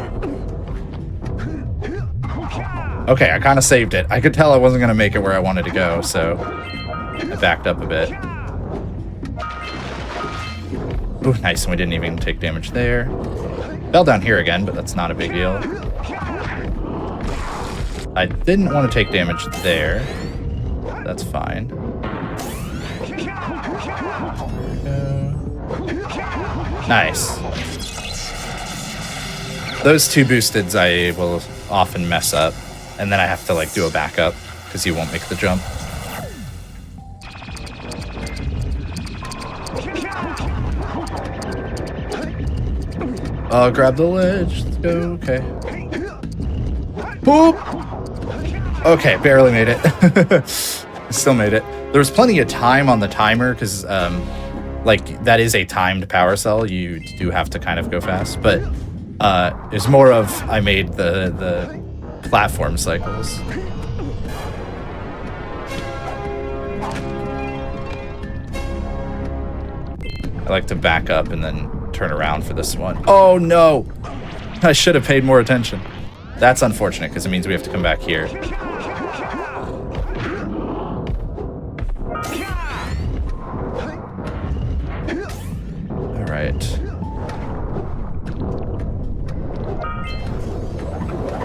Okay, I kind of saved it. I could tell I wasn't going to make it where I wanted to go, so I backed up a bit. Ooh, nice, and we didn't even take damage there. Fell down here again, but that's not a big deal. I didn't want to take damage there. That's fine. Nice. Those two boosteds I will often mess up, and then I have to like do a backup because you won't make the jump. Oh, grab the ledge. Let's go. Okay. Boop. Okay, barely made it. Still made it. There was plenty of time on the timer because, like, that is a timed power cell. You do have to kind of go fast, but it's more of I made the platform cycles. I like to back up and then turn around for this one. Oh no! I should have paid more attention. That's unfortunate because it means we have to come back here. All right.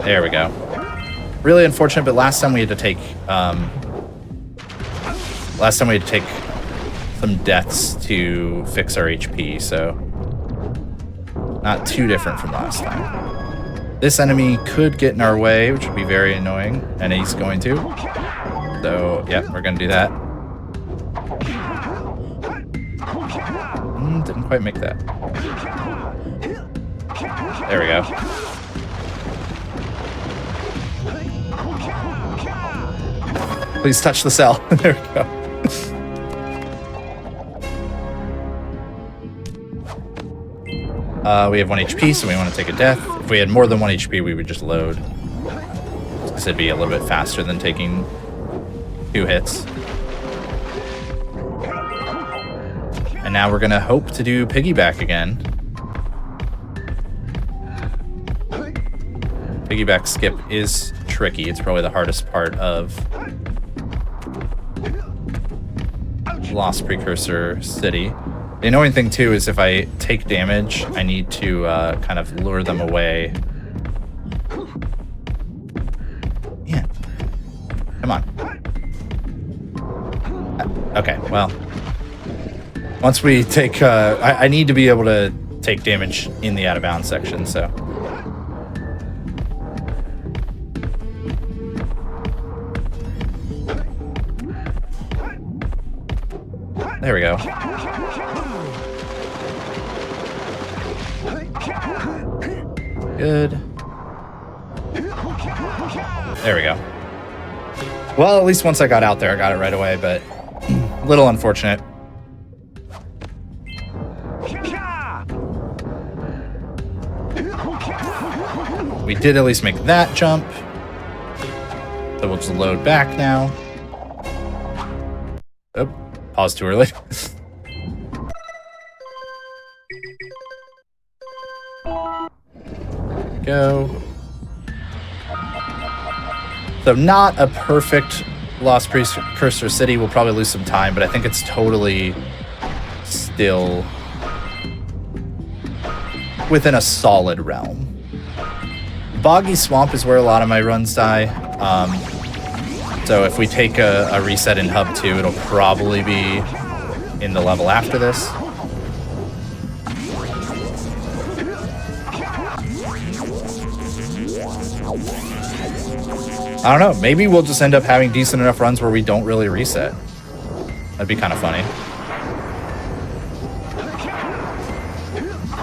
There we go. Really unfortunate, but last time we had to take some deaths to fix our HP, so not too different from last time. This enemy could get in our way, which would be very annoying, and he's going to. So, yeah, we're going to do that. Didn't quite make that. There we go. Please touch the cell. There we go. We have 1 HP, so we want to take a death. If we had more than 1 HP, we would just load. This would be a little bit faster than taking 2 hits. And now we're going to hope to do piggyback again. piggyback skip is tricky. It's probably the hardest part of Lost Precursor City. The annoying thing too is if I take damage, I need to kind of lure them away. Yeah. Come on. Okay, well. Once we take... I need to be able to take damage in the out-of-bounds section, so... There we go. Good. There we go. Well, at least once I got out there, I got it right away, but a little unfortunate. We did at least make that jump. So we'll just load back now. Oh, pause too early. Go. So not a perfect Lost Precursor City. We'll probably lose some time, but I think it's totally still within a solid realm. Boggy Swamp is where a lot of my runs die. So if we take a reset in Hub 2, it'll probably be in the level after this. I don't know. Maybe we'll just end up having decent enough runs where we don't really reset. That'd be kind of funny.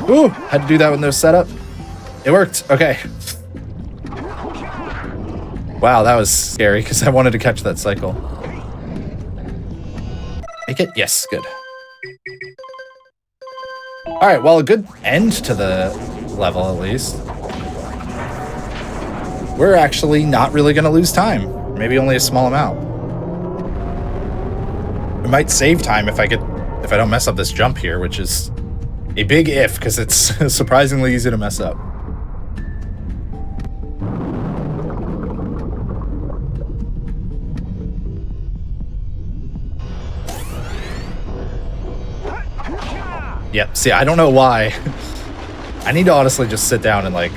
Ooh, had to do that with no setup. It worked. Okay. Wow, that was scary because I wanted to catch that cycle. Make it? Yes, good. All right, well, a good end to the level at least. We're actually not really going to lose time. Maybe only a small amount. We might save time if I don't mess up this jump here, which is a big if because it's surprisingly easy to mess up. Yep, see, I don't know why. I need to honestly just sit down and like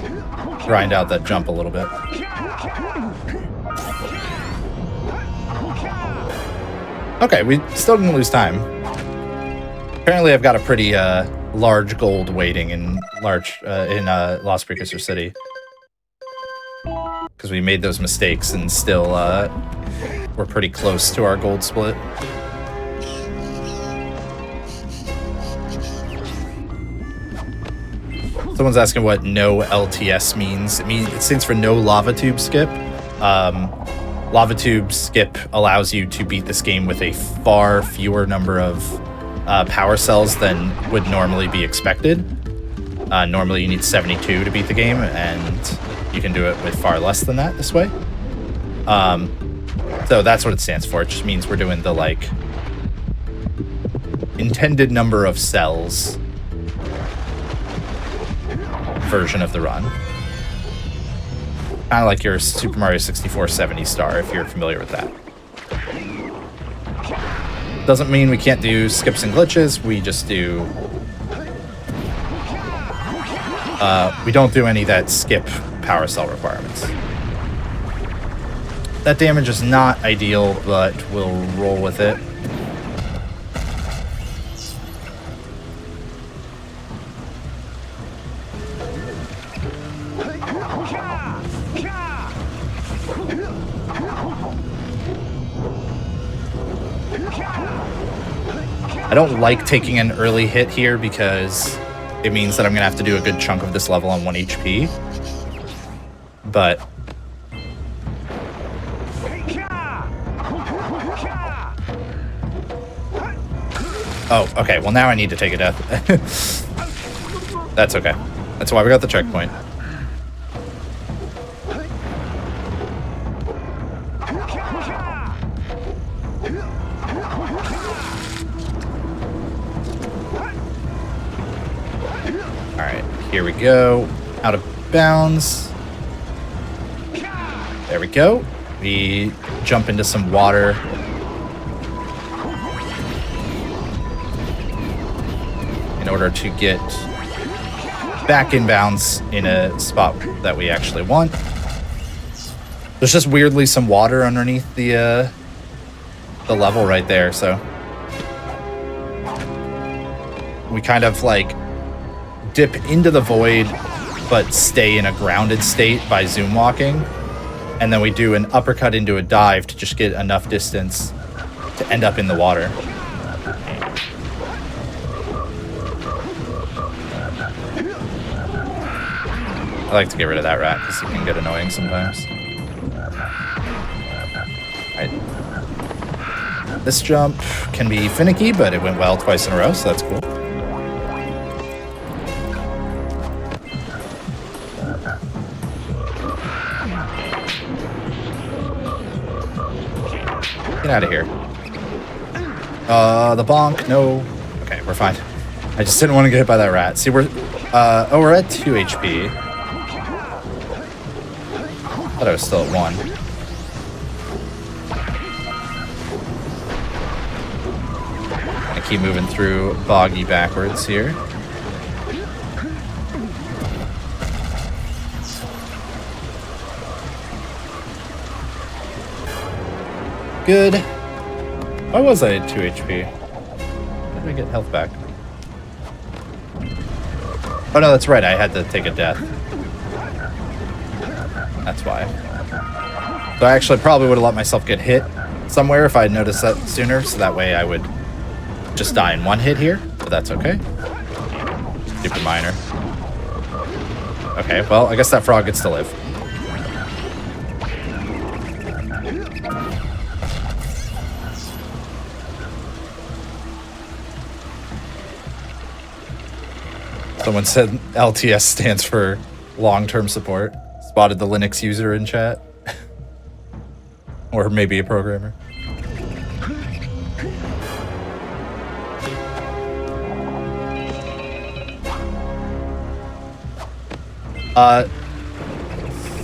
grind out that jump a little bit. Okay, we still didn't lose time. Apparently I've got a pretty large gold weighting in Lost Precursor City. Because we made those mistakes and still we're pretty close to our gold split. Someone's asking what no LTS means. It stands for no lava tube skip. Lava tube skip allows you to beat this game with a far fewer number of power cells than would normally be expected. Normally you need 72 to beat the game, and you can do it with far less than that this way. So that's what it stands for. It just means we're doing the like intended number of cells version of the run. Kind of like your Super Mario 64 70 star, if you're familiar with that. Doesn't mean we can't do skips and glitches. We just do... we don't do any that skip power cell requirements. That damage is not ideal, but we'll roll with it. I don't like taking an early hit here because it means that I'm going to have to do a good chunk of this level on 1 HP. But... oh, okay. Well, now I need to take a death. That's okay. That's why we got the checkpoint. Alright, here we go. Out of bounds. There we go. We jump into some water. In order to get back in bounds in a spot that we actually want. There's just weirdly some water underneath the level right there, so we kind of like dip into the void but stay in a grounded state by zoom walking, and then we do an uppercut into a dive to just get enough distance to end up in the water. I like to get rid of that rat because it can get annoying sometimes. Alright. This jump can be finicky, but it went well twice in a row, so that's cool. Get out of here. The bonk, no. Okay, we're fine. I just didn't want to get hit by that rat. See, we're at 2 HP. I thought I was still at 1. I keep moving through boggy backwards here. Good. Why was I at 2 HP? How did I get health back? Oh no, that's right. I had to take a death. That's why. So I actually probably would have let myself get hit somewhere if I had noticed that sooner, so that way I would just die in one hit here, but that's okay. Super minor. Okay, well, I guess that frog gets to live. Someone said LTS stands for long-term support. Spotted the Linux user in chat. Or maybe a programmer.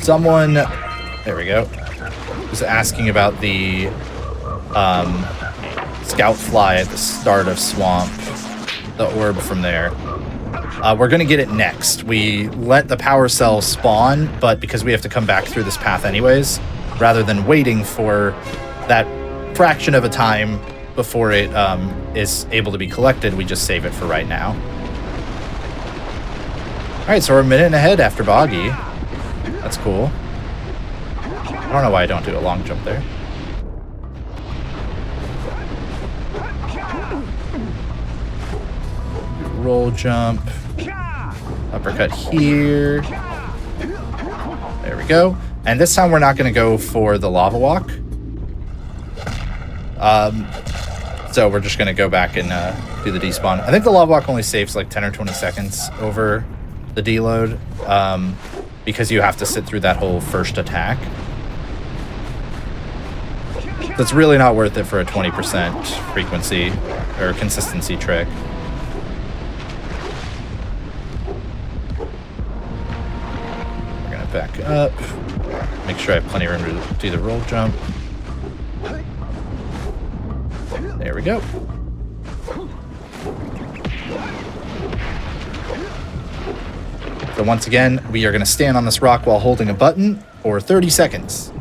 Someone, there we go, was asking about the scout fly at the start of Swamp, the orb from there. We're going to get it next. We let the power cell spawn, but because we have to come back through this path anyways, rather than waiting for that fraction of a time before it is able to be collected, we just save it for right now. Alright, so we're a minute ahead after Boggy. That's cool. I don't know why I don't do a long jump there. Roll jump. Uppercut here. There we go. And this time we're not going to go for the lava walk. So we're just going to go back and do the despawn. I think the lava walk only saves like 10 or 20 seconds over the deload, because you have to sit through that whole first attack. So it's really not worth it for a 20% frequency or consistency trick. We're going to back up. Make sure I have plenty of room to do the roll jump. There we go. So once again, we are going to stand on this rock while holding a button for 30 seconds.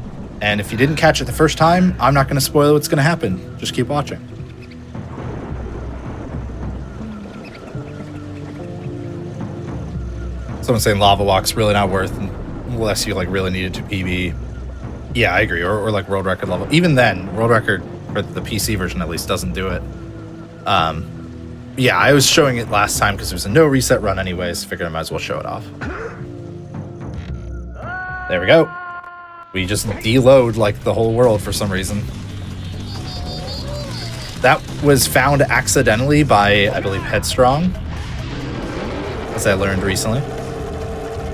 And if you didn't catch it the first time, I'm not going to spoil what's going to happen. Just keep watching. Someone's saying lava walk's really not worth unless you like really needed to PB. Yeah, I agree. Or like world record level. Even then, world record for the PC version at least doesn't do it. Yeah, I was showing it last time because there was a no reset run anyways. Figured I might as well show it off. There we go. We just deload like the whole world for some reason. That was found accidentally by, I believe, Headstrong, as I learned recently,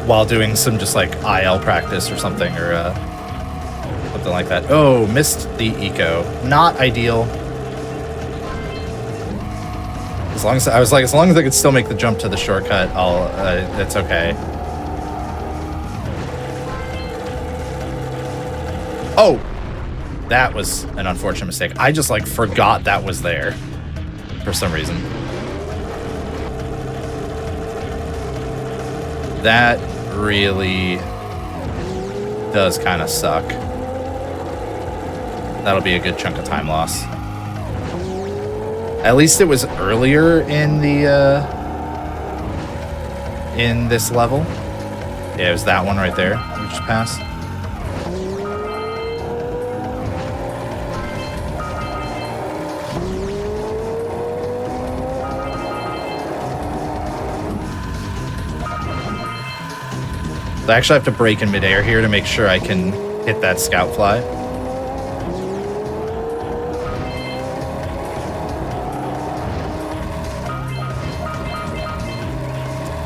while doing some just like IL practice or something, or something like that. Oh, missed the eco. Not ideal. As long as I could still make the jump to the shortcut, it's okay. Oh, that was an unfortunate mistake. I just like forgot that was there for some reason. That really does kind of suck. That'll be a good chunk of time loss. At least it was earlier in the in this level. Yeah, it was that one right there we just passed. So I actually have to brake in midair here to make sure I can hit that scout fly.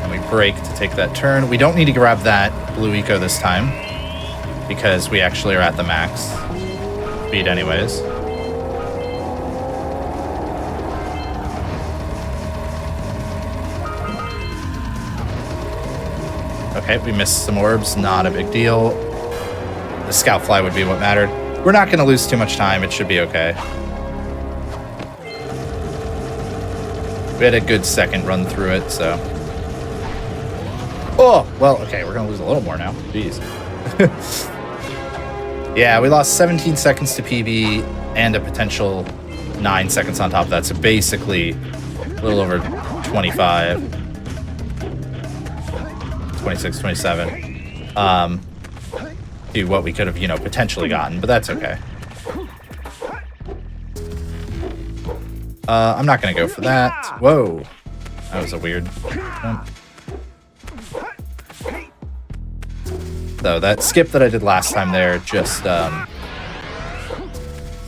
And we brake to take that turn. We don't need to grab that blue eco this time because we actually are at the max speed anyways. Okay, we missed some orbs, not a big deal. The scout fly would be what mattered. We're not going to lose too much time. It should be okay. We had a good second run through it, so. Oh, well, okay, we're going to lose a little more now. Jeez. Yeah, we lost 17 seconds to PB and a potential 9 seconds on top of that. So basically a little over 25. 26, 27, to what we could have, potentially gotten, but that's okay. I'm not going to go for that. Whoa. That was a weird one. So that skip that I did last time there just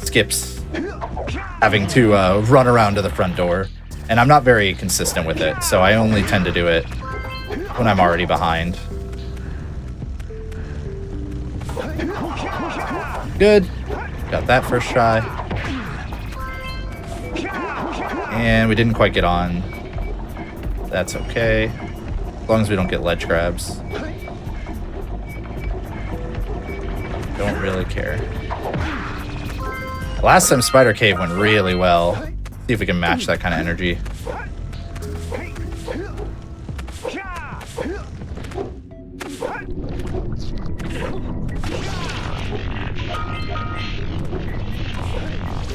skips having to run around to the front door, and I'm not very consistent with it, so I only tend to do it when I'm already behind. Good. Got that first try. And we didn't quite get on. That's okay. As long as we don't get ledge grabs. Don't really care. Last time Spider Cave went really well. See if we can match that kind of energy.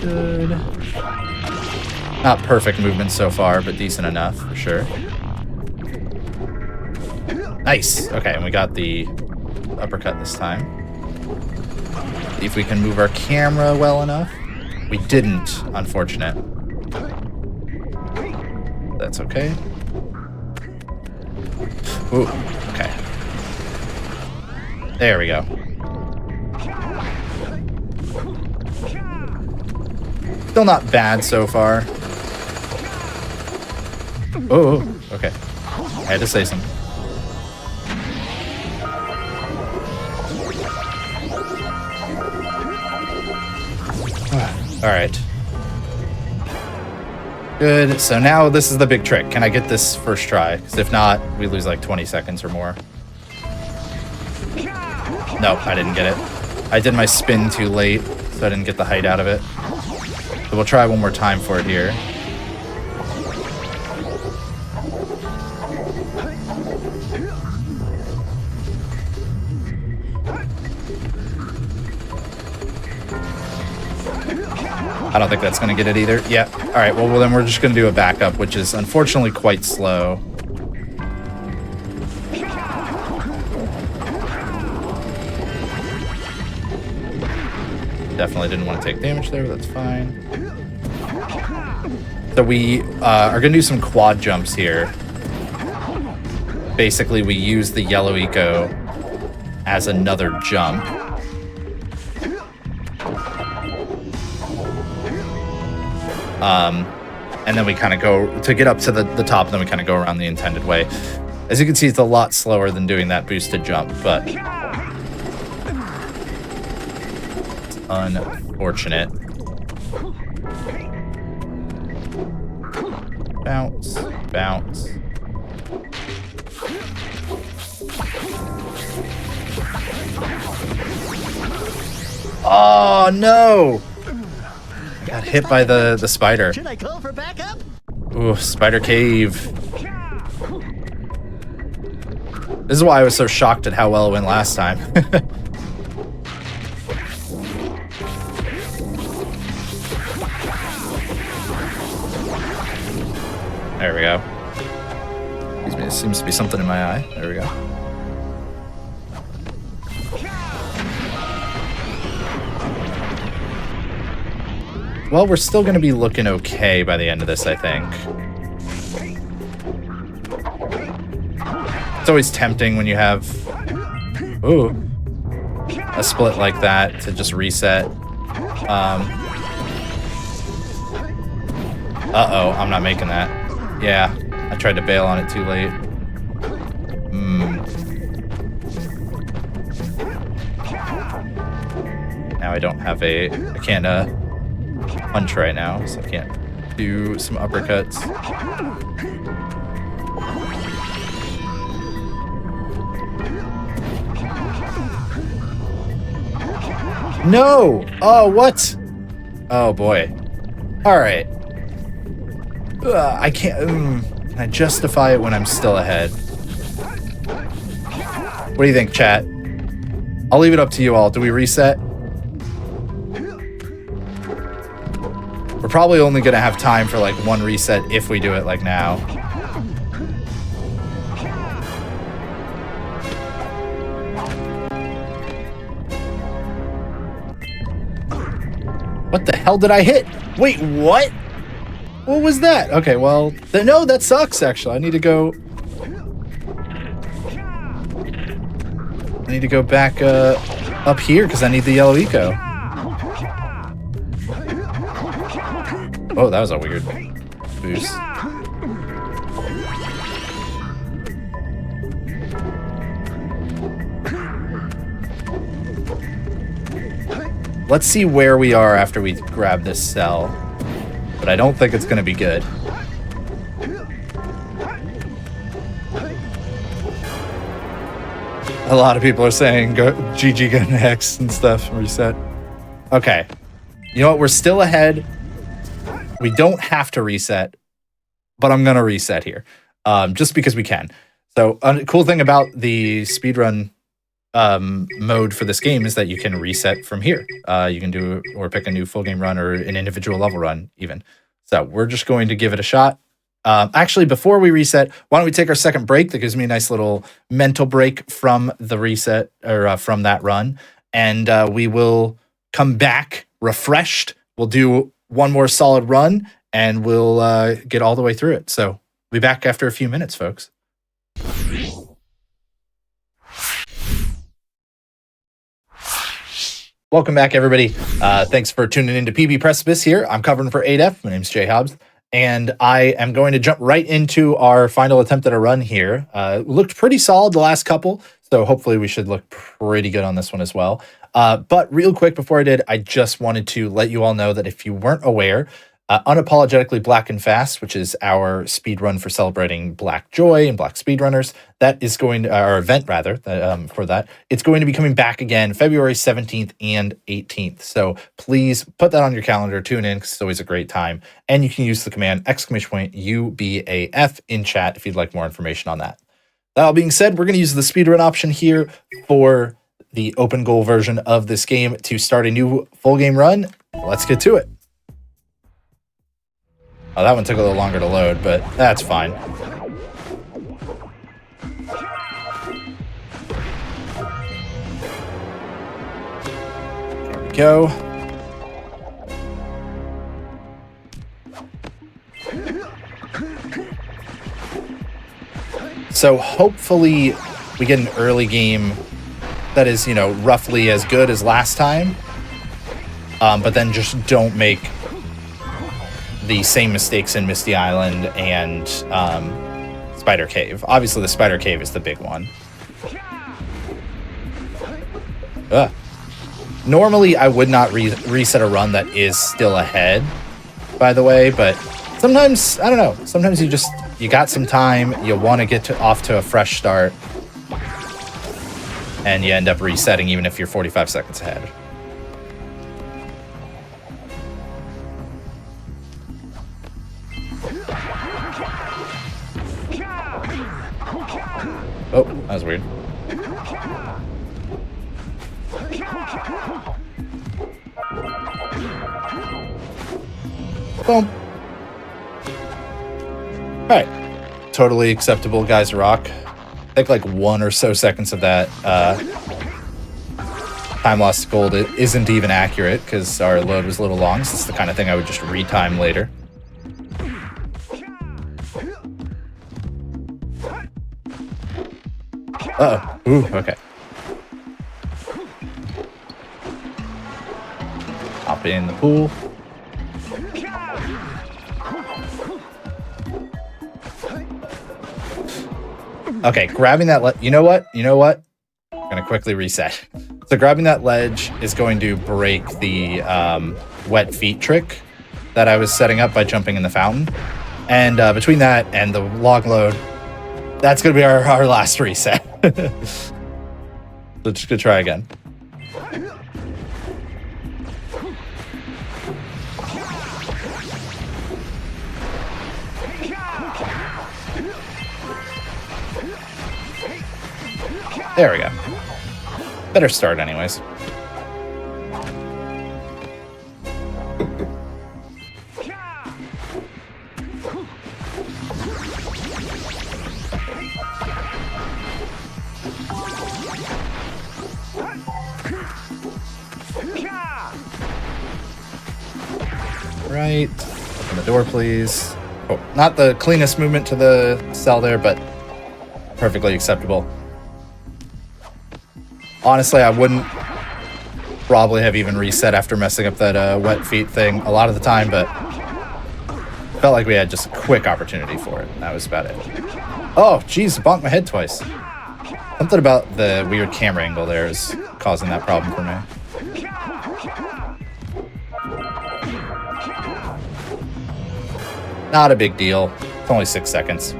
Good. Not perfect movement so far, but decent enough for sure. Nice. Okay, and we got the uppercut this time. See if we can move our camera well enough. We didn't, unfortunate. That's okay. Ooh, okay. There we go. Still not bad so far. Oh, okay. I had to say something. All right. Good. So now this is the big trick. Can I get this first try? Because if not, we lose like 20 seconds or more. Nope, I didn't get it. I did my spin too late, so I didn't get the height out of it. So we'll try one more time for it here. I don't think that's going to get it either. Yeah. All right. Well, then we're just going to do a backup, which is unfortunately quite slow. Definitely didn't want to take damage there. That's fine. So we are going to do some quad jumps here. Basically, we use the yellow eco as another jump. And then we kind of go to get up to the top, and then we kind of go around the intended way. As you can see, it's a lot slower than doing that boosted jump, but it's unfortunate. Bounce, bounce. Oh, no. I got hit by the spider. Should I call for backup? Ooh, spider cave. This is why I was so shocked at how well it went last time. There we go. Excuse me, there seems to be something in my eye. There we go. Well, we're still going to be looking okay by the end of this, I think. It's always tempting when you have a split like that to just reset. Uh-oh, I'm not making that. Yeah, I tried to bail on it too late. Now I don't have I can't punch right now, so I can't do some uppercuts. No! Oh, what? Oh, boy. All right. I can't... can I justify it when I'm still ahead? What do you think, chat? I'll leave it up to you all. Do we reset? We're probably only going to have time for, like, one reset if we do it, like, now. What the hell did I hit? Wait, what? What was that? Okay, well, no, that sucks, actually. I need to go back up here because I need the yellow eco. Oh, that was a weird boost. Let's see where we are after we grab this cell. But I don't think it's going to be good. A lot of people are saying go GG go next and stuff. Reset. Okay. You know what? We're still ahead. We don't have to reset, but I'm going to reset here just because we can. So a cool thing about the speedrun mode for this game is that you can reset from here. You can do or pick a new full game run or an individual level run even. So we're just going to give it a shot. Actually, before we reset, why don't we take our second break? That gives me a nice little mental break from the reset or from that run. And we will come back refreshed. We'll do one more solid run and we'll get all the way through it. So we'll be back after a few minutes, folks. Welcome back, everybody. Thanks for tuning into PB Precipice here. I'm covering for 8F. My name's Jay Hobbs, and I am going to jump right into our final attempt at a run here. Looked pretty solid the last couple, so hopefully we should look pretty good on this one as well. But real quick before I did, I just wanted to let you all know that if you weren't aware, Unapologetically Black and Fast, which is our speed run for celebrating Black Joy and Black speedrunners, that is going to, our event rather, for that, it's going to be coming back again February 17th and 18th. So please put that on your calendar, tune in, because it's always a great time. And you can use the command !UBAF in chat if you'd like more information on that. That all being said, we're going to use the speedrun option here for the open goal version of this game to start a new full game run. Let's get to it. Oh, that one took a little longer to load, but that's fine. There we go. So hopefully we get an early game that is, you know, roughly as good as last time, but then just don't make the same mistakes in Misty Island and Spider Cave. Obviously, the Spider Cave is the big one. Normally, I would not reset a run that is still ahead, by the way, but sometimes, I don't know, sometimes you got some time, you want to get off to a fresh start, and you end up resetting even if you're 45 seconds ahead. That was weird. Boom. Alright. Totally acceptable, guys rock. I think like 1 or so seconds of that time lost gold isn't even accurate because our load was a little long, so it's the kind of thing I would just retime later. Uh-oh. Ooh, okay. Hop in the pool. Okay, grabbing that you know what? You know what? I'm gonna quickly reset. So grabbing that ledge is going to break the wet feet trick that I was setting up by jumping in the fountain. And between that and the log load, that's gonna be our last reset. So just gonna try again. There we go. Better start anyways. Right. Open the door, please. Oh, not the cleanest movement to the cell there, but perfectly acceptable. Honestly, I wouldn't probably have even reset after messing up that wet feet thing a lot of the time, but felt like we had just a quick opportunity for it. That was about it. Oh, geez, bonked my head twice. Something about the weird camera angle there is causing that problem for me. Not a big deal. It's only 6 seconds.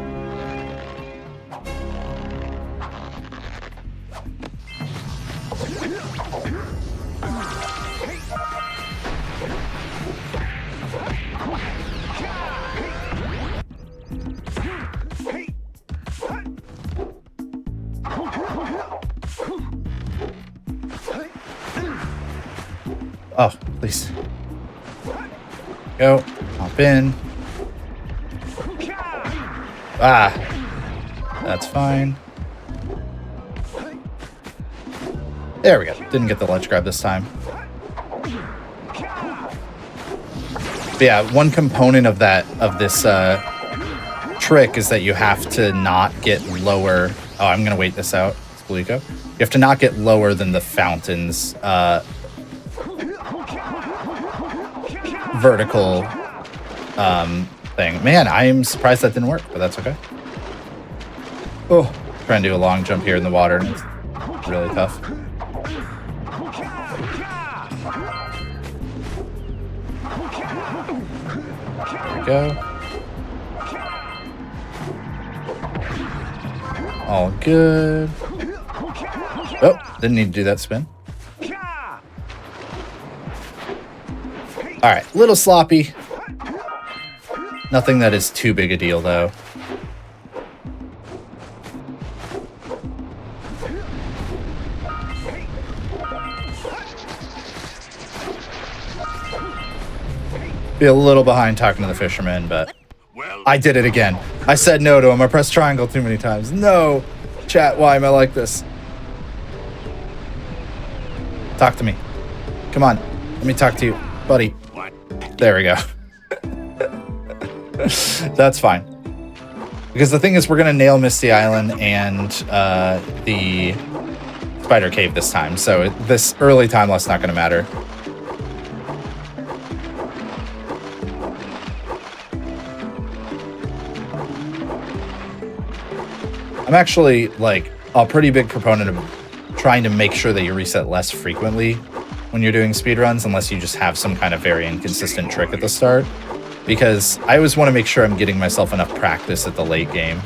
Oh, please. Go. Hop in. Ah. That's fine. There we go. Didn't get the ledge grab this time. But yeah, one component of this trick is that you have to not get lower. Oh, I'm gonna wait this out. It's Blico. You have to not get lower than the fountain's vertical thing. Man, I am surprised that didn't work, but that's okay. Oh, trying to do a long jump here in the water, and it's really tough. There we go. All good. Oh, didn't need to do that spin. All right, little sloppy. Nothing that is too big a deal, though. Be a little behind talking to the fisherman, but I did it again. I said no to him. I pressed triangle too many times. No. Chat, why am I like this? Talk to me. Come on. Let me talk to you, buddy. There we go. That's fine. Because the thing is, we're going to nail Misty Island and the Spider Cave this time. So this early time loss is not going to matter. I'm actually, like, a pretty big proponent of trying to make sure that you reset less frequently when you're doing speedruns, unless you just have some kind of very inconsistent trick at the start. Because I always want to make sure I'm getting myself enough practice at the late game.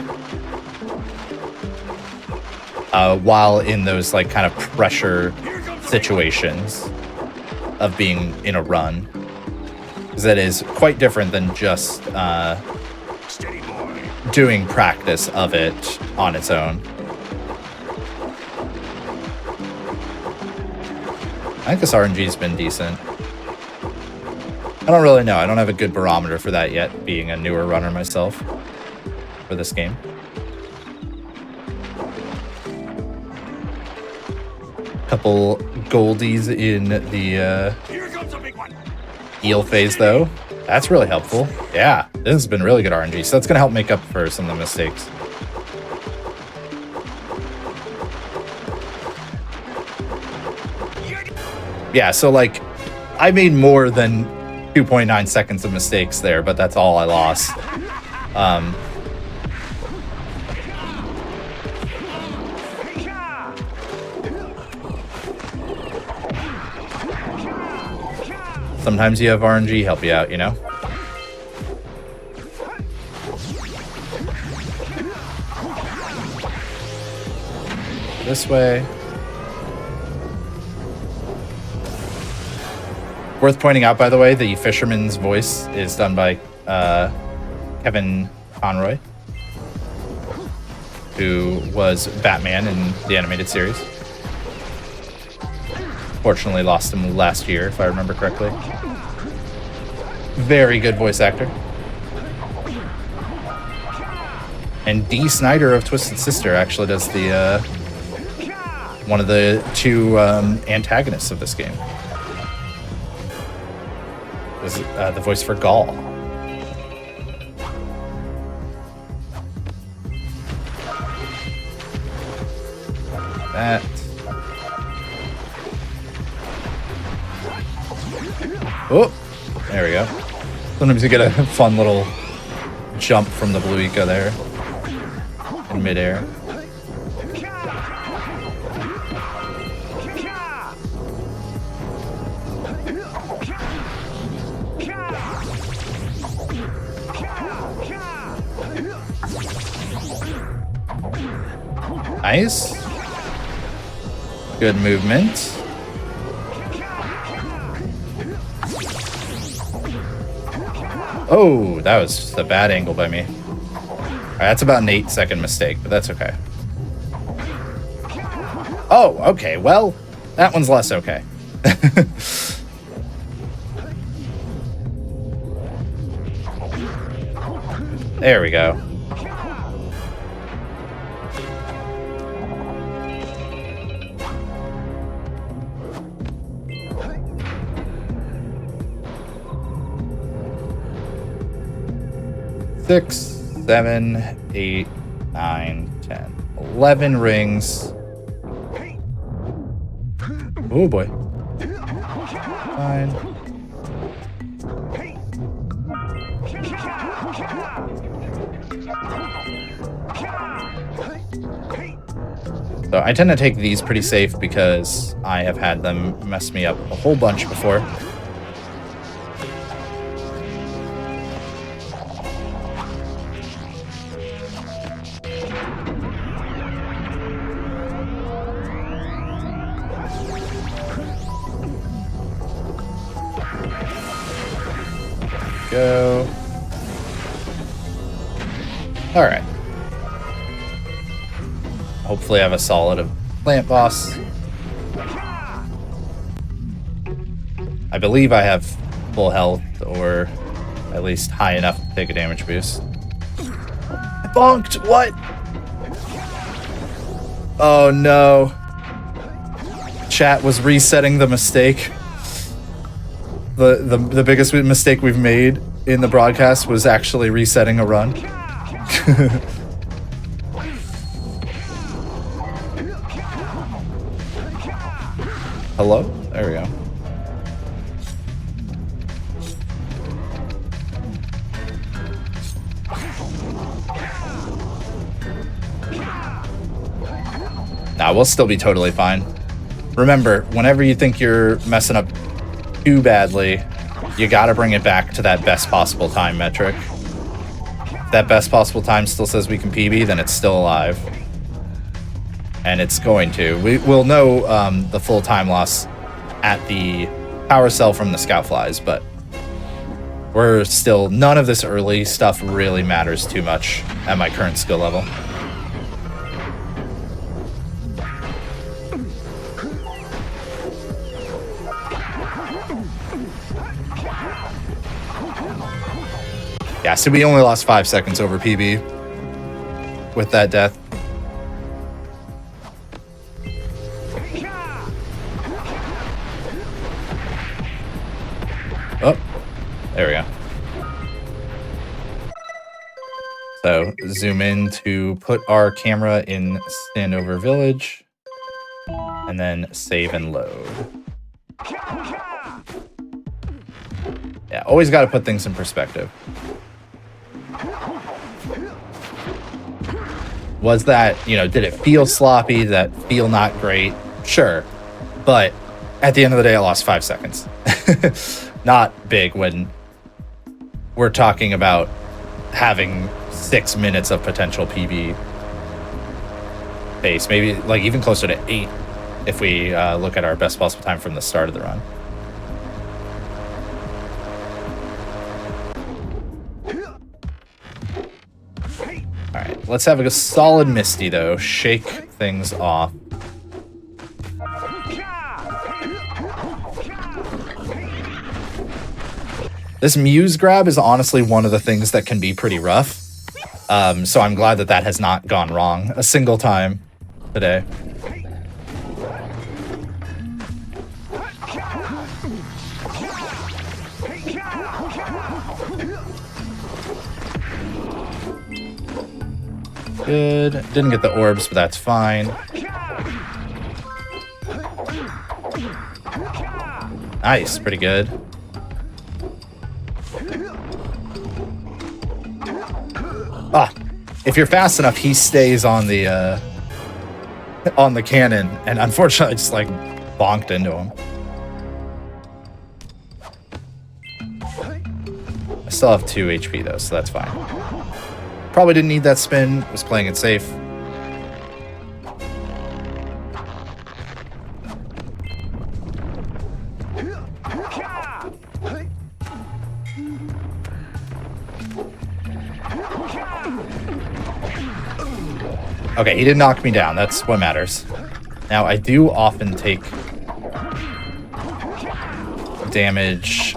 While in those, like, kind of pressure situations of being in a run. Because that is quite different than just doing practice of it on its own. I think this RNG's been decent. I don't really know. I don't have a good barometer for that yet, being a newer runner myself for this game. Couple goldies in the eel phase, though. That's really helpful. Yeah, this has been really good RNG, so that's going to help make up for some of the mistakes. Yeah, so like, I made more than 2.9 seconds of mistakes there, but that's all I lost. Sometimes you have RNG help you out, you know? This way. Worth pointing out, by the way, the fisherman's voice is done by Kevin Conroy, who was Batman in the animated series. Fortunately, lost him last year, if I remember correctly. Very good voice actor. And Dee Snider of Twisted Sister actually does the one of the two antagonists of this game. Was the voice for Gaul. That. Oh, there we go. Sometimes you get a fun little jump from the blue eco there in midair. Nice. Good movement. Oh, that was a bad angle by me. All right, that's about an 8-second mistake, but that's okay. Oh, okay. Well, that one's less okay. There we go. Six, 7, 8, 9, 10, 11 rings. Oh boy. 9. So I tend to take these pretty safe because I have had them mess me up a whole bunch before. Go. All right. Hopefully I have a solid plant boss. I believe I have full health, or at least high enough to take a damage boost. I bonked! What? Oh no. Chat was resetting the mistake. The biggest mistake we've made in the broadcast was actually resetting a run. Hello? There we go. Nah, we'll still be totally fine. Remember, whenever you think you're messing up too badly, you gotta bring it back to that best possible time metric. If that best possible time still says we can PB, then it's still alive. And it's going to. We'll know the full time loss at the power cell from the scout flies, but we're still, none of this early stuff really matters too much at my current skill level. Yeah, so we only lost 5 seconds over PB with that death. Oh, there we go. So zoom in to put our camera in Standover Village and then save and load. Yeah, always got to put things in perspective. Was that, you know, did it feel sloppy? Did that feel not great? Sure. But at the end of the day, I lost 5 seconds. Not big when we're talking about having 6 minutes of potential PB pace. Maybe like even closer to 8 if we look at our best possible time from the start of the run. All right, let's have a solid Misty, though. Shake things off. This Muse grab is honestly one of the things that can be pretty rough. So I'm glad that that has not gone wrong a single time today. Good. Didn't get the orbs, but that's fine. Nice. Pretty good. Ah, if you're fast enough, he stays on the cannon, and unfortunately, I just like bonked into him. I still have 2 HP though, so that's fine. Probably didn't need that spin. Was playing it safe. Okay, he did knock me down. That's what matters. Now, I do often take damage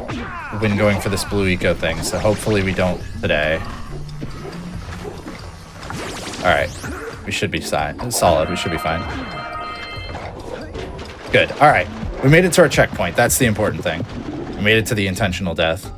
when going for this blue eco thing, so hopefully we don't today. Alright, we should be solid. We should be fine. Good. Alright, we made it to our checkpoint. That's the important thing. We made it to the intentional death.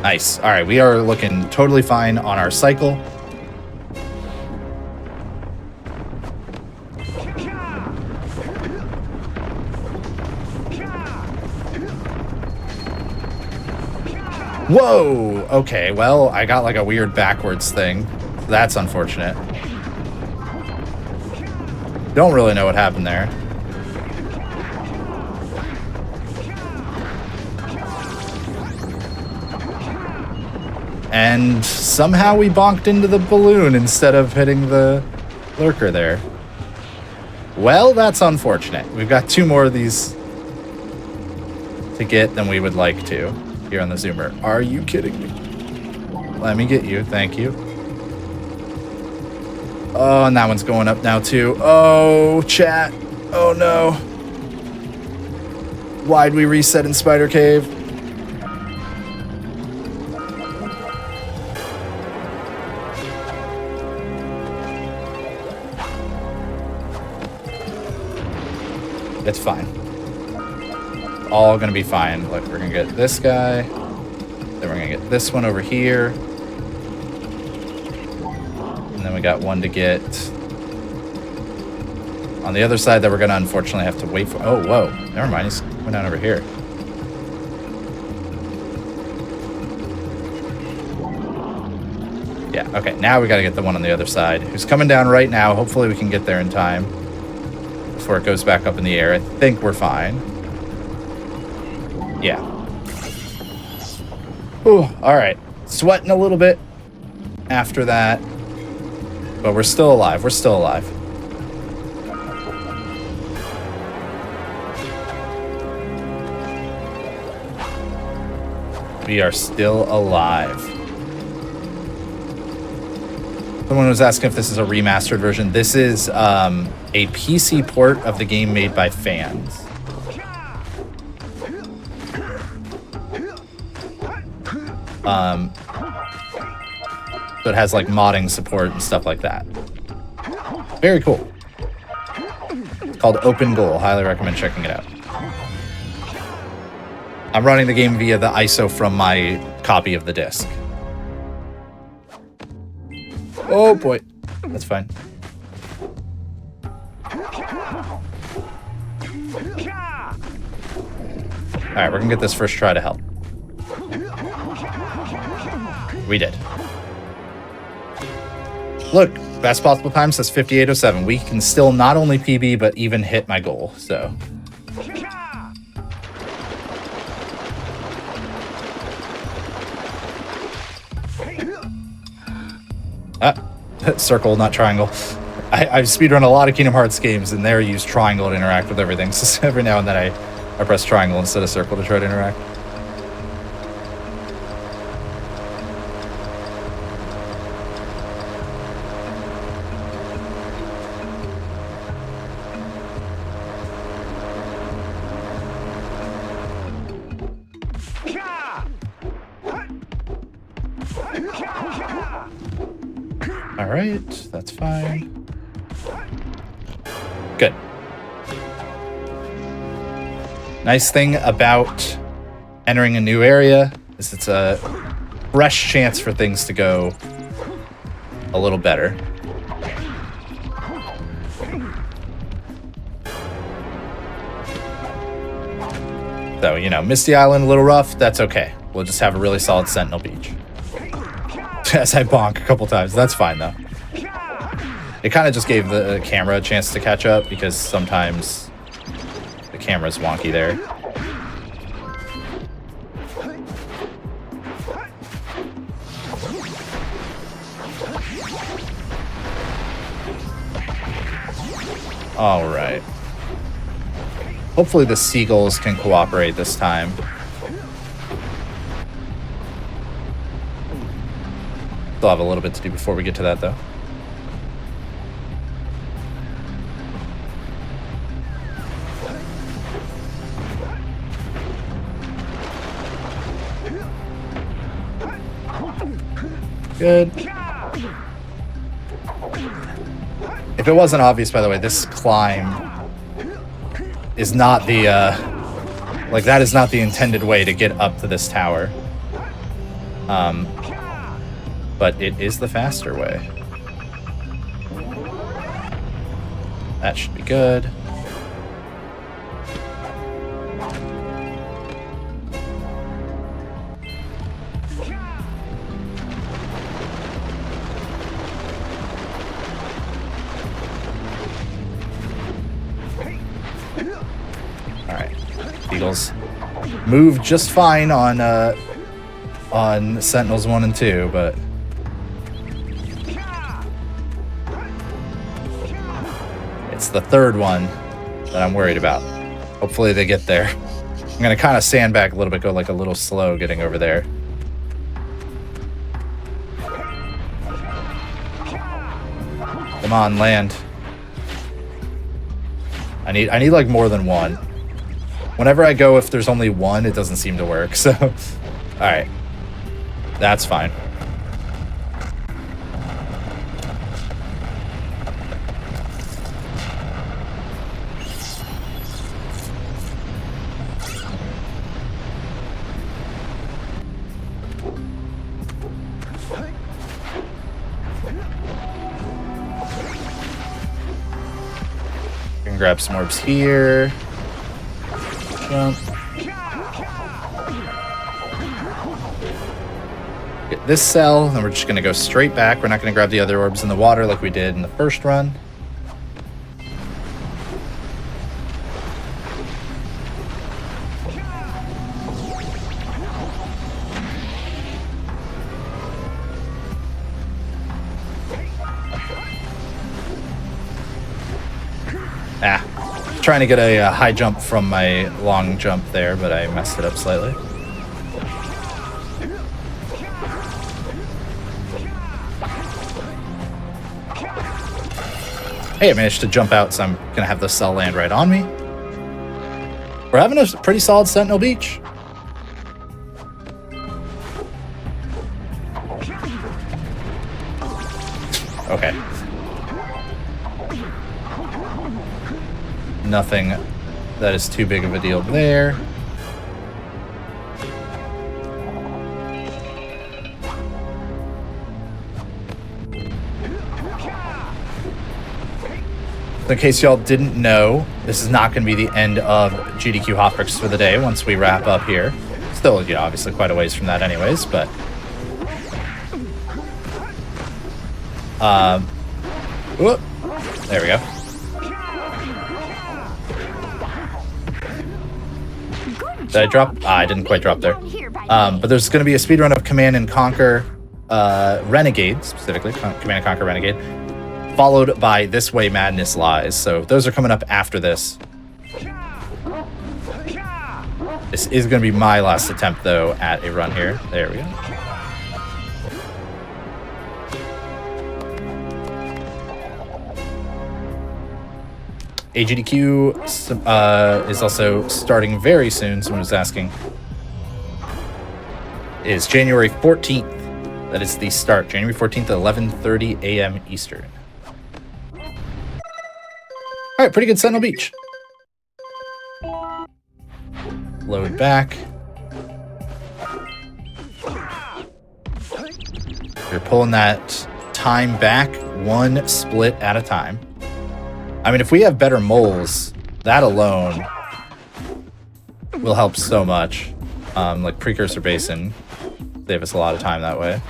Nice. All right, we are looking totally fine on our cycle. Whoa! Okay, well, I got like a weird backwards thing. That's unfortunate. Don't really know what happened there. And somehow we bonked into the balloon instead of hitting the lurker there. Well, that's unfortunate. We've got 2 more of these to get than we would like to here on the zoomer. Are you kidding me? Let me get you. Thank you. Oh, and that one's going up now too. Oh, chat. Oh no. Why'd we reset in Spider Cave? It's fine. All gonna be fine. Look, we're gonna get this guy. Then we're gonna get this one over here. And then we got one to get on the other side that we're gonna unfortunately have to wait for. Oh, whoa. Never mind. He's going down over here. Yeah, okay. Now we gotta get the one on the other side who's coming down right now. Hopefully we can get there in time before it goes back up in the air. I think we're fine. Yeah. Ooh, all right. Sweating a little bit after that, but we're still alive. We're still alive. We are still alive. Someone was asking if this is a remastered version. This is a PC port of the game made by fans. So it has like modding support and stuff like that. Very cool. It's called Open Goal. Highly recommend checking it out. I'm running the game via the ISO from my copy of the disc. Oh boy. That's fine. Alright, we're gonna get this first try to help. We did. Look, best possible time says 58:07. We can still not only PB, but even hit my goal, so. Circle, not triangle. I've speedrun a lot of Kingdom Hearts games, and there use triangle to interact with everything. So every now and then I press triangle instead of circle to try to interact. All right, that's fine. Good. Nice thing about entering a new area is it's a fresh chance for things to go a little better. So, you know, Misty Island, a little rough, that's okay. We'll just have a really solid Sentinel Beach. As I bonk a couple times. That's fine, though. It kind of just gave the camera a chance to catch up, because sometimes the camera's wonky there. All right. Hopefully the seagulls can cooperate this time. Still have a little bit to do before we get to that, though. Good. If it wasn't obvious, by the way, this climb is not the, like, that is not the intended way to get up to this tower. But it is the faster way. That should be good. All right, Eagles move just fine on Sentinels 1 and 2, but it's the third one that I'm worried about. Hopefully they get there. I'm gonna kind of sandbag a little bit, go like a little slow getting over there. Come on, land. I need like more than one. Whenever I go, if there's only one, it doesn't seem to work. So, all right, that's fine. Grab some orbs here. Jump. Get this cell, and we're just going to go straight back. We're not going to grab the other orbs in the water like we did in the first run. Trying to get a high jump from my long jump there, but I messed it up slightly. Hey, I managed to jump out, so I'm going to have the cell land right on me. We're having a pretty solid Sentinel Beach. Okay. Nothing that is too big of a deal there. In case y'all didn't know, this is not going to be the end of GDQ Hotfix for the day once we wrap up here. Still, you know, obviously quite a ways from that anyways, but... whoop, there we go. Did I drop? I didn't quite drop there. But there's going to be a speedrun of Command and Conquer Renegade, specifically, Command and Conquer Renegade, followed by This Way Madness Lies. So those are coming up after this. This is going to be my last attempt, though, at a run here. There we go. AGDQ is also starting very soon. Someone was asking. Is January 14th. That is the start. January 14th at 11:30 a.m. Eastern. All right, pretty good Sentinel Beach. Load back. You're pulling that time back one split at a time. I mean, if we have better moles, that alone will help so much. Like Precursor Basin, save us a lot of time that way.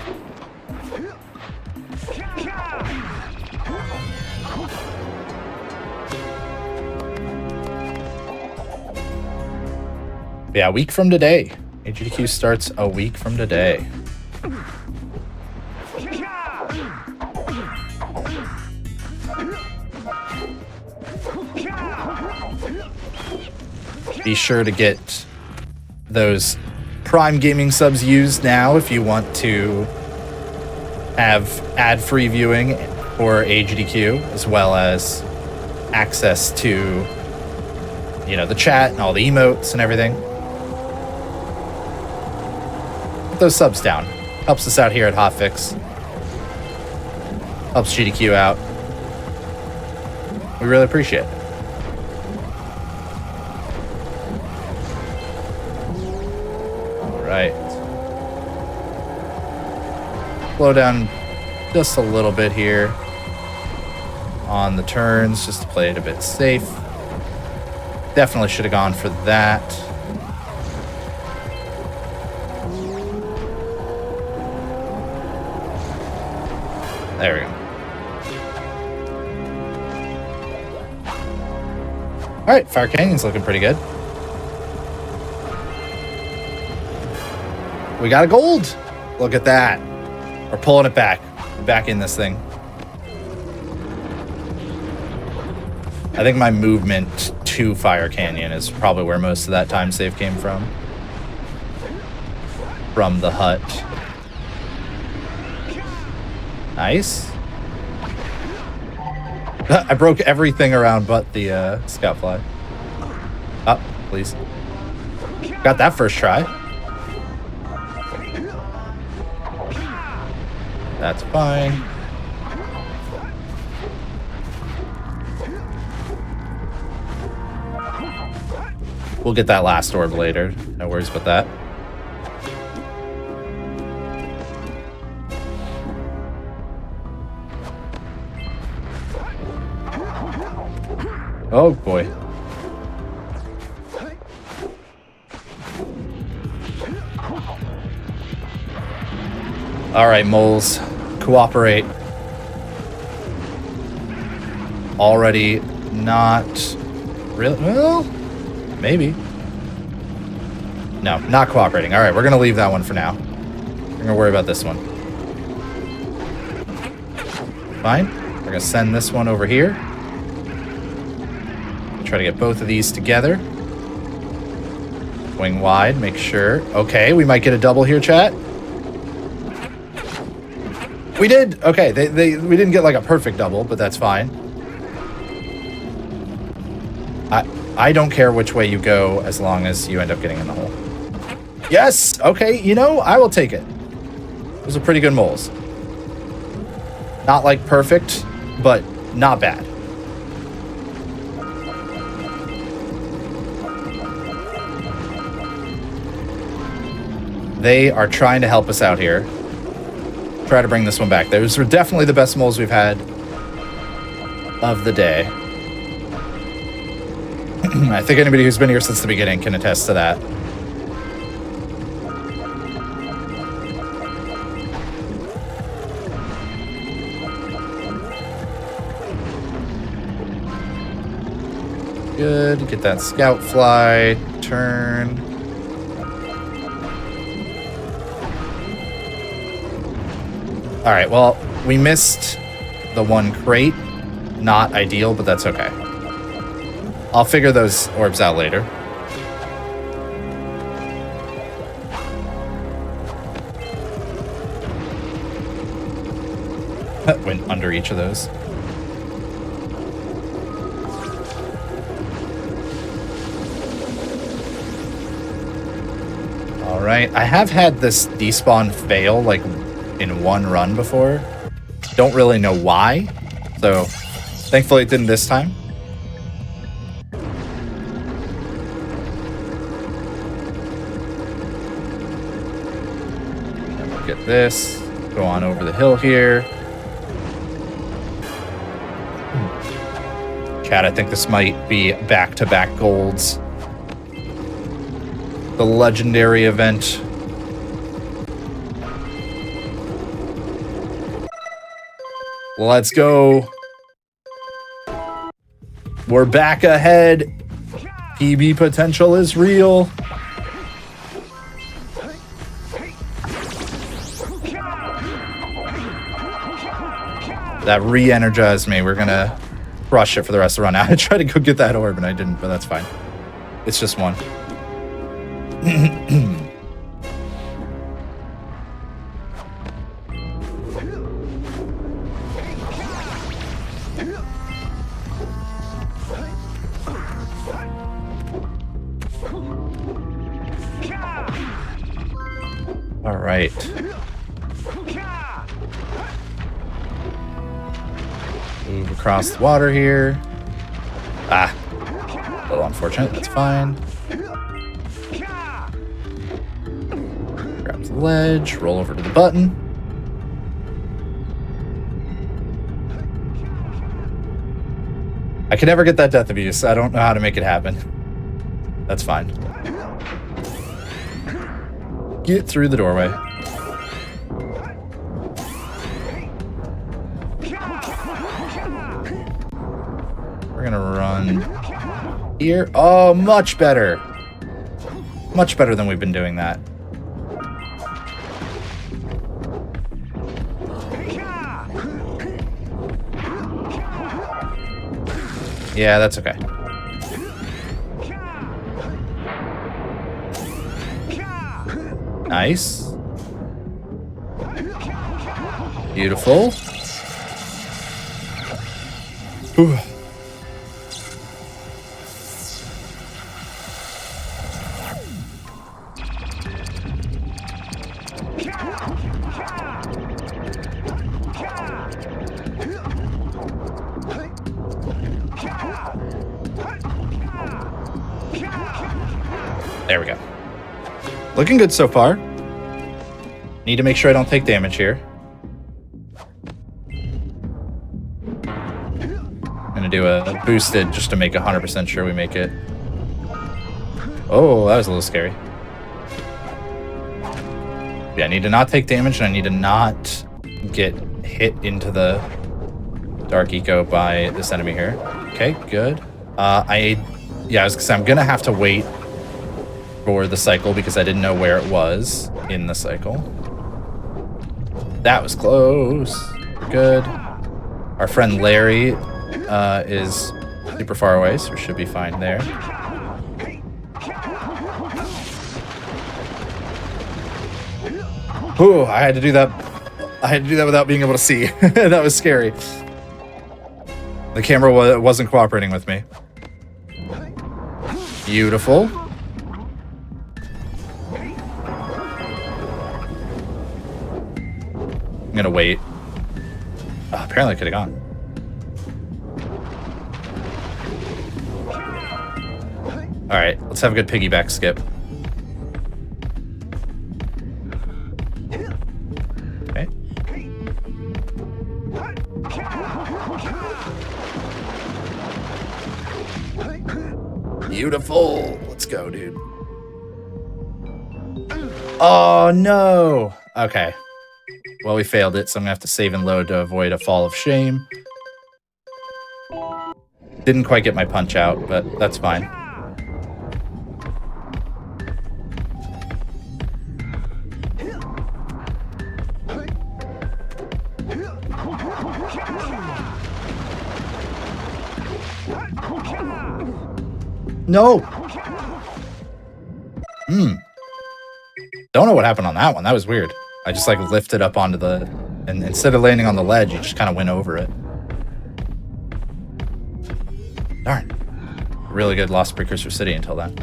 Yeah, a week from today. AGDQ starts a week from today. Be sure to get those Prime Gaming subs used now if you want to have ad-free viewing for AGDQ, as well as access to, you know, the chat and all the emotes and everything. Put those subs down. Helps us out here at Hotfix. Helps GDQ out. We really appreciate it. Right. Slow down just a little bit here on the turns, just to play it a bit safe. Definitely should have gone for that. There we go. All right, Fire Canyon's looking pretty good. We got a gold. Look at that. We're pulling it back. We're back in this thing. I think my movement to Fire Canyon is probably where most of that time save came from. From the hut. Nice. I broke everything around but the scout fly. Up, please. Got that first try. That's fine. We'll get that last orb later. No worries about that. Oh boy. All right, moles, cooperate. Already not really, well, maybe. No, not cooperating. All right, we're gonna leave that one for now. We're gonna worry about this one. Fine, we're gonna send this one over here. Try to get both of these together. Wing wide, make sure. Okay, we might get a double here, chat. We did. Okay, we didn't get like a perfect double, but that's fine. I don't care which way you go as long as you end up getting in the hole. Yes! Okay, you know, I will take it. Those are pretty good moles. Not like perfect, but not bad. They are trying to help us out here. Try to bring this one back. Those were definitely the best moles we've had of the day. I think anybody who's been here since the beginning can attest to that. Good. Get that scout fly. Turn. All right, well, we missed the one crate. Not ideal, but that's okay. I'll figure those orbs out later. Went under each of those. All right, I have had this despawn fail, like, in one run before. Don't really know why, so thankfully it didn't this time. Get this, go on over the hill here. Chat, I think this might be back-to-back golds. The legendary event. Let's go. We're back ahead. PB potential is real. That re-energized me. We're gonna crush it for the rest of the run. I tried to go get that orb and I didn't, but that's fine. It's just one. All right. Move across the water here. Ah, a little unfortunate. That's fine. Grab the ledge, roll over to the button. I can never get that death abuse. I don't know how to make it happen. That's fine. Get through the doorway. We're gonna run here. Oh, much better. Much better than we've been doing that. Yeah, that's okay. Nice. Beautiful. Ooh. There we go. Looking good so far. Need to make sure I don't take damage here. I'm gonna do a boosted just to make 100% sure we make it. Oh, that was a little scary. Yeah, I need to not take damage and I need to not get hit into the dark eco by this enemy here. Okay, good. I was gonna say I'm gonna have to wait for the cycle because I didn't know where it was in the cycle. That was close. Good. Our friend Larry is super far away, so we should be fine there. Ooh, I had to do that. I had to do that without being able to see. That was scary. The camera wasn't cooperating with me. Beautiful. I'm gonna wait. Oh, apparently I could have gone. Alright, let's have a good piggyback skip. Okay. Beautiful. Let's go, dude. Oh, no. Okay. Well, we failed it, so I'm gonna have to save and load to avoid a fall of shame. Didn't quite get my punch out, but that's fine. No. Don't know what happened on that one. That was weird. I just like lifted up onto the, and instead of landing on the ledge, you just kind of went over it. Darn. Really good lost Precursor City until then.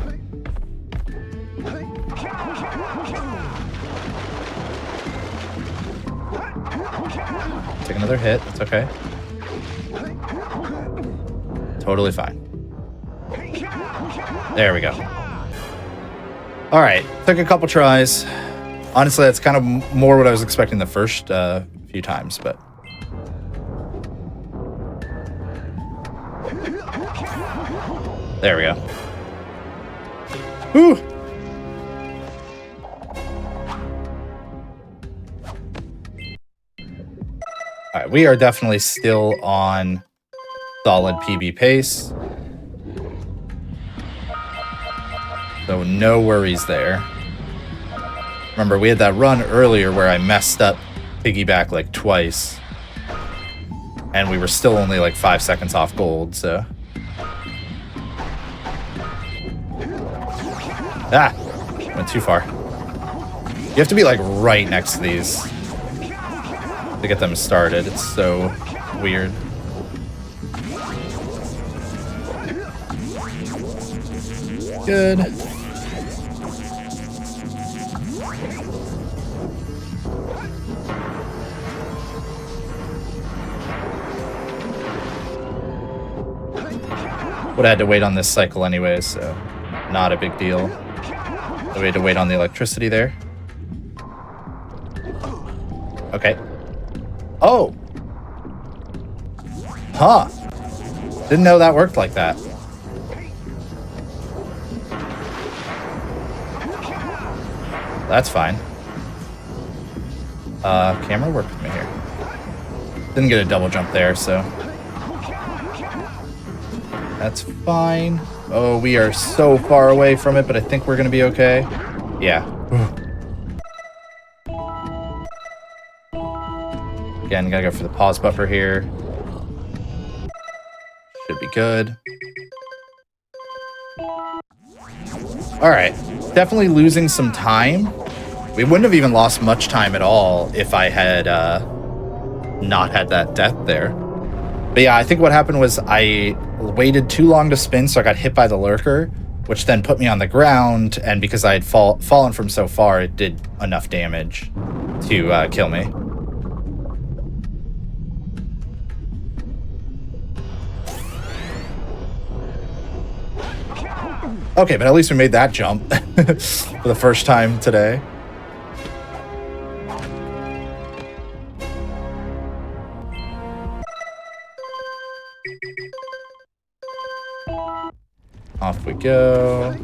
Take another hit. That's okay. Totally fine. There we go. All right. Took a couple tries. Honestly, that's kind of more what I was expecting the first few times, but... There we go. Whew! Alright, we are definitely still on solid PB pace. So no worries there. Remember, we had that run earlier where I messed up piggyback like twice. And we were still only like 5 seconds off gold, so... Ah! Went too far. You have to be like right next to these to get them started. It's so weird. Good. Would have had to wait on this cycle anyways, so not a big deal. So we had to wait on the electricity there. Okay. Oh! Huh. Didn't know that worked like that. That's fine. Camera, work with me here. Didn't get a double jump there, so... That's fine. Oh, we are so far away from it, but I think we're gonna be okay. Yeah. Again, gotta go for the pause buffer here. Should be good. Alright. Definitely losing some time. We wouldn't have even lost much time at all if I had not had that death there. But yeah, I think what happened was I waited too long to spin, so I got hit by the lurker, which then put me on the ground, and because I had fallen from so far, it did enough damage to kill me. Okay, but at least we made that jump for the first time today. Off we go.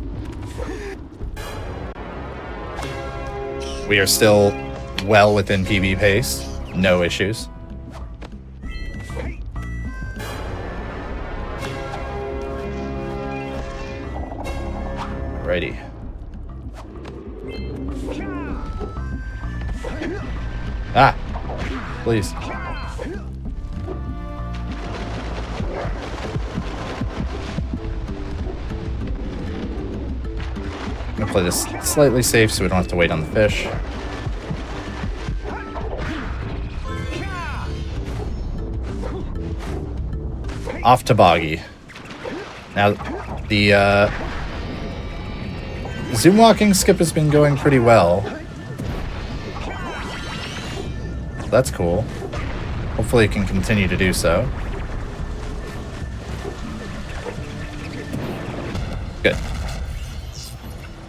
We are still well within PB pace. No issues. Alrighty. Ah! Please. I'm gonna play this slightly safe so we don't have to wait on the fish. Off to Boggy. Now, the zoom walking skip has been going pretty well. That's cool. Hopefully it can continue to do so. Good.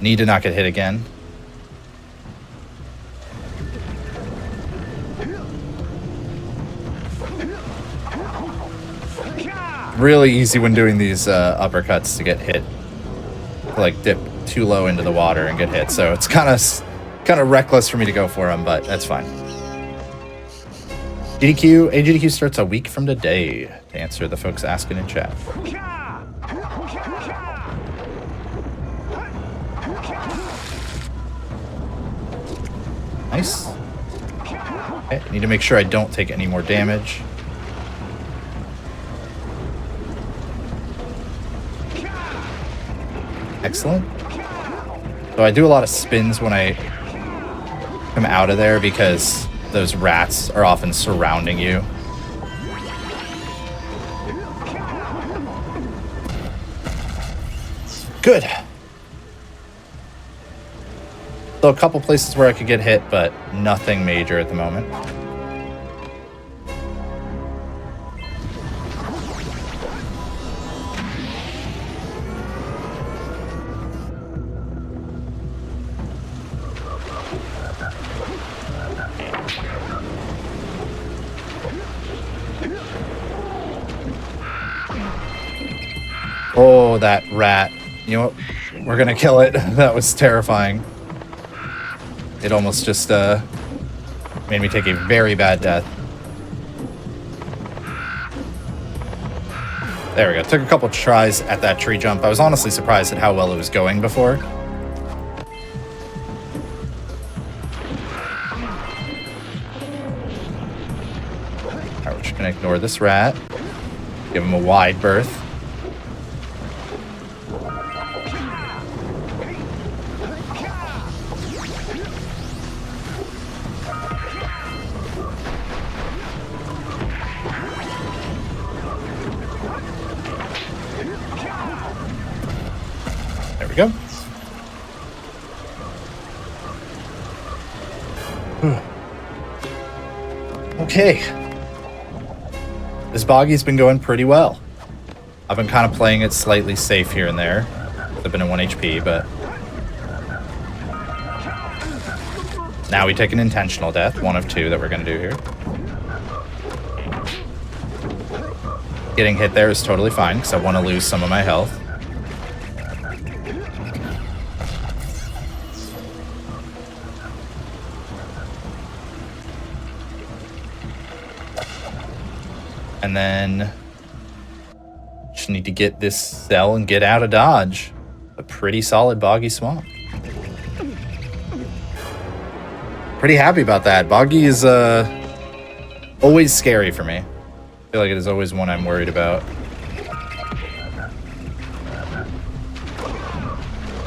Need to not get hit again. Really easy when doing these uppercuts to get hit. Like dip too low into the water and get hit. So it's kind of reckless for me to go for them, but that's fine. AGDQ starts a week from today, to answer the folks asking in chat. Nice. Okay, need to make sure I don't take any more damage. Excellent. So I do a lot of spins when I come out of there because those rats are often surrounding you. Good. So a couple places where I could get hit, but nothing major at the moment. Oh, that rat. You know what? We're gonna kill it. That was terrifying. It almost just made me take a very bad death. There we go. Took a couple tries at that tree jump. I was honestly surprised at how well it was going before. Alright, we're just gonna ignore this rat. Give him a wide berth. There we go. Okay. This boggy's been going pretty well. I've been kind of playing it slightly safe here and there. I've been at 1 HP, but... Now we take an intentional death, one of two that we're going to do here. Getting hit there is totally fine, because I want to lose some of my health. And then just need to get this cell and get out of dodge. A pretty solid boggy swamp. Pretty happy about that. Boggy is always scary for me. I feel like it is always one I'm worried about.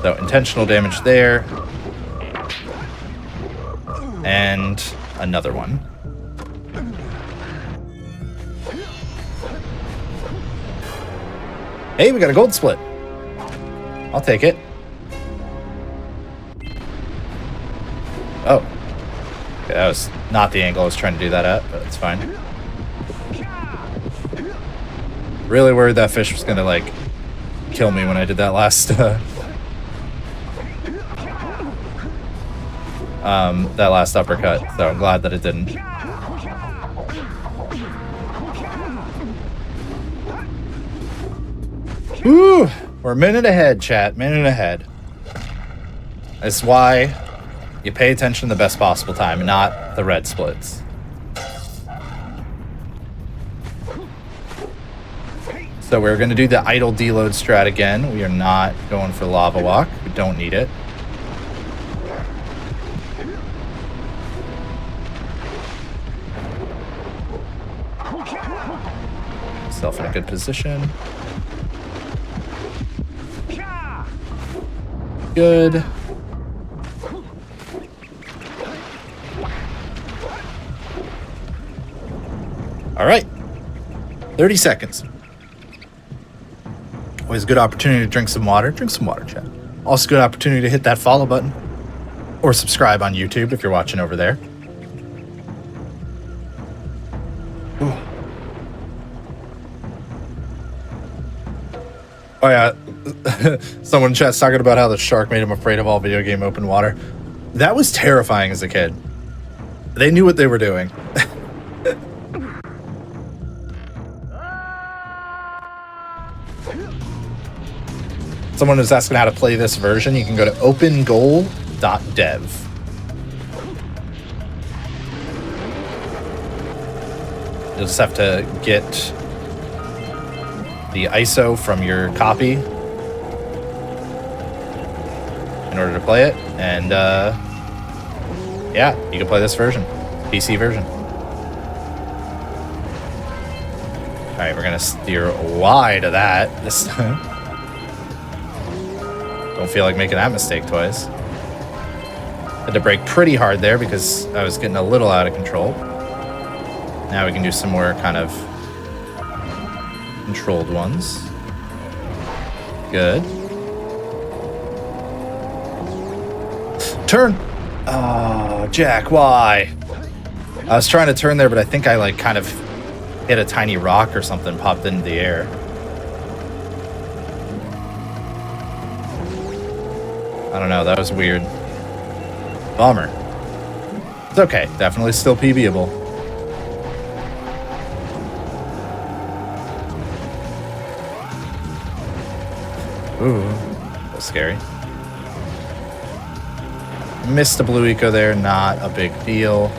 So intentional damage there. And another one. Hey, we got a gold split. I'll take it. Oh. Okay, that was not the angle I was trying to do that at, but it's fine. Really worried that fish was going to, like, kill me when I did that last, that last uppercut, so I'm glad that it didn't. Woo! We're a minute ahead, chat. Minute ahead. That's why you pay attention to the best possible time, not the red splits. So we're going to do the idle deload strat again. We are not going for lava walk. We don't need it. Self in a good position. Good. All right. 30 seconds. Always a good opportunity to drink some water. Drink some water, chat. Also, good opportunity to hit that follow button. Or subscribe on YouTube if you're watching over there. Ooh. Oh yeah, someone in chat's talking about how the shark made him afraid of all video game open water. That was terrifying as a kid. They knew what they were doing. Someone was asking how to play this version. You can go to opengoal.dev. You'll just have to get the ISO from your copy in order to play it, and yeah, you can play this version, PC version. All right, we're gonna steer wide of that this time. Don't feel like making that mistake twice. Had to brake pretty hard there because I was getting a little out of control. Now we can do some more kind of controlled ones. Good. Turn! Oh, Jack, why? I was trying to turn there, but I think I like kind of hit a tiny rock or something, popped into the air. I don't know, that was weird. Bummer. It's okay, definitely still PBable. Ooh, that's scary. Missed a blue eco there, not a big deal.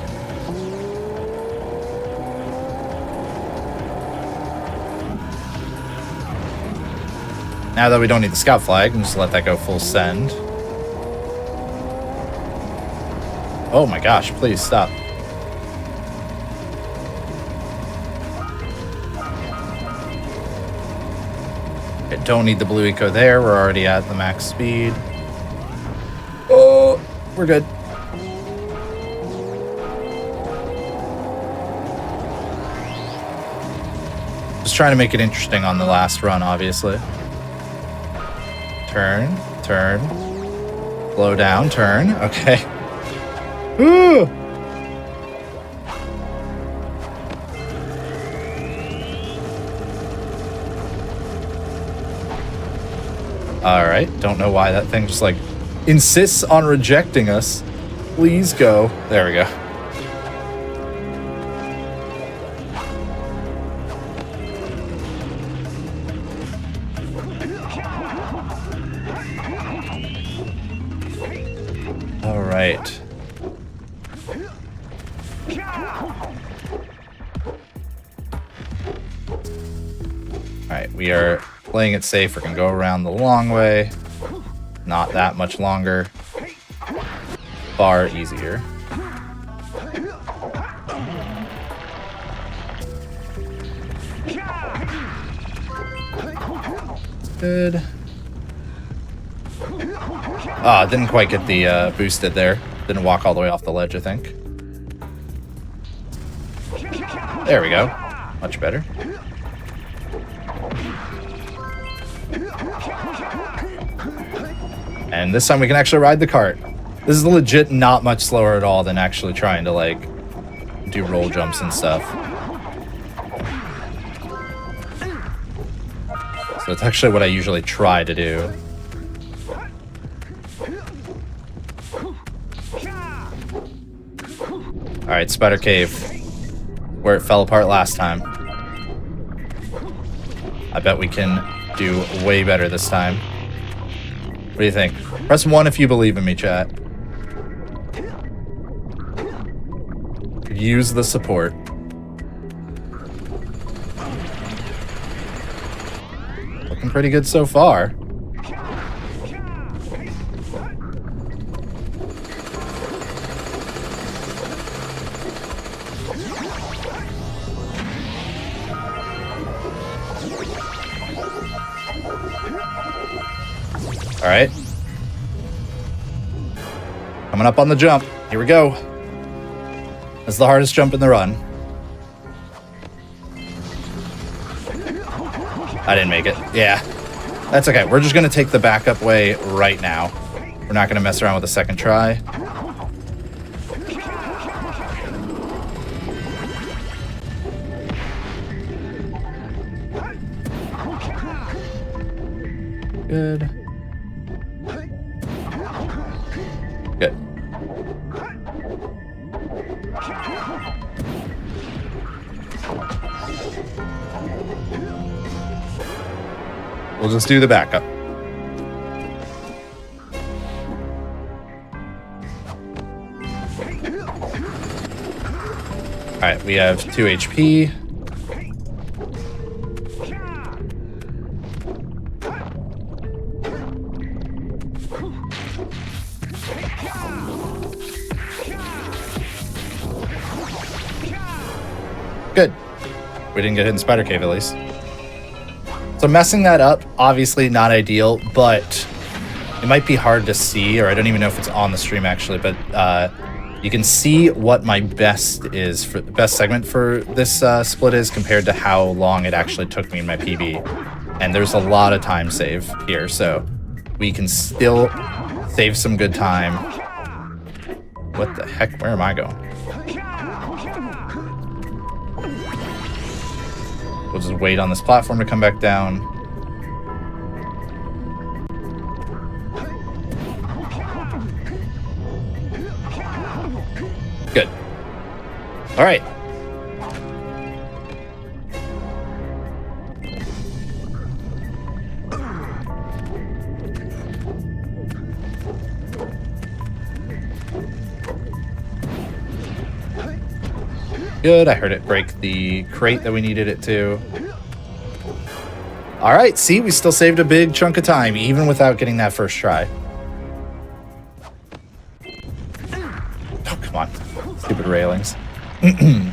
Now that we don't need the scout flag, I'm just let that go full send. Oh my gosh, please stop. Okay, don't need the blue eco there. We're already at the max speed. Oh, we're good. Just trying to make it interesting on the last run, obviously. Turn, turn. Slow down, turn. Okay. Ooh. All right. Don't know why that thing just like insists on rejecting us. Please go. There we go. All right. Alright, we are playing it safe. We're gonna go around the long way. Not that much longer. Far easier. Good. Ah, didn't quite get the boosted there. Didn't walk all the way off the ledge, I think. There we go. Much better. And this time we can actually ride the cart. This is legit not much slower at all than actually trying to, like, do roll jumps and stuff. So it's actually what I usually try to do. Alright, Spider Cave. Where it fell apart last time. I bet we can do way better this time. What do you think? Press 1 if you believe in me, chat. Use the support. Looking pretty good so far. All right. Coming up on the jump. Here we go. That's the hardest jump in the run. I didn't make it. Yeah. That's okay. We're just going to take the backup way right now. We're not going to mess around with a second try. Good. Good. We'll just do the backup. Alright, we have 2 HP. Good. We didn't get hit in Spider Cave at least. So messing that up, obviously not ideal, but it might be hard to see, or I don't even know if it's on the stream actually, but you can see what my best is for the best segment for this split is compared to how long it actually took me in my PB. And there's a lot of time save here, so we can still save some good time. What the heck? Where am I going? We'll just wait on this platform to come back down. Good. All right. Good. I heard it break the crate that we needed it to. All right. See, we still saved a big chunk of time, even without getting that first try. Oh, come on. Stupid railings. Here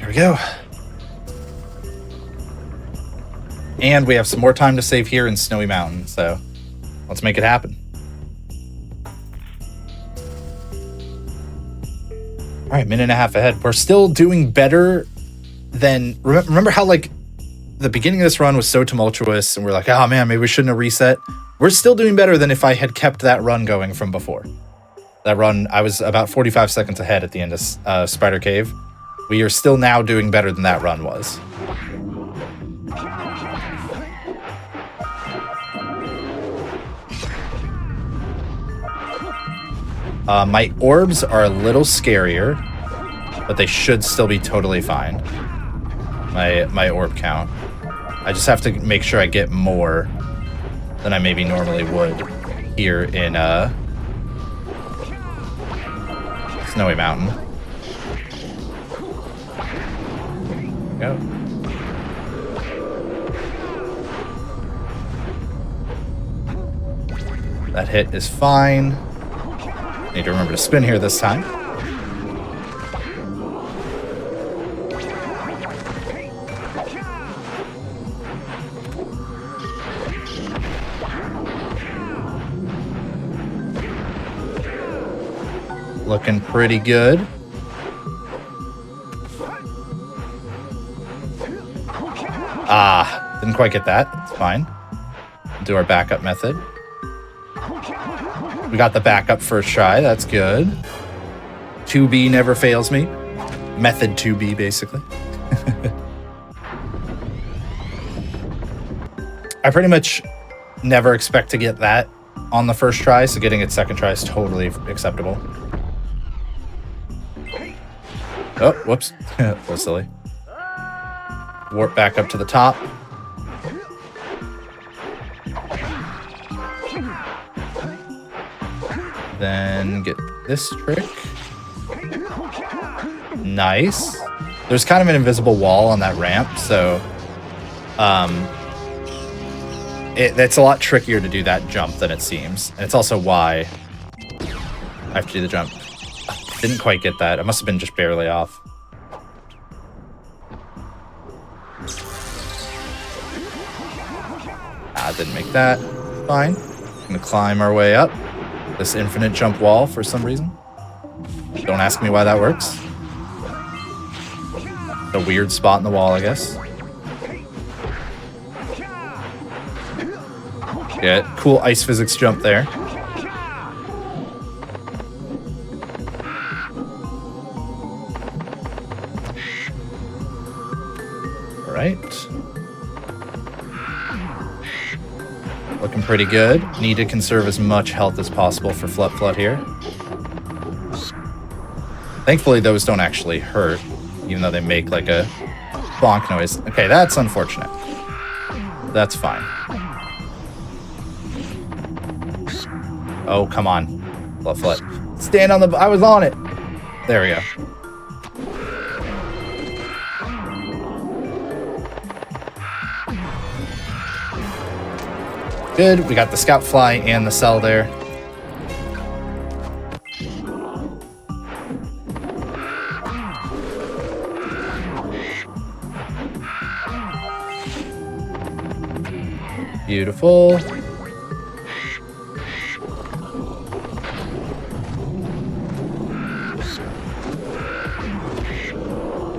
we go. And we have some more time to save here in Snowy Mountain, so let's make it happen. All right, minute and a half ahead. We're still doing better than... Remember how, like, the beginning of this run was so tumultuous, and we're like, oh, man, maybe we shouldn't have reset? We're still doing better than if I had kept that run going from before. That run, I was about 45 seconds ahead at the end of Spider Cave. We are still now doing better than that run was. My orbs are a little scarier, but they should still be totally fine. My orb count. I just have to make sure I get more than I maybe normally would here in Snowy Mountain. There we go. That hit is fine. Need to remember to spin here this time. Looking pretty good. Ah, didn't quite get that. It's fine. Do our backup method. We got the backup first try. That's good. 2B never fails me. Method 2B, basically. I pretty much never expect to get that on the first try, so getting it second try is totally acceptable. Oh, whoops. A little silly. Warp back up to the top. Then get this trick. Nice. There's kind of an invisible wall on that ramp, so it's a lot trickier to do that jump than it seems. And it's also why I have to do the jump. Didn't quite get that. I must have been just barely off. Didn't make that. Fine. Gonna climb our way up this infinite jump wall for some reason. Don't ask me why that works. A weird spot in the wall, I guess. Yeah, cool ice physics jump there. All right. Looking pretty good. Need to conserve as much health as possible for Flut Flut here. Thankfully, those don't actually hurt, even though they make like a bonk noise. Okay, that's unfortunate. That's fine. Oh, come on. Flut Flut. Stand on the... I was on it. There we go. Good. We got the Scout Fly and the Cell there. Beautiful.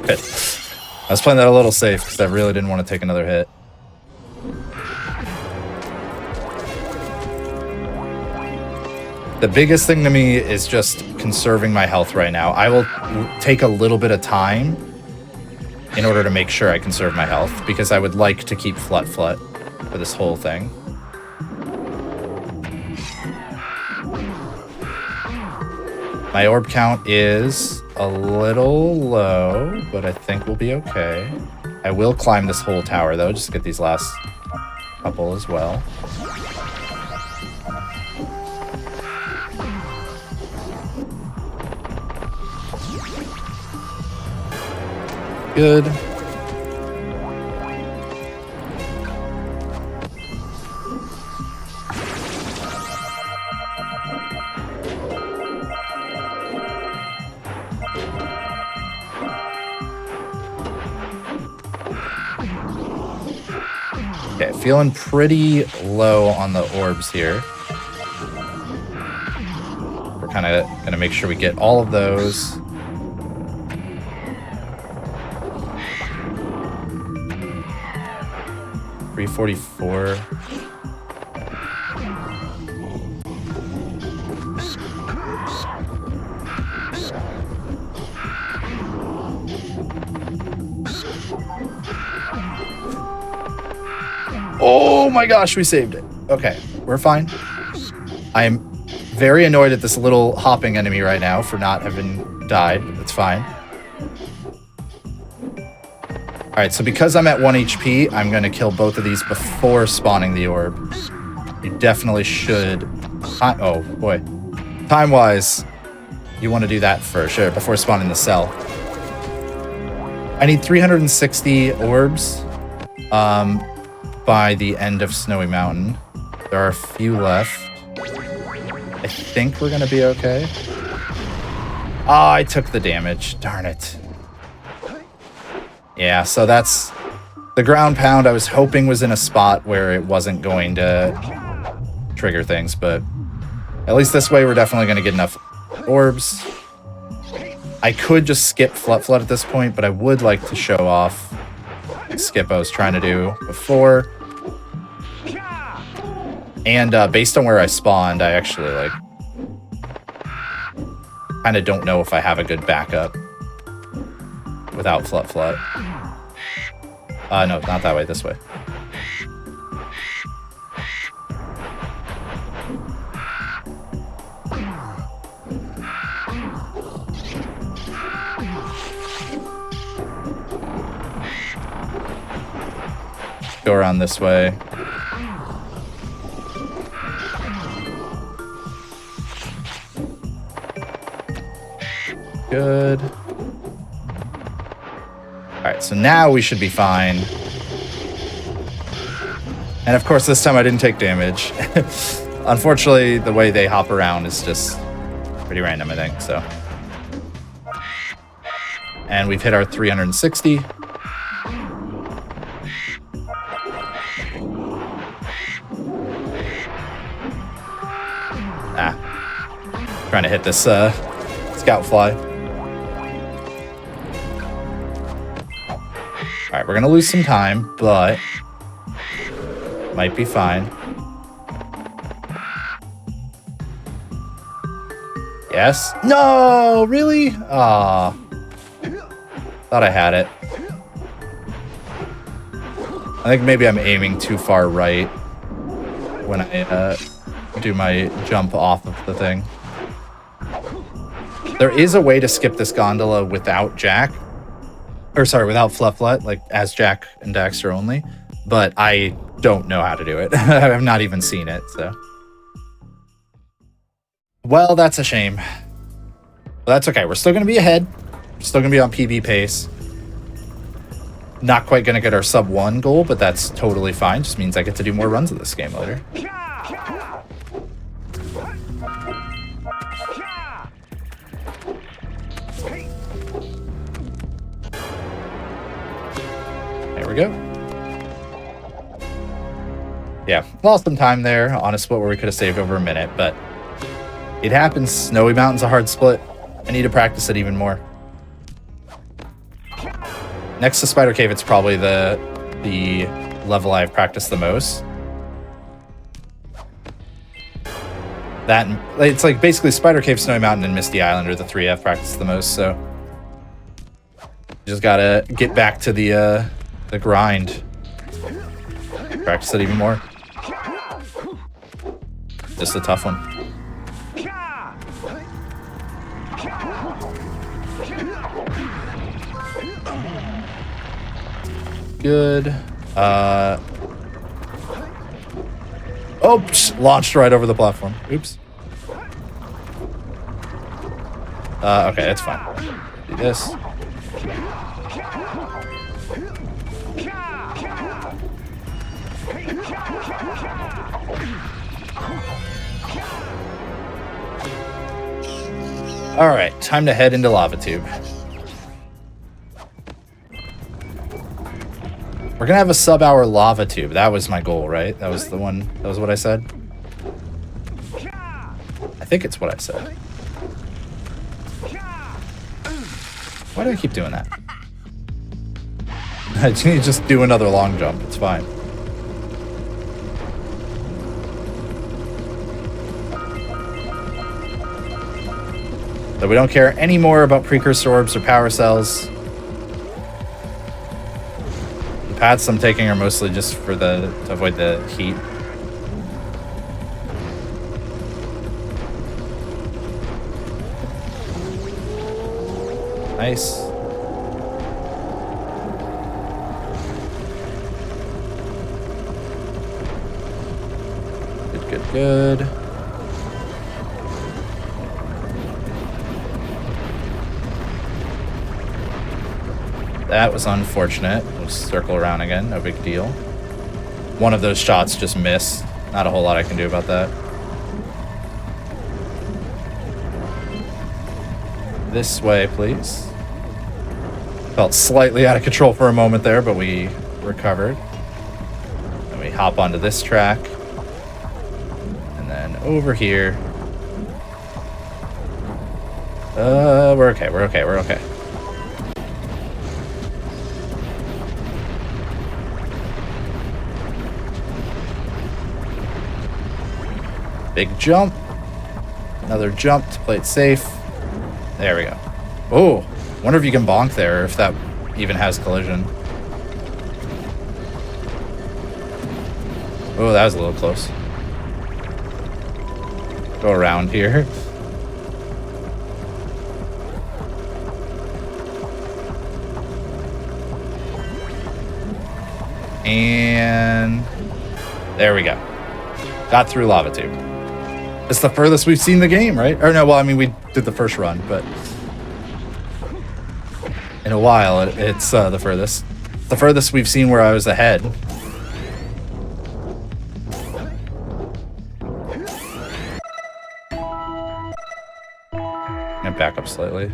Good. I was playing that a little safe because I really didn't want to take another hit. The biggest thing to me is just conserving my health right now. I will take a little bit of time in order to make sure I conserve my health, because I would like to keep Flut Flut for this whole thing. My orb count is a little low, but I think we'll be okay. I will climb this whole tower, though, just to get these last couple as well. Good. Okay, feeling pretty low on the orbs here. We're kind of going to make sure we get all of those. $344. Oh my gosh, we saved it. Okay, we're fine. I am very annoyed at this little hopping enemy right now for not having died, but that's fine. Alright, so because I'm at 1 HP, I'm going to kill both of these before spawning the orb. You definitely should... Oh, boy. Time-wise, you want to do that for sure, before spawning the cell. I need 360 orbs by the end of Snowy Mountain. There are a few left. I think we're going to be okay. Ah, I took the damage. Darn it. Yeah, so that's the ground pound. I was hoping was in a spot where it wasn't going to trigger things, but at least this way we're definitely going to get enough orbs. I could just skip Flut Flut at this point, but I would like to show off the skip I was trying to do before. And based on where I spawned, I actually like kind of don't know if I have a good backup without Flut Flut. No, not that way, this way. Go around this way. Good. Alright, so now we should be fine. And of course, this time I didn't take damage. Unfortunately, the way they hop around is just pretty random, I think, so. And we've hit our 360. Trying to hit this Scout Fly. Alright, we're gonna lose some time, but might be fine. Yes? No! Really? Aw. Thought I had it. I think maybe I'm aiming too far right when I do my jump off of the thing. There is a way to skip this gondola without Jak. Or sorry, without Flufflet, like as Jak and Daxter only. But I don't know how to do it. I've not even seen it, so. Well, that's a shame. But that's okay. We're still going to be ahead. We're still going to be on PB pace. Not quite going to get our sub 1 goal, but that's totally fine. Just means I get to do more runs of this game later. There we go. Yeah, lost some time there on a split where we could have saved over a minute, but it happens. Snowy Mountain's a hard split. I need to practice it even more. Next to Spider Cave, it's probably the level I've practiced the most. That, it's like basically Spider Cave, Snowy Mountain, and Misty Island are the three I've practiced the most, so just gotta get back to the grind. Practice it even more. Just a tough one. Good. Oops! Launched right over the platform. Oops. Okay, that's fine. Do this. Alright, time to head into Lava Tube. We're gonna have a sub-hour Lava Tube. That was my goal, right? That was the one. That was what I said? I think it's what I said. Why do I keep doing that? I just do another long jump. It's fine. So we don't care anymore about Precursor orbs or power cells. The paths I'm taking are mostly just for to avoid the heat. Nice. Good, good, good. That was unfortunate. We'll circle around again, no big deal. One of those shots just missed. Not a whole lot I can do about that. This way, please. Felt slightly out of control for a moment there, but we recovered. And we hop onto this track. And then over here. We're okay, we're okay, we're okay. Big jump. Another jump to play it safe. There we go. Oh, wonder if you can bonk there, or if that even has collision. Oh, that was a little close. Go around here. And there we go. Got through Lava Tube. It's the furthest we've seen the game, right? Or no, well, I mean, we did the first run, but in a while, it's the furthest. The furthest we've seen where I was ahead. I'm gonna back up slightly.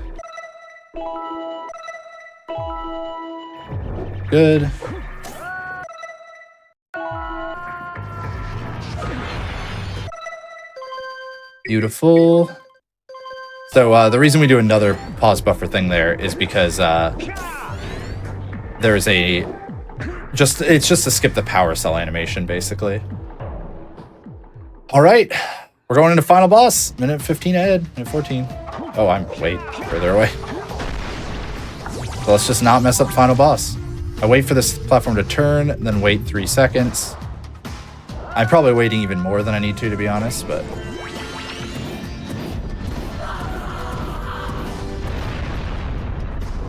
Good. Beautiful. So the reason we do another pause buffer thing there is because that there's a it's just to skip the power cell animation, basically. All right, we're going into final boss. Minute 15 ahead. Minute 14. Oh, I'm way further away. So let's just not mess up final boss. I wait for this platform to turn, then wait 3 seconds. I'm probably waiting even more than I need to be honest, but...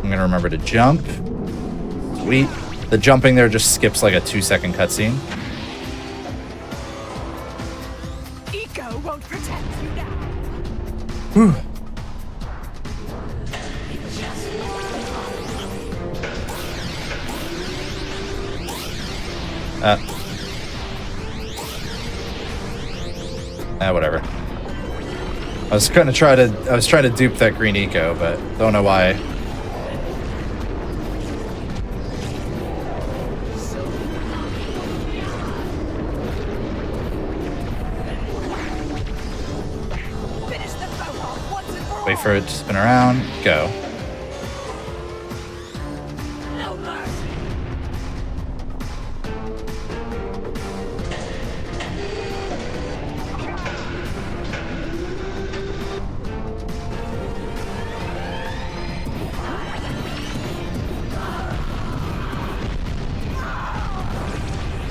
I'm gonna remember to jump. Sweet. The jumping there just skips like a 2-second cutscene. Eco won't protect you now. Whew. Whatever. I was trying to dupe that green eco, but don't know why. Wait for it to spin around. Go.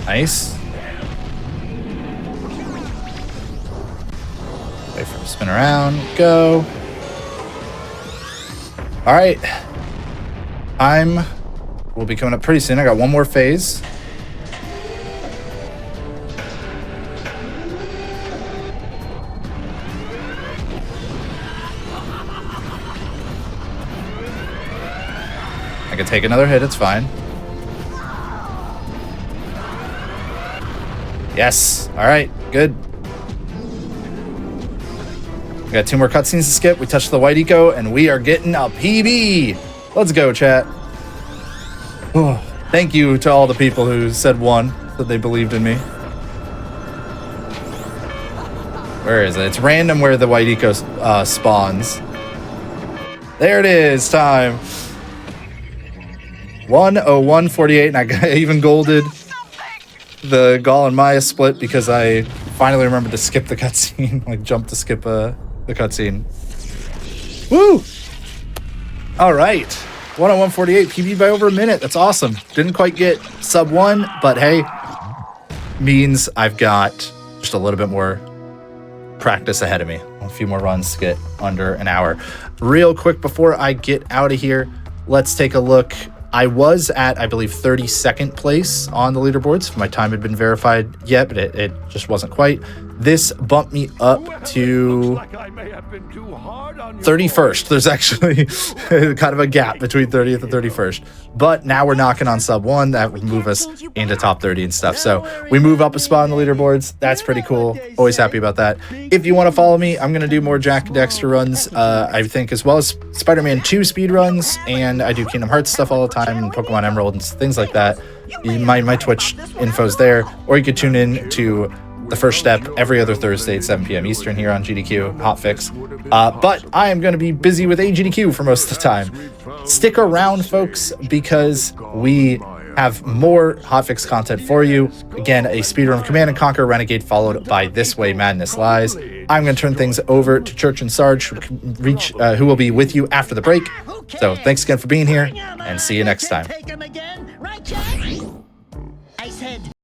Nice. Wait for it to spin around. Go. All right. We'll be coming up pretty soon. I got one more phase. I can take another hit. It's fine. Yes. All right. Good. We got 2 more cutscenes to skip. We touched the white eco, and we are getting a PB. Let's go, chat. Oh, thank you to all the people who said 1, that they believed in me. Where is it? It's random where the white eco spawns. There it is. Time. 1:01:48, and I got even golded the Gaul and Maya split because I finally remembered to skip the cutscene, like jump to skip the cutscene. Woo! All right, 1:01:48, PB by over a minute. That's awesome. Didn't quite get sub 1, but hey, means I've got just a little bit more practice ahead of me. A few more runs to get under an hour. Real quick before I get out of here, let's take a look. I was at, I believe, 32nd place on the leaderboards. My time had been verified yet, but it just wasn't quite. This bumped me up to 31st. There's actually kind of a gap between 30th and 31st. But now we're knocking on sub 1. That would move us into top 30 and stuff. So we move up a spot on the leaderboards. That's pretty cool. Always happy about that. If you want to follow me, I'm going to do more Jak and Daxter runs, I think, as well as Spider-Man 2 speed runs. And I do Kingdom Hearts stuff all the time, and Pokemon Emerald and things like that. My Twitch info's there. Or you could tune in to The First Step every other Thursday at 7 p.m. Eastern here on GDQ Hotfix. But I am going to be busy with AGDQ for most of the time. Stick around, folks, because we have more Hotfix content for you. Again, a speedrun of Command & Conquer Renegade, followed by This Way Madness Lies. I'm going to turn things over to Church and Sarge, who will be with you after the break. So thanks again for being here, and see you next time.